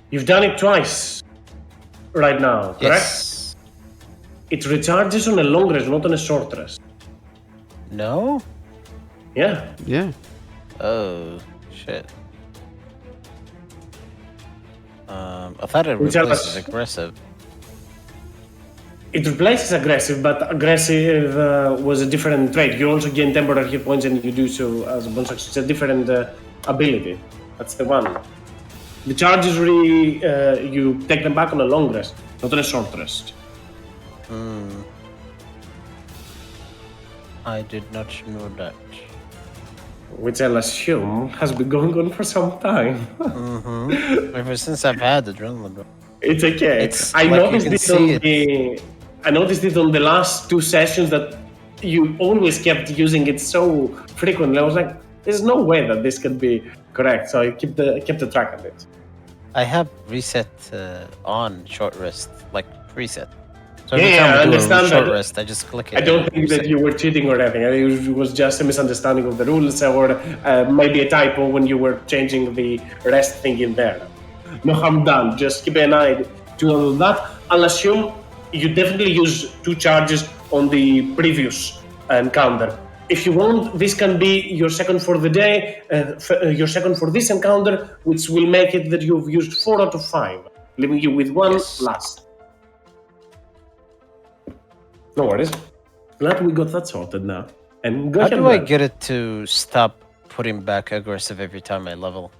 You've done it twice right now, correct? Yes. It recharges on a long rest, not on a short rest. No? Yeah. Yeah. Oh, shit. I thought it Which are replaces like- aggressive. It replaces aggressive, but aggressive was a different trait. You also gain temporary hit points and you do so as a bonus action. It's a different ability. That's the one. The charges really, you take them back on a long rest, not on a short rest. I did not know that. Which I'll assume has been going on for some time. Ever since I've had adrenaline. It's okay. It's I like you noticed can it see on the. I noticed it on the last two sessions that you always kept using it so frequently. I was like, "There's no way that this could be correct." So I kept the track of it. I have reset on short rest, like preset. So Yeah, every I time I do a understand short that. rest, I just click it. I don't and think that reset. you were cheating or anything. I think it was just a misunderstanding of the rules, or maybe a typo when you were changing the rest thing in there. No harm done. Just keep an eye to all of that. I'll assume you definitely use two charges on the previous encounter. If you want, this can be your second for the day, your second for this encounter, which will make it that you've used 4 out of 5, leaving you with one Yes. last. No worries. Glad we got that sorted now. And go How ahead, do I Brad. get it to stop putting back aggressive every time I level?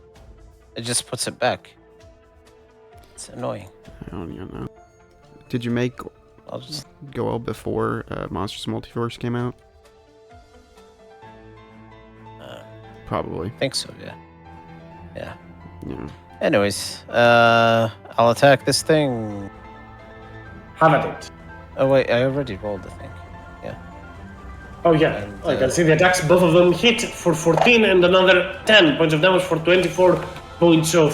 It just puts it back. It's annoying. I don't even know. Did you make I'll just. Goel before Monsters Multiverse came out? Probably. Think so, yeah. Yeah. Yeah. Anyways, I'll attack this thing. Have at it. Oh wait, I already rolled the thing. Oh yeah, And, I can see the attacks. Both of them hit for 14 and another 10 points of damage for 24 points of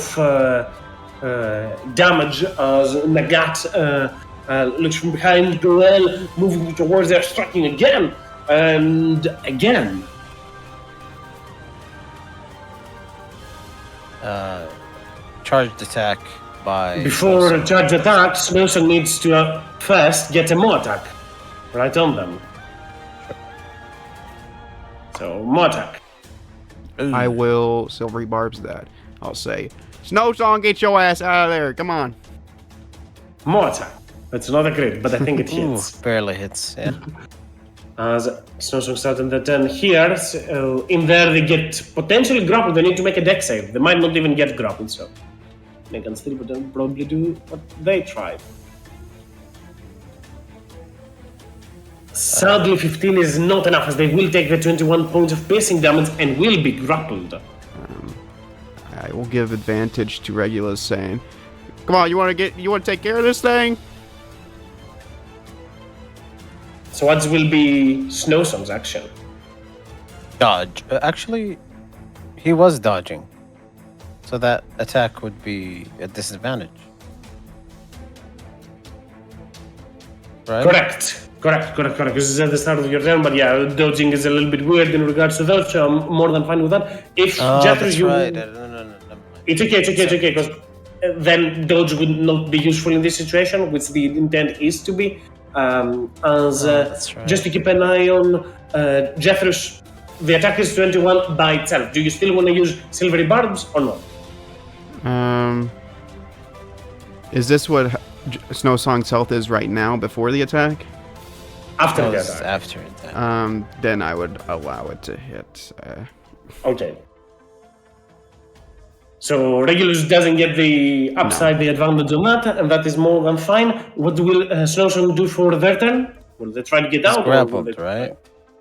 damage as Nagat looks from behind Goel, moving towards there, striking again and again. Charged attack by. Before charge attack, Snowson needs to first get a more attack right on them. So, more attack. I will Silvery Barbs that. I'll say, Snow Song, get your ass out of there. Come on. More attack. That's not a crit, but I think it Ooh, hits. barely hits. Yeah. As Snowsong starts on the turn here, so in there they get potentially grappled. They need to make a deck save. They might not even get grappled, so they can still probably do what they tried. Sadly, 15 is not enough, as they will take the 21 points of piercing damage and will be grappled. I will give advantage to Regulus, saying, "Come on, you want to take care of this thing?" So what will be Snowsong's action? Dodge. Actually, he was dodging. So that attack would be a disadvantage. Right? Correct. Because it's at the start of your turn, but yeah, dodging is a little bit weird in regards to that, so I'm more than fine with that. If Jethro, that's you... right. No. It's okay, because then dodge would not be useful in this situation, which the intent is to be. That's right. Just to keep an eye on Jethro's... The attack is 21 by itself. Do you still want to use Silvery Barbs or not? Is this what Snowsong's health is right now before the attack? After the It's attack. after attack. Then I would allow it to hit. Okay. So Regulus doesn't get the upside, the advantage on that, and that is more than fine. What will Snowsong do for their turn? Will they try to get He's out? grappled, or will they... right?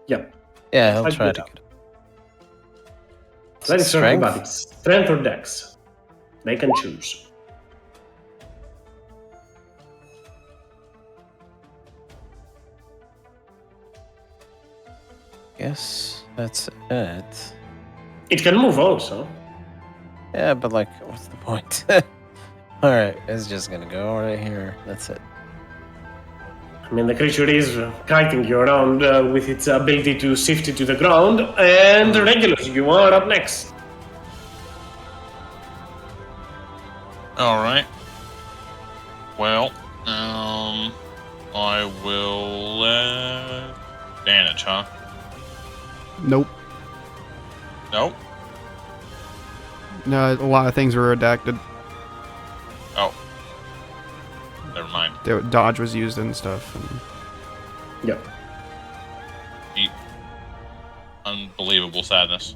Yeah. Yeah, he'll Try to try get to out. get That is Strength? acrobatics. Strength or dex. They can choose. Yes, that's it. It can move also. Yeah, but like, what's the point? Alright, it's just gonna go right here. That's it. I mean, the creature is kiting you around with its ability to sift it to the ground. And Regulus, you are up next. All right. Well, I will advantage, huh? Nope. Nope. No, a lot of things were redacted. Oh. Never mind. Dodge was used and stuff. And... Yeah. Deep. Unbelievable sadness.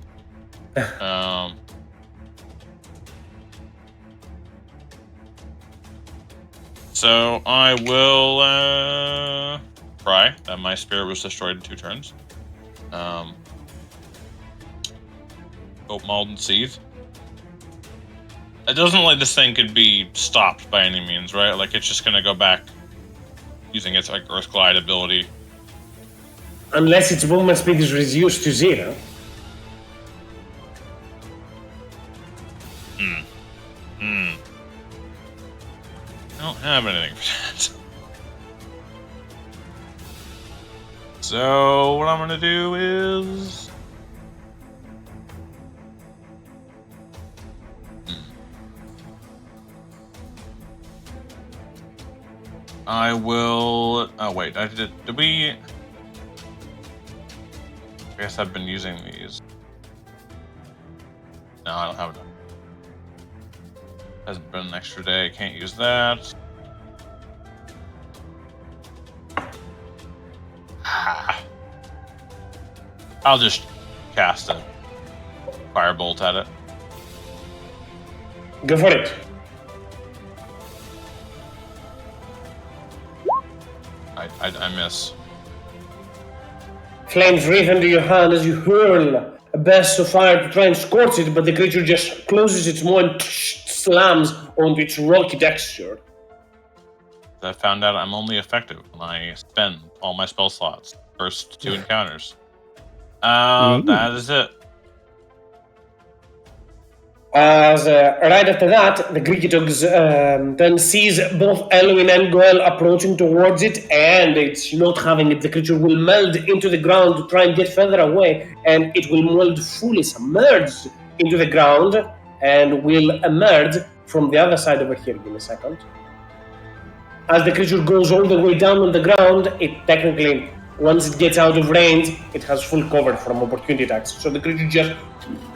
So I will cry that my spirit was destroyed in 2 turns. Oat Malden Seethe. It doesn't like this thing could be stopped by any means, right? Like it's just gonna go back using its like Earth Glide ability. Unless its movement speed is reduced to 0. I don't have anything for that. So what I'm gonna do is I will. Oh wait, did we? I guess I've been using these. No, I don't have enough. Hasn't been an extra day. Can't use that. I'll just cast a firebolt at it. Go for it. I miss. Flames wreath into your hand as you hurl a burst of fire to try and scorch it, but the creature just closes its mouth and slams onto its rocky texture. I found out I'm only effective when I spend all my spell slots. First 2 encounters. That is it. As right after that, the Greekitogs then sees both Elwin and Goel approaching towards it, and it's not having it. The creature will meld into the ground to try and get further away, and it will meld fully submerged into the ground and will emerge from the other side over here. Give me a second. As the creature goes all the way down on the ground, it technically, once it gets out of range, it has full cover from opportunity attacks. So the creature just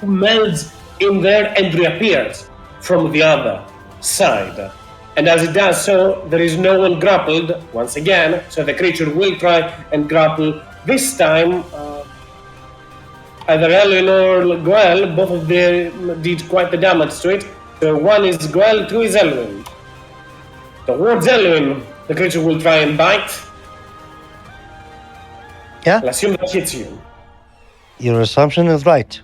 melds in there and reappears from the other side. And as it does so, there is no one grappled once again, so the creature will try and grapple. This time, either Elwin or Goel, both of them did quite the damage to it. So 1 is Goel, 2 is Elwin. Towards Elwin, the creature will try and bite. Yeah, I'll assume that hits you. your assumption is right.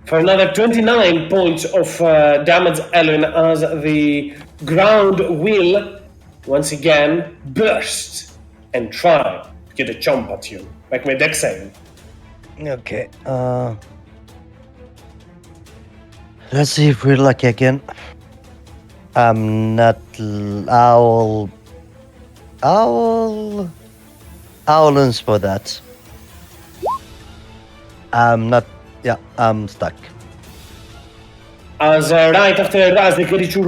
For another 29 points of damage, Elwin, as the ground will once again burst and try to get a jump at you. Make me dex save. Okay. Let's see if we're lucky again. I'm not. I'll lose for that. I'm not. Yeah, I'm stuck. As right after as the creature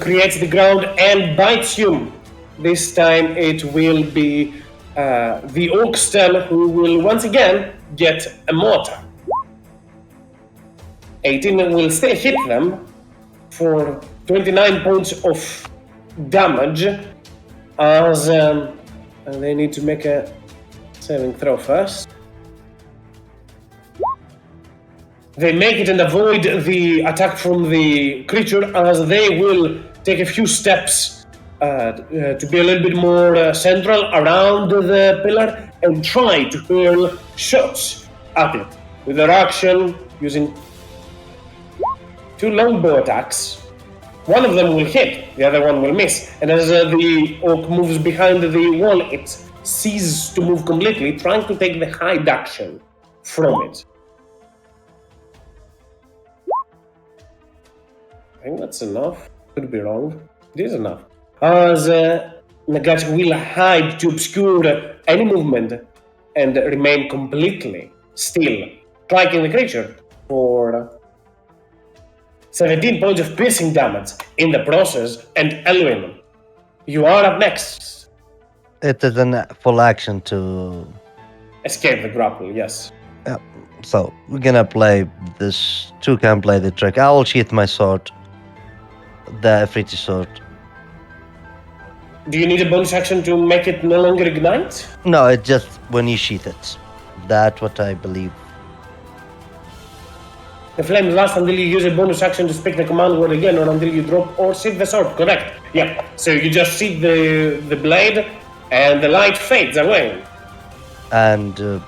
creates the ground and bites you, this time it will be the oak stem who will once again get a mortar. 18 will still hit them for 29 points of damage, as they need to make a saving throw first. They make it and avoid the attack from the creature, as they will take a few steps to be a little bit more central around the pillar and try to hurl shots at it with their action using 2 longbow attacks. One of them will hit, the other one will miss, and as the orc moves behind the wall, it ceases to move completely, trying to take the hide action from it. I think that's enough. Could be wrong. It is enough. As Nagash will hide to obscure any movement and remain completely still, striking the creature for 17 points of piercing damage in the process. And Elwin, you are up next. It is a full action to. Escape the grapple, yes. So we're gonna play this. Two can play the trick. I will sheath my sword. The Efreeti sword. Do you need a bonus action to make it no longer ignite? No, it's just when you sheath it. That's what I believe. The flames last until you use a bonus action to speak the command word again, or until you drop or sheath the sword. Correct. Yeah. So you just sheath the blade, and the light fades away. And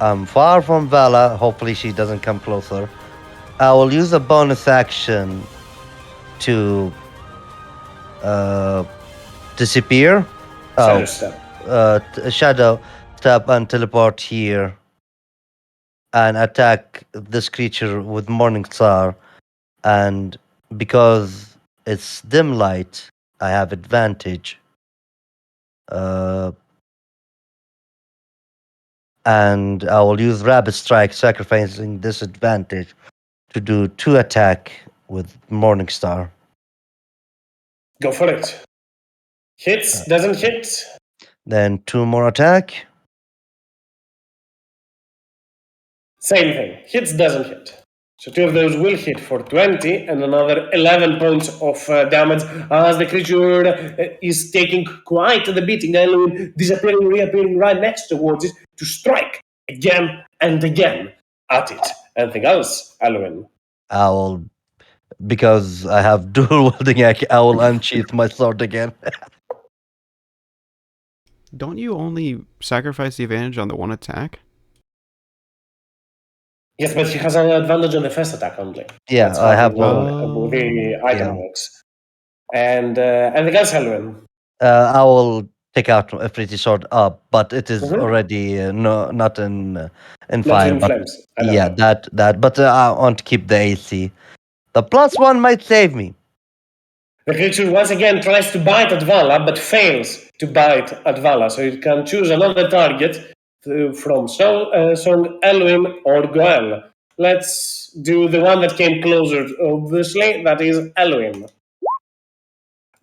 I'm far from Vala. Hopefully she doesn't come closer. I will use a bonus action to disappear. Shadow step. Shadow step and teleport here and attack this creature with Morning Star. And because it's dim light, I have advantage. And I will use Rabbit Strike, sacrificing this advantage to do 2 attack with Morning Star. Go for it. Hits, doesn't hit. Then 2 more attack. Same thing. Hits, doesn't hit. So 2 of those will hit for 20, and another 11 points of damage as the creature is taking quite the beating, and disappearing, reappearing right next towards it to strike again and again at it. Anything else, Alwyn? I will, because I have dual wielding, I will unsheath my sword again. Don't you only sacrifice the advantage on the one attack? Yes, but he has an advantage on the first attack only. Yeah, That's I how have the item works. And anything else, Alwyn? I will take out a pretty sword up, but it is Mhm. already not in Not fire. in But flames. I know. yeah, that. But I want to keep the AC. The +1 might save me. The creature once again tries to bite at Vala, but fails to bite at Vala, so it can choose another target from Song, Elwyn, or Goel. Let's do the one that came closer, obviously, that is Elwyn.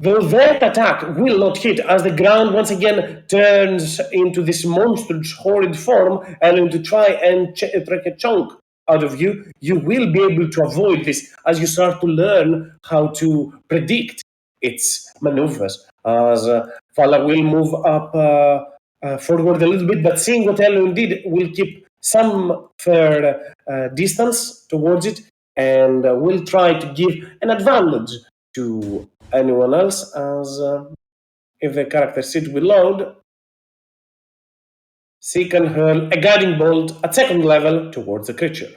The that attack will not hit, as the ground once again turns into this monstrous, horrid form, and to try and take a chunk out of you. You will be able to avoid this as you start to learn how to predict its maneuvers. As Vala will move up forward a little bit, but seeing what Elwyn did, will keep some fair distance towards it, and will try to give an advantage to anyone else, as if the character sheet will load, she can hurl a guiding bolt at 2nd level towards the creature.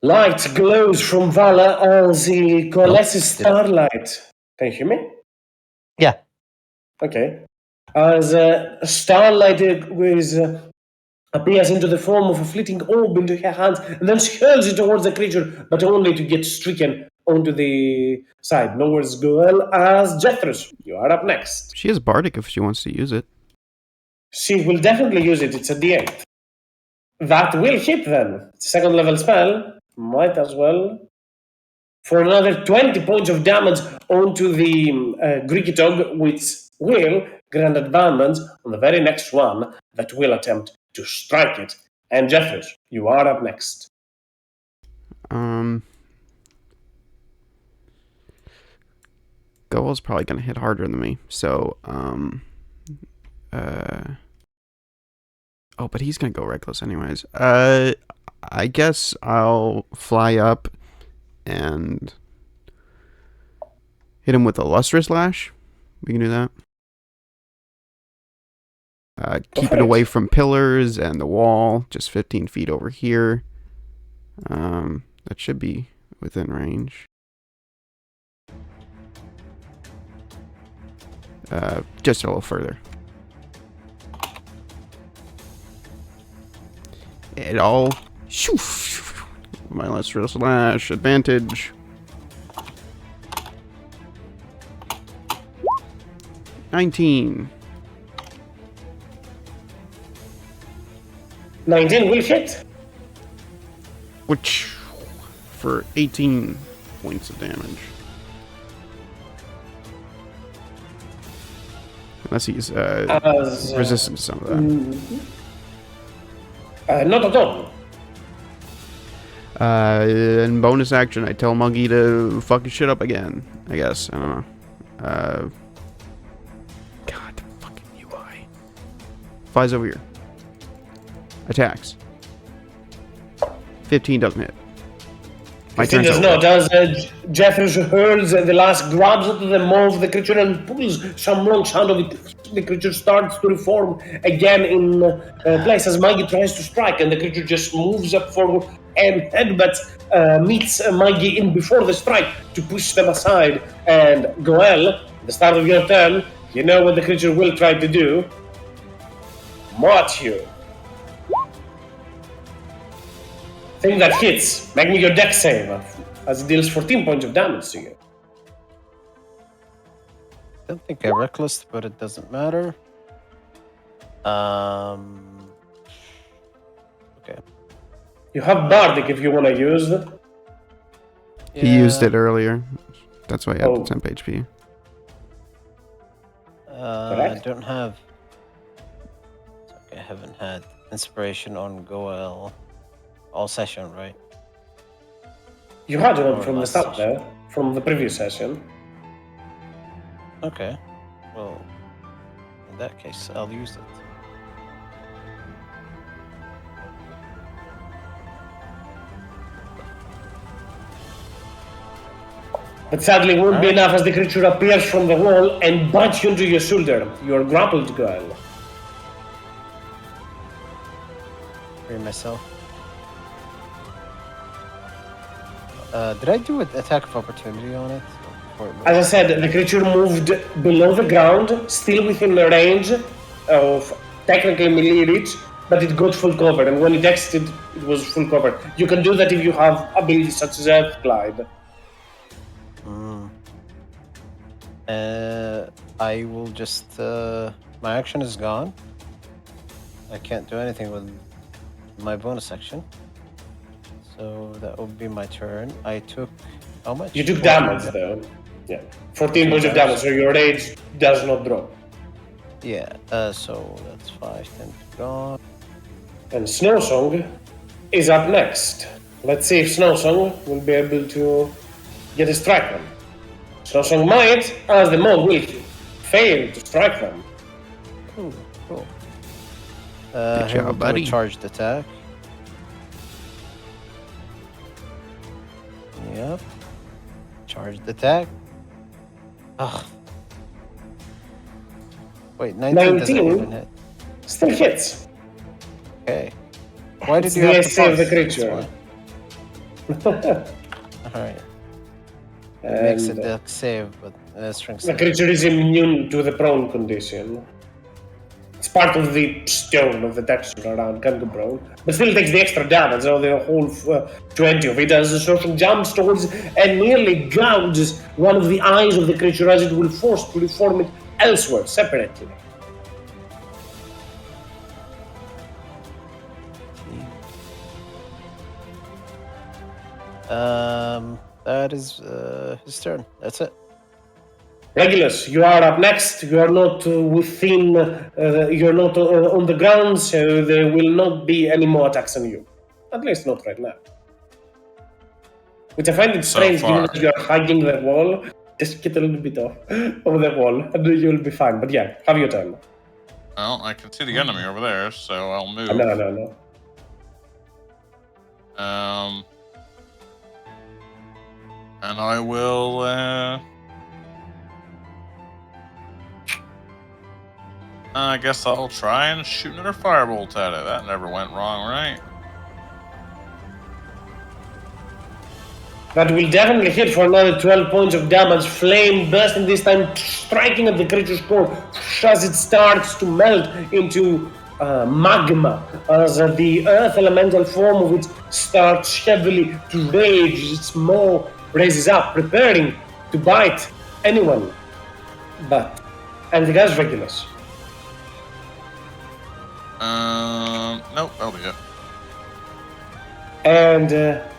Light glows from Vala as he coalesces starlight. Can you hear me? Yeah. Okay. As starlight appears into the form of a fleeting orb into her hands, and then she hurls it towards the creature, but only to get stricken onto the side. Nowhere's Goel as Jethros. You are up next. She is bardic if she wants to use it. She will definitely use it. It's a D8. That will hit then. It's a second level spell. Might as well. For another 20 points of damage onto the Greeky dog, which will grant advantage on the very next one that will attempt to strike it. And Jeffers, you are up next. Goel's probably gonna hit harder than me, so oh, but he's gonna go reckless anyways. I guess I'll fly up and hit him with a lustrous lash. We can do that. Keep it away from pillars and the wall, just 15 feet over here. That should be within range. Just a little further. It all... Shoof, my lustrous slash advantage. $19. 19 will hit. Which... for 18 points of damage. Unless he's resistant to some of that. Not at all. In bonus action, I tell Muggy to fuck his shit up again. I guess. I don't know. God, fucking UI. Flies over here. Attacks. 15 doesn't hit. My turn does not. As Jeffers hurls the last grabs at the maw of the creature and pulls some long sound of it. The creature starts to reform again in place as Maggie tries to strike, and the creature just moves up forward and headbutts, meets Maggie in before the strike to push them aside. And Goel, at the start of your turn, you know what the creature will try to do. March you. Thing that hits. Make me your dex save, as it deals 14 points of damage to you. I don't think I reckless, but it doesn't matter. Okay. You have Bardic if you want to use it. He used it earlier. That's why I have the temp HP. I don't have... Okay, I haven't had inspiration on Goel all session, right? You had one from the start there, from the previous session. Okay. Well, in that case, I'll use it. But sadly, won't be enough as the creature appears from the wall and bites you into your shoulder. You are grappled, Goel. Free myself. Did I do an attack of opportunity on it? As I said, the creature moved below the ground, still within the range of technically melee reach, but it got full cover, and when it exited, it was full cover. You can do that if you have abilities such as Earth Glide. I will just... my action is gone. I can't do anything with my bonus action. So that will be my turn. I took... How much? You took damage, though. Yeah. 14 points of damage, so your rage does not drop. Yeah, so that's 5, 10 gone. And Snowsong is up next. Let's see if Snowsong will be able to get a strike them. Snowsong might, as the mole will fail to strike them. Cool. Good job, buddy. Do a charged attack. Yep. Charged attack. Ugh. Wait, 19 doesn't even hit. Still hits. Okay. Why did It's you the have to AC of the pause? creature. That's Alright. Makes a And deck save, but strength the save. creature is immune to the prone condition. It's part of the stone of the texture around can go prone, but still takes the extra damage. So the whole 20 of it as the social jumps towards and nearly gouges one of the eyes of the creature as it will force to reform it elsewhere separately. That is his turn. That's it. Regulus, you are up next. You are not you're not on the ground, so there will not be any more attacks on you. At least not right now. Which I find it So strange, given far. that you are hugging the wall. Just get a little bit off of the wall, and you'll be fine. But yeah, have your turn. Well, I can see the enemy over there, so I'll move. No. And I will. I guess I'll try and shoot another firebolt at it. That never went wrong, right? That will definitely hit for another 12 points of damage. Flame bursting this time, striking at the creature's core as it starts to melt into magma. As the earth elemental form of it starts heavily to rage, its maw raises up, preparing to bite anyone. And it has Regulus. Nope, that'll be it. And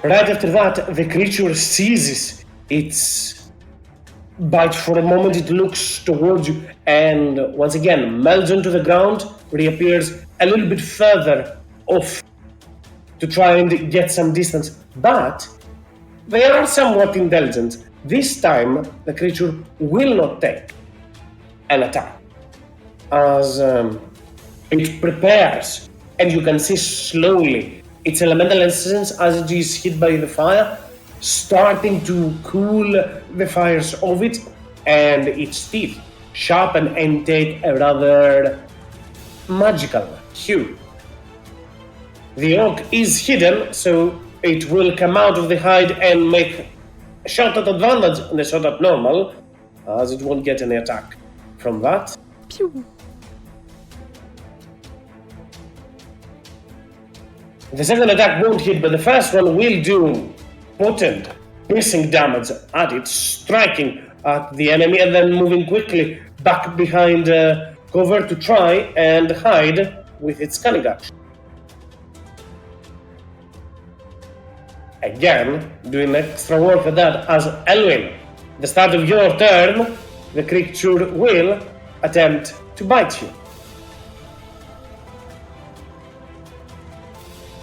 right after that, the creature ceases its bite. For a moment, it looks towards you and once again melts into the ground, reappears a little bit further off to try and get some distance. But they are somewhat intelligent. This time, the creature will not take an attack as it prepares, and you can see slowly its elemental essence as it is hit by the fire, starting to cool the fires of it, and its teeth sharpen and take a rather magical hue. The orc is hidden, so it will come out of the hide and make a shot at advantage and a shot at normal, as it won't get any attack from that. Pew. The second attack won't hit, but the first one will do potent, piercing damage at it, striking at the enemy and then moving quickly back behind cover to try and hide with its cunning action. Again, doing extra work at that as Elwin. The start of your turn, the creature will attempt to bite you.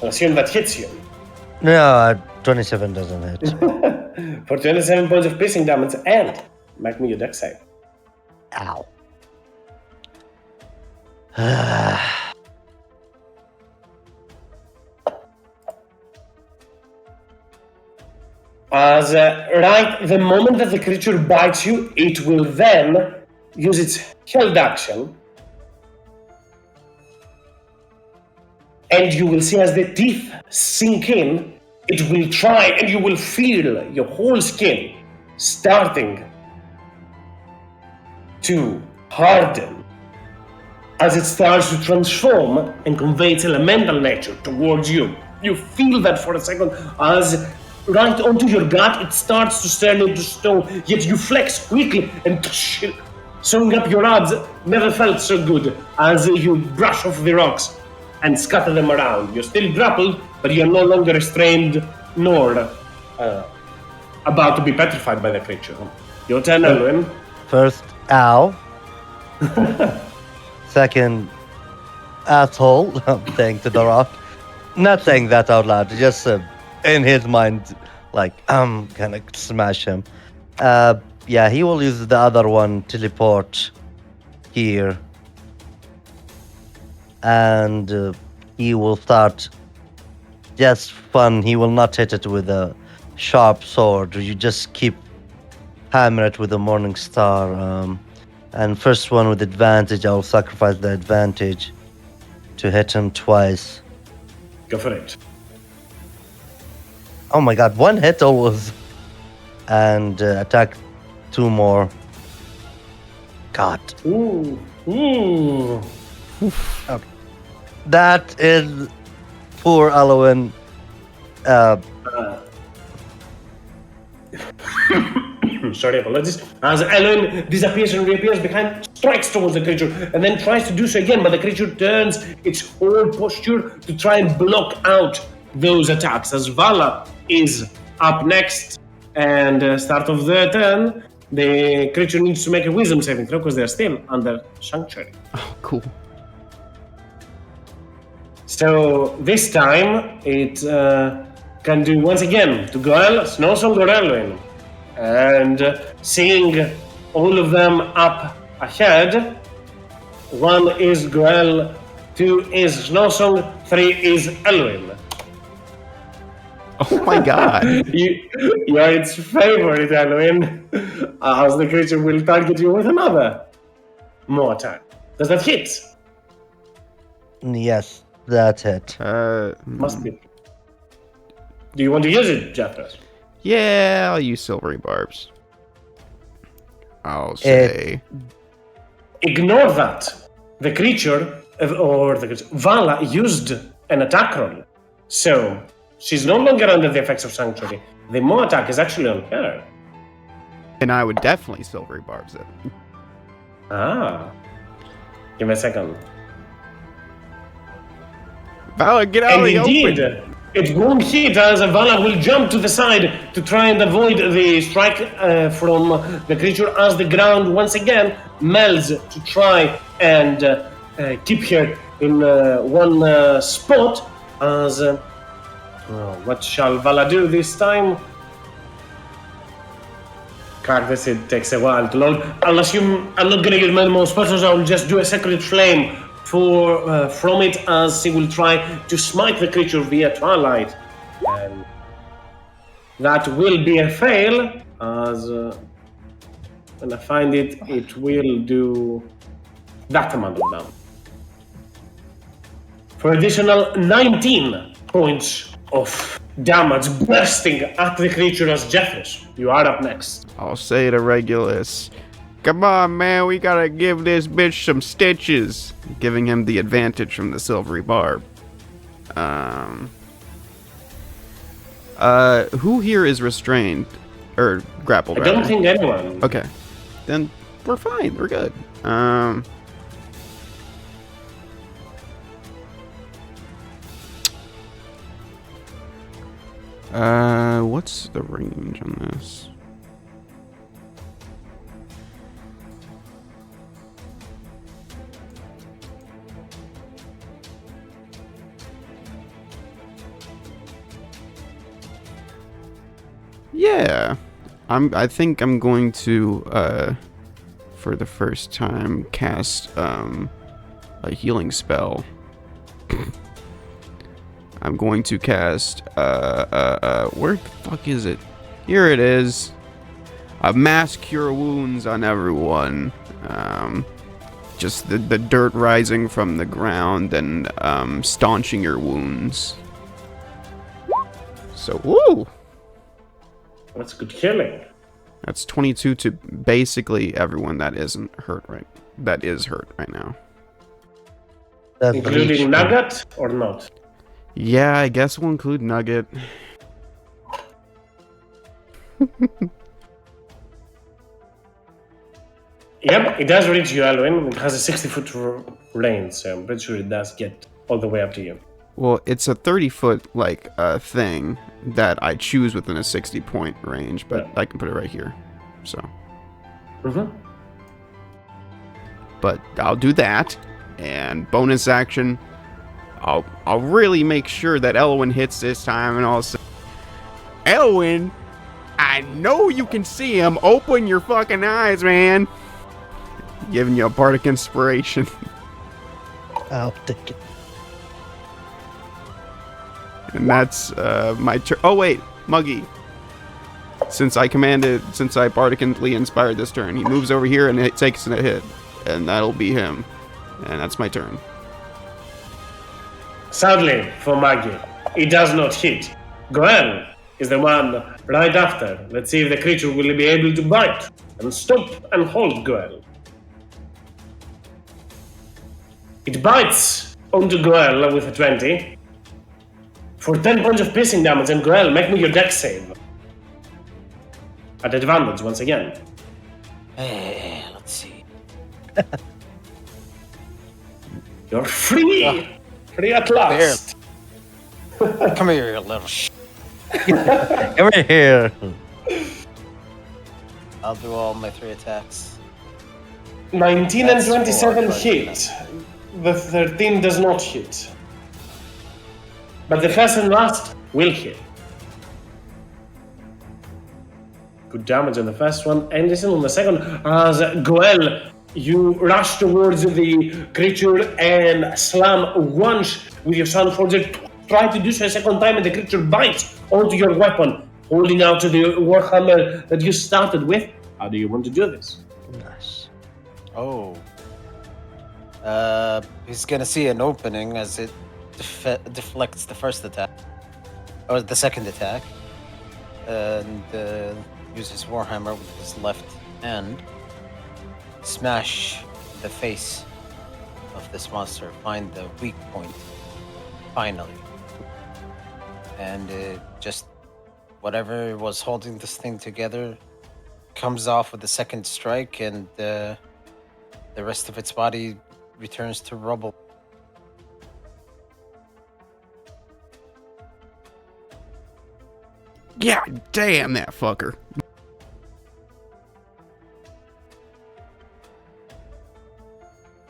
I assume that hits you. No, 27 doesn't hit. For 27 points of piercing damage and make me your dex save. Ow. As right the moment that the creature bites you, it will then use its held action. And you will see as the teeth sink in, it will try and you will feel your whole skin starting to harden as it starts to transform and convey its elemental nature towards you. You feel that for a second as right onto your gut it starts to turn into stone, yet you flex quickly and sewing up your odds never felt so good as you brush off the rocks and scatter them around. You're still grappled, but you're no longer restrained nor about to be petrified by the creature. Your turn, Elwin. First, ow. Second, asshole. I'm saying to the rock. Not saying that out loud, just in his mind, like, I'm gonna smash him. Yeah, he will use the other one, teleport here. And he will start just fun. He will not hit it with a sharp sword. You just keep hammer it with a morning star. And first one with advantage, I will sacrifice the advantage to hit him twice. Go for it. Oh my god, one hit always. And attack 2 more. God. Ooh. Ooh. That is poor Alwyn. Sorry, apologies. As Ellen disappears and reappears behind, strikes towards the creature, and then tries to do so again, but the creature turns its whole posture to try and block out those attacks. As Vala is up next, and start of the turn, the creature needs to make a wisdom saving throw because they're still under sanctuary. Oh, cool. So this time it can do once again to Goel, Snowsong, or Elwyn. And seeing all of them up ahead, 1 is Goel, 2 is Snowsong, 3 is Elwyn. Oh my god. You are its favorite, Elwyn, as the creature will target you with another more attack. Does that hit? Yes, that's it. Must be. Do you want to use it, Jeffers? Yeah, I'll use silvery barbs. I'll say... Ignore that. The creature, Vala used an attack roll. So, she's no longer under the effects of Sanctuary. The more attack is actually on her. And I would definitely silvery barbs it. Ah. Give me a second. Vala, get out of the Indeed, open! it won't hit as Vala will jump to the side to try and avoid the strike from the creature as the ground once again melds to try and keep her in one spot. As what shall Vala do this time? Cactus, it takes a while to load. I'll assume I'm not gonna get many more spells, I will just do a Sacred Flame from it as he will try to smite the creature via Twilight. And that will be a fail, as when I find it, it will do that amount of damage. For additional 19 points of damage bursting at the creature as Jeffers. You are up next. I'll say to Regulus, come on, man, we gotta give this bitch some stitches. Giving him the advantage from the silvery barb. Who here is restrained? Or grappled, I don't rather? think anyone. Okay. Then we're fine, we're good. What's the range on this? Yeah, I think I'm going to, for the first time, cast, a healing spell. I'm going to cast, where the fuck is it? Here it is. A mass cure wounds on everyone. Just the dirt rising from the ground and, staunching your wounds. So, woo! That's good killing. That's 22 to basically everyone that isn't hurt right. That is hurt right now. That's Including bleach. Nugget or not? Yeah, I guess we'll include Nugget. Yep, it does reach you, Alwyn. It has a 60-foot range, so I'm pretty sure it does get all the way up to you. Well, it's a 30-foot like thing that I choose within a 60-point range, but I can put it right here. So. But I'll do that, and bonus action. I'll really make sure that Elwyn hits this time, and I'll say, Elwyn, I know you can see him. Open your fucking eyes, man. Giving you a bardic inspiration. I'll take it. And that's my turn. Oh wait, Muggy. Since I bardically inspired this turn, he moves over here and it takes a hit, and that'll be him. And that's my turn. Sadly for Maggie, it does not hit. Gwen is the one right after. Let's see if the creature will be able to bite and stop and hold Goel. It bites onto Goel with a 20 for 10 points of piercing damage, and Goel, make me your dex save. At advantage once again. Hey, let's see. You're free! Free at last! Come here, you little Come here. I'll do all my 3 attacks. 19 That's and 27 4, hit. The 13 does not hit. But the first and last will hit. Good damage on the first one, and listen on the second. As Goel, you rush towards the creature and slam once with your Sunforger. Try to do so a second time, and the creature bites onto your weapon, holding out to the Warhammer that you started with. How do you want to do this? Nice. Oh. He's gonna see an opening as it deflects the first attack. Or the second attack. And use his Warhammer with his left hand. Smash the face of this monster. Find the weak point. Finally. And just whatever was holding this thing together comes off with the second strike, and the rest of its body returns to rubble. Yeah, damn that fucker.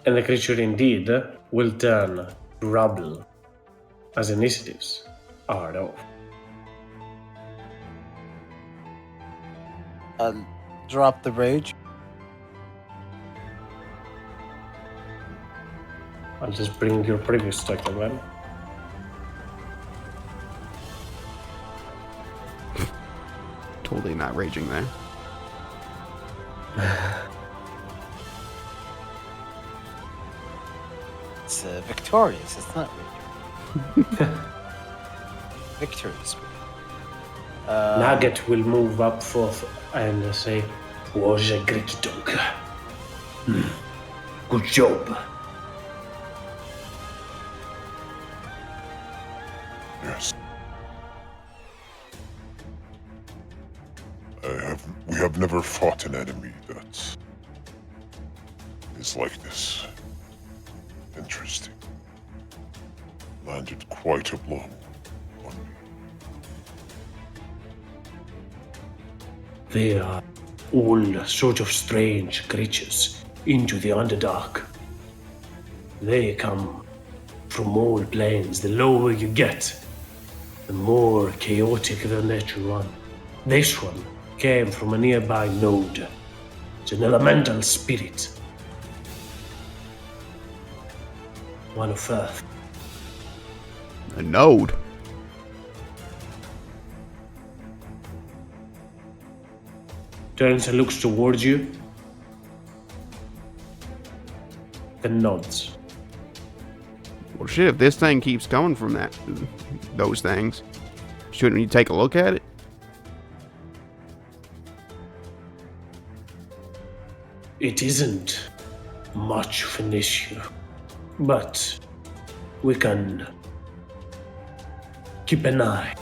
And the creature indeed will turn to rubble as initiatives are off. I'll drop the rage. I'll just bring your previous stack again. Totally not raging there. It's victorious. It's not rage. Victorious. Nugget will move up forth and say, "Was a great dog. Good job." Yes. We have never fought an enemy that is like this. Interesting. Landed quite a blow on me. They are all sort of strange creatures into the Underdark. They come from all planes. The lower you get, the more chaotic their nature run. This one came from a nearby node. It's an elemental spirit. One of Earth. A node. Turns and looks towards you. Then nods. Well, shit, if this thing keeps coming from those things, shouldn't you take a look at it? It isn't much of an issue, but we can keep an eye.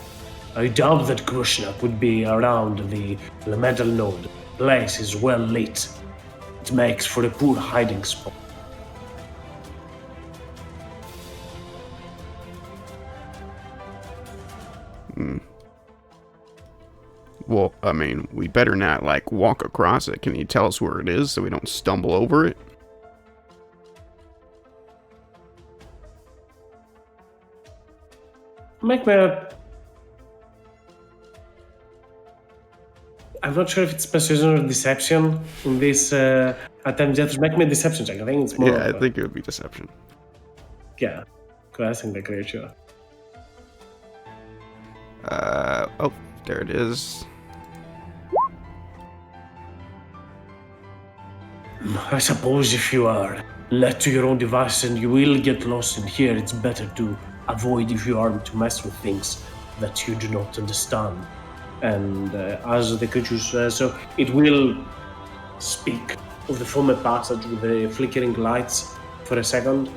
I doubt that Krishnak would be around the elemental node. The place is well lit. It makes for a poor hiding spot. Well, I mean, we better not, walk across it. Can you tell us where it is so we don't stumble over it? Make me a... I'm not sure if it's persuasion or deception in this attempt. Just make me a deception check. I think it's more. Yeah, I think it would be deception. Yeah, classing the creature. Oh, there it is. I suppose if you are led to your own devices and you will get lost in here, it's better to avoid if you are to mess with things that you do not understand. And as the creature says, so it will speak of the former passage with the flickering lights for a second,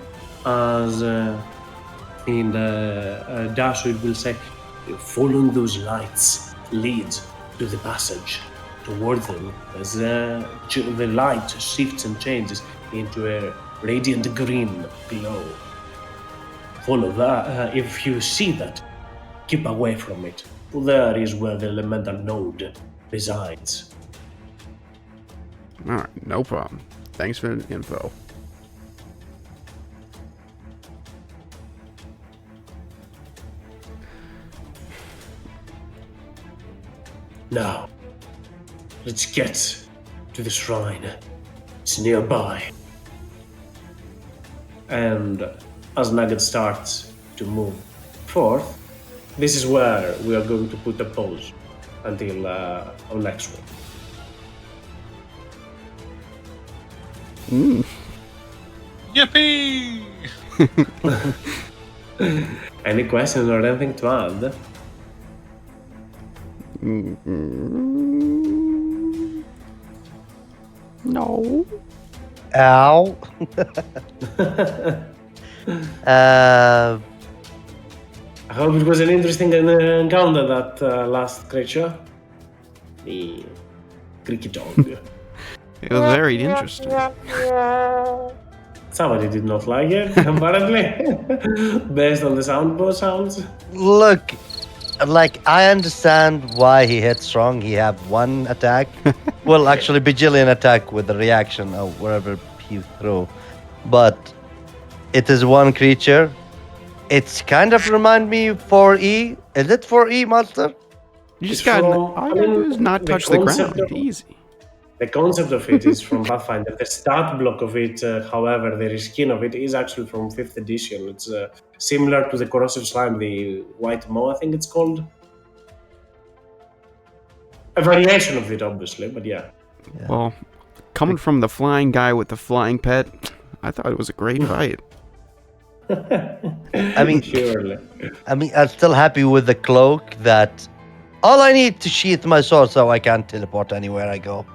as in the dash it will say, following those lights leads to the passage toward them as the light shifts and changes into a radiant green glow. Follow that. If you see that, keep away from it. There is where the elemental node resides. All right, no problem. Thanks for the info. Now, let's get to the shrine. It's nearby. And as Nugget starts to move forth, this is where we are going to put a pause until our next one. Yippee! Any questions or anything to add? No. Ow. I hope it was an interesting encounter, that last creature. The creaky dog. It was very interesting. Somebody did not like it, apparently, based on the soundboard sounds. Look, like I understand why he hit strong. He have one attack. Well, actually, bajillion attack with the reaction of wherever he threw. But it is one creature. It's kind of remind me 4E. Is it 4E, monster? You just It's got. from- All you gotta do is not the touch the concept ground. of- Easy. The concept of it is from Pathfinder. The stat block of it, however, the reskin of it is actually from 5th edition. It's similar to the corrosive slime, the white moe, I think it's called. A variation of it, obviously, but yeah. Well, coming from the flying guy with the flying pet, I thought it was a great fight. I mean, Surely. I'm still happy with the cloak that all I need to sheath my sword so I can teleport anywhere I go.